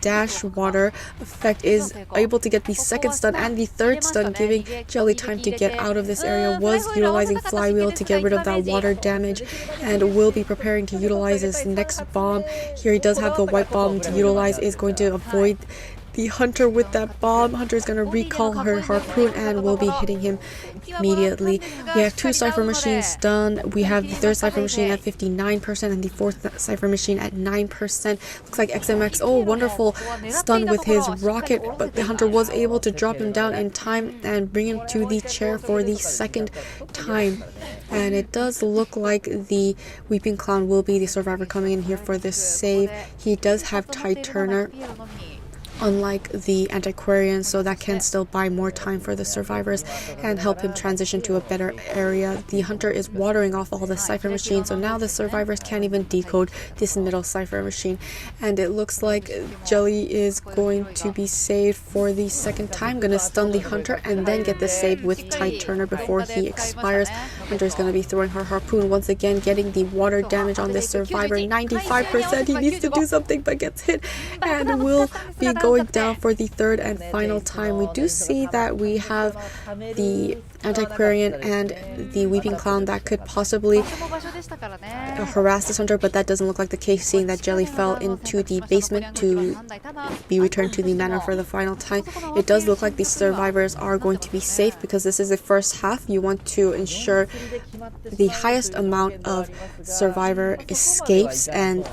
dash water effect. Is able to get the second stun and the third stun, giving Jelly time to get out of this area. Was utilizing flywheel to get rid of that water damage and will be preparing to utilize his next bomb. Here he does have the white bomb to utilize. Is going to avoid the Hunter with that bomb. Hunter is going to recall her harpoon and will be hitting him immediately. We have 2 Cypher machines done. We have the 3rd Cypher machine at 59% and the 4th Cypher machine at 9%. Looks like XMX, oh, wonderful stun with his rocket, but the Hunter was able to drop him down in time and bring him to the chair for the 2nd time. And it does look like the Weeping Clown will be the survivor coming in here for this save. He does have Tide Turner, unlike the Antiquarian, so that can still buy more time for the survivors and help him transition to a better area. The Hunter is watering off all the Cypher machines, so now the survivors can't even decode this middle Cypher machine. And it looks like Jelly is going to be saved for the 2nd time. Gonna stun the Hunter and then get the save with Tide Turner before he expires. Hunter is gonna be throwing her harpoon once again, getting the water damage on this survivor. 95%. He needs to do something but gets hit and will be going down for the 3rd and final time. We do see that we have the Antiquarian and the Weeping Clown that could possibly harass this Hunter, but that doesn't look like the case, seeing that Jelly fell into the basement to be returned to the manor for the final time. It does look like the survivors are going to be safe because this is the first half. You want to ensure the highest amount of survivor escapes, and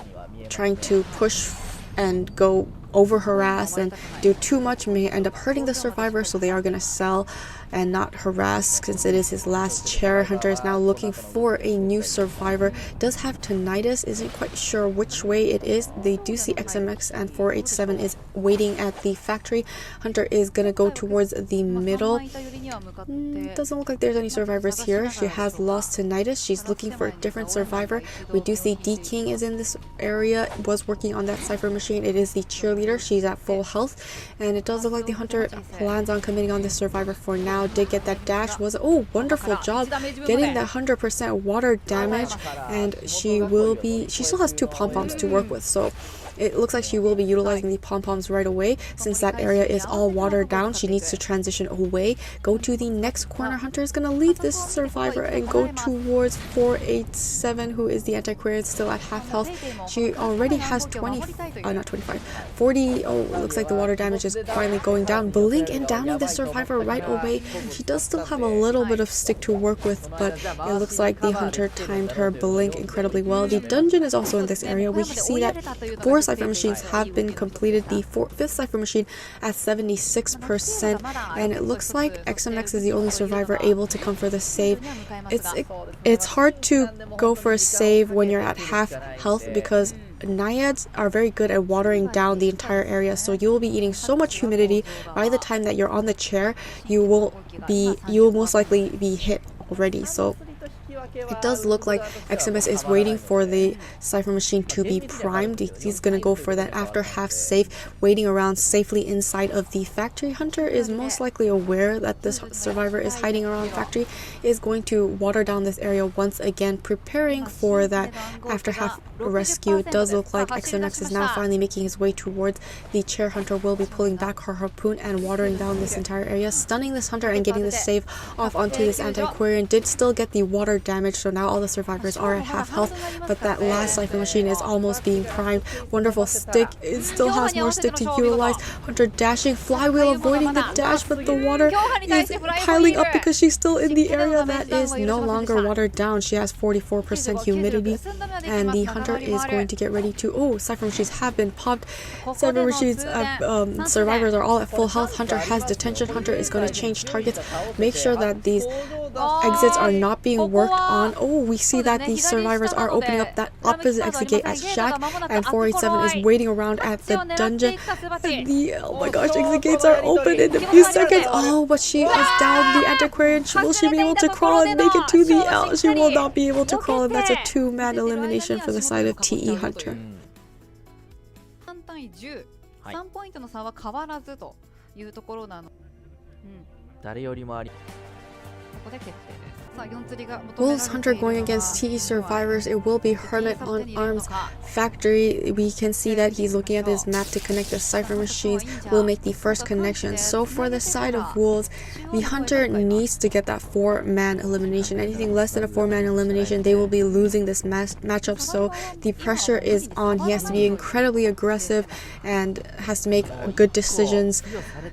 trying to push and go over harass and do too much may end up hurting the survivor, so they are going to sell and not harassed since it is his last chair. Hunter is now looking for a new survivor. Does have tinnitus, isn't quite sure which way it is. They do see XMX and 487 is waiting at the factory. Hunter is gonna go towards the middle. Doesn't look like there's any survivors here. She has lost tinnitus. She's looking for a different survivor. We do see D King is in this area, was working on that cipher machine. It is the cheerleader. She's at full health, and it does look like the Hunter plans on committing on this survivor for now. Did get that dash. Was wonderful job getting that 100% water damage, and she still has 2 pom-poms to work with, so it looks like she will be utilizing the pom-poms right away. Since that area is all watered down, she needs to transition away, go to the next corner. Hunter is going to leave this survivor and go towards 487, who is the antiquarian, still at half health. She already has 40. It looks like the water damage is finally going down. Blink and downing the survivor right away. She does still have a little bit of stick to work with, but it looks like the Hunter timed her blink incredibly well. The dungeon is also in this area. We see that 4 cipher machines have been completed. The 5th cipher machine at 76%, and it looks like XMX is the only survivor able to come for the save. It's hard to go for a save when you're at half health because Naiads are very good at watering down the entire area, so you will be eating so much humidity by the time that you're on the chair. You will most likely be hit already. So it does look like XMS is waiting for the cipher machine to be primed. He's going to go for that after half safe, waiting around safely inside of the factory. Hunter is most likely aware that this survivor is hiding around factory, is going to water down this area once again, preparing for that after half rescue. It does look like XMX is now finally making his way towards the chair. Hunter will be pulling back her harpoon and watering down this entire area, stunning this Hunter and getting the save off onto this anti-Aquarian. Did still get the water damage, so now all the survivors are at half health, but that last cipher machine is almost being primed. Wonderful stick. It still has more stick to utilize. Hunter dashing, flywheel avoiding the dash, but the water is piling up because she's still in the area that is no longer watered down. She has 44% humidity, and the Hunter is going to get ready to cipher machines have been popped. Cipher machines survivors are all at full health. Hunter has detention. Hunter is going to change targets, make sure that these exits are not being worked on. We see that the survivors are opening up that opposite exit gate at Shack, and 487 is waiting around at the dungeon. Oh my gosh, exit gates are open in a few seconds. But she is down. The antiquarian, will she be able to crawl and make it to the L? She will not be able to crawl, and that's a 2-man elimination for the side of TE Hunter. 3ポイントの差は変わらずというところなの。誰よりもあり。ここで決定です。 Wolves Hunter going against TE survivors. It will be Hermit on Arms Factory. We can see that he's looking at this map to connect the cipher machines. Will make the first connection. So for the side of Wolves, the Hunter needs to get that 4-man elimination. Anything less than a 4-man elimination, they will be losing this matchup. So the pressure is on. He has to be incredibly aggressive and has to make good decisions,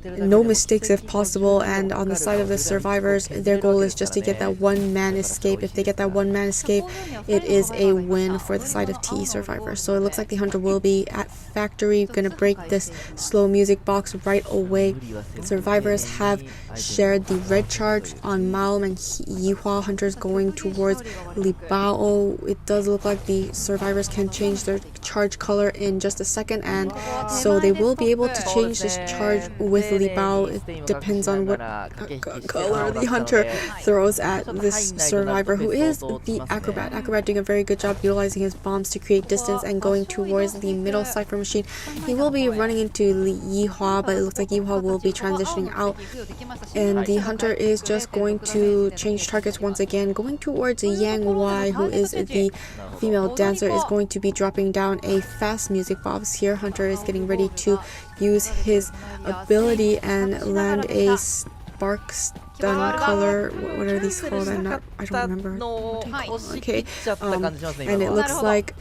no mistakes if possible. And on the side of the survivors, their goal is just to get that 1-man escape. If they get that 1-man escape, it is a win for the side of TE survivors. So it looks like the Hunter will be at factory, gonna break this slow music box right away. Survivors have shared the red charge on Malm and Yihua. Hunter's going towards Libao. It does look like the survivors can change their charge color in just a second, and so they will be able to change this charge with Libao. It depends on what color the Hunter throws at this survivor, who is the Acrobat. Acrobat doing a very good job utilizing his bombs to create distance and going towards the middle cipher machine. He will be running into Yihua, but it looks like Yihua will be transitioning out, and the Hunter is just going to change targets once again, going towards Yang Y, who is the female dancer, is going to be dropping down a fast music box here. Hunter is getting ready to use his ability and land a spark stun color. What are these called? I don't remember. Okay, and it looks like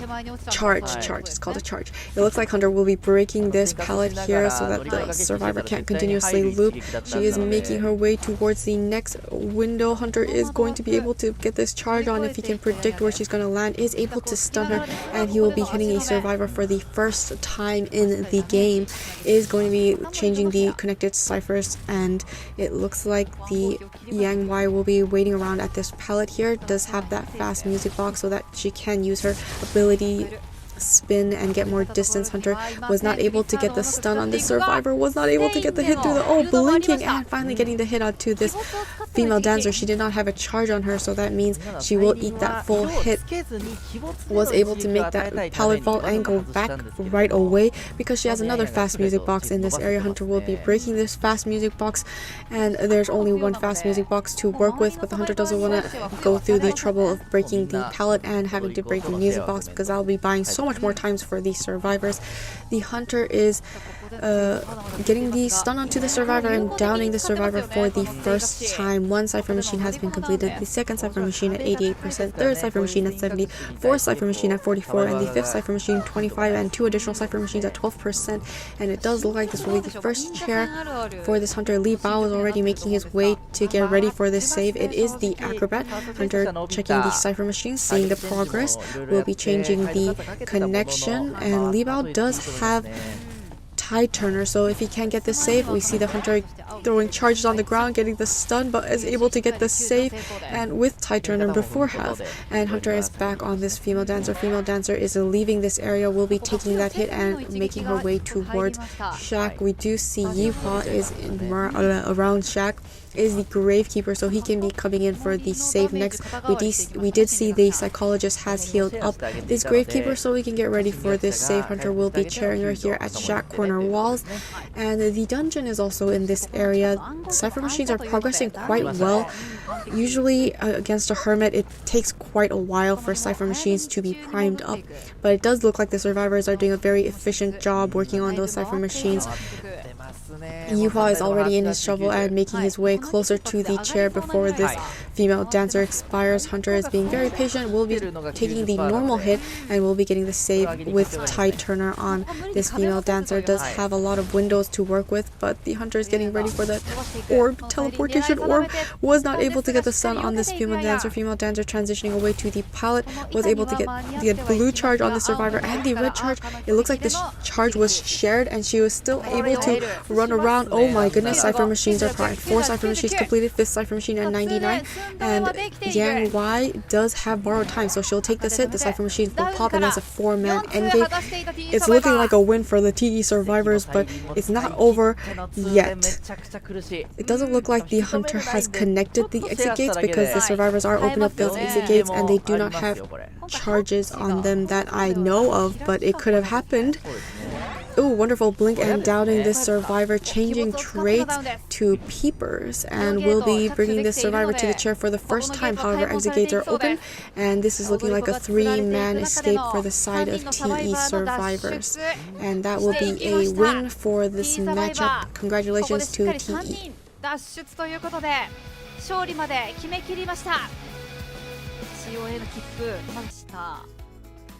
charge. It's called a charge. It looks like Hunter will be breaking this pallet here so that the survivor can't continuously loop. She is making her way towards the next window. Hunter is going to be able to get this charge on if he can predict where she's going to land, is able to stun her, and he will be hitting a survivor for the first time in the game. Is going to be changing the connected ciphers, and it looks like the the Yang Y will be waiting around at this pallet here. Does have that fast music box so that she can use her ability spin and get more distance. Hunter was not able to get the stun on this survivor, was not able to get the hit through the blinking, and finally getting the hit onto this female dancer. She did not have a charge on her, so that means she will eat that full hit. Was able to make that pallet vault and go back right away because she has another fast music box in this area. Hunter will be breaking this fast music box, and there's only one fast music box to work with, but the Hunter doesn't want to go through the trouble of breaking the pallet and having to break the music box because I'll be buying so much more times for these survivors. The Hunter is getting the stun onto the survivor and downing the survivor for the first time. One Cypher Machine has been completed, the second Cypher Machine at 88%, third Cypher Machine at 70%, fourth Cypher Machine at 44%, and the fifth Cypher Machine 25%, and two additional Cypher Machines at 12%. And it does look like this will be the first chair for this Hunter. Li Bao is already making his way to get ready for this save. It is the Acrobat. Hunter checking the Cypher Machines, seeing the progress, will be changing the connection, and Li Bao does have Tide Turner, so if he can get this save, we see the Hunter throwing charges on the ground, getting the stun, but is able to get the save, and with Tide Turner before health. And Hunter is back on this female dancer. Female dancer is leaving this area, will be taking that hit and making her way towards Shack. We do see Yihua is around Shack, is the Gravekeeper, so he can be coming in for the save next. We did see the Psychologist has healed up this Gravekeeper, so we can get ready for this save. Hunter will be chairing her here at Shack corner walls, and the dungeon is also in this area. Cypher Machines are progressing quite well. Usually against a Hermit, it takes quite a while for Cypher Machines to be primed up, but it does look like the survivors are doing a very efficient job working on those Cypher Machines. Yuhua is already in his shovel and making his way closer to the chair before this female dancer expires. Hunter is being very patient, will be taking the normal hit and will be getting the save with Tide Turner on this female dancer. Does have a lot of windows to work with, but the Hunter is getting ready for the orb, teleportation orb. Was not able to get the stun on this female dancer. Female dancer transitioning away to the pallet, was able to get the blue charge on the survivor and the red charge. It looks like this charge was shared and she was still able to run around. Oh my goodness, Cypher Machines are primed. 4 Cypher Machines completed, 5th Cypher Machine at 99, and Yang Y does have borrowed time, so she'll take this hit. The Cypher Machines will pop, and that's a 4-man endgame. It's looking like a win for the TE survivors, but it's not over yet. It doesn't look like the Hunter has connected the exit gates because the survivors are opening up those exit gates and they do not have charges on them that I know of, but it could have happened. Oh, wonderful blink and downing this survivor, changing traits to peepers, and will be bringing this survivor to the chair for the first time. However, exit gates are open, and this is looking like a 3-man escape for the side of TE survivors, and that will be a win for this matchup. Congratulations to TE. 脱出ということで勝利まで決めきりました。COA の切符ました。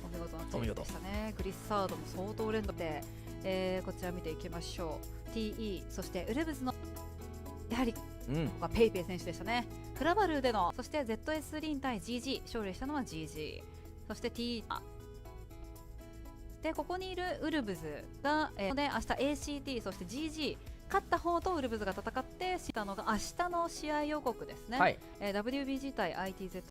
お見事なチームでしたね。グリッサードも相当連動で、こちら見ていきましょう。TE そしてウルブズのやはり、ペイペイ選手でしたね。フラバルーでのそして ZS.Lin 対 GG 勝利したのは GG、 そして TE でここにいるウルブズが、で明日 ACT そして GG勝った方とウルブズが戦ってしたのが明日の試合予告ですね。はい、WBG 対 ITZ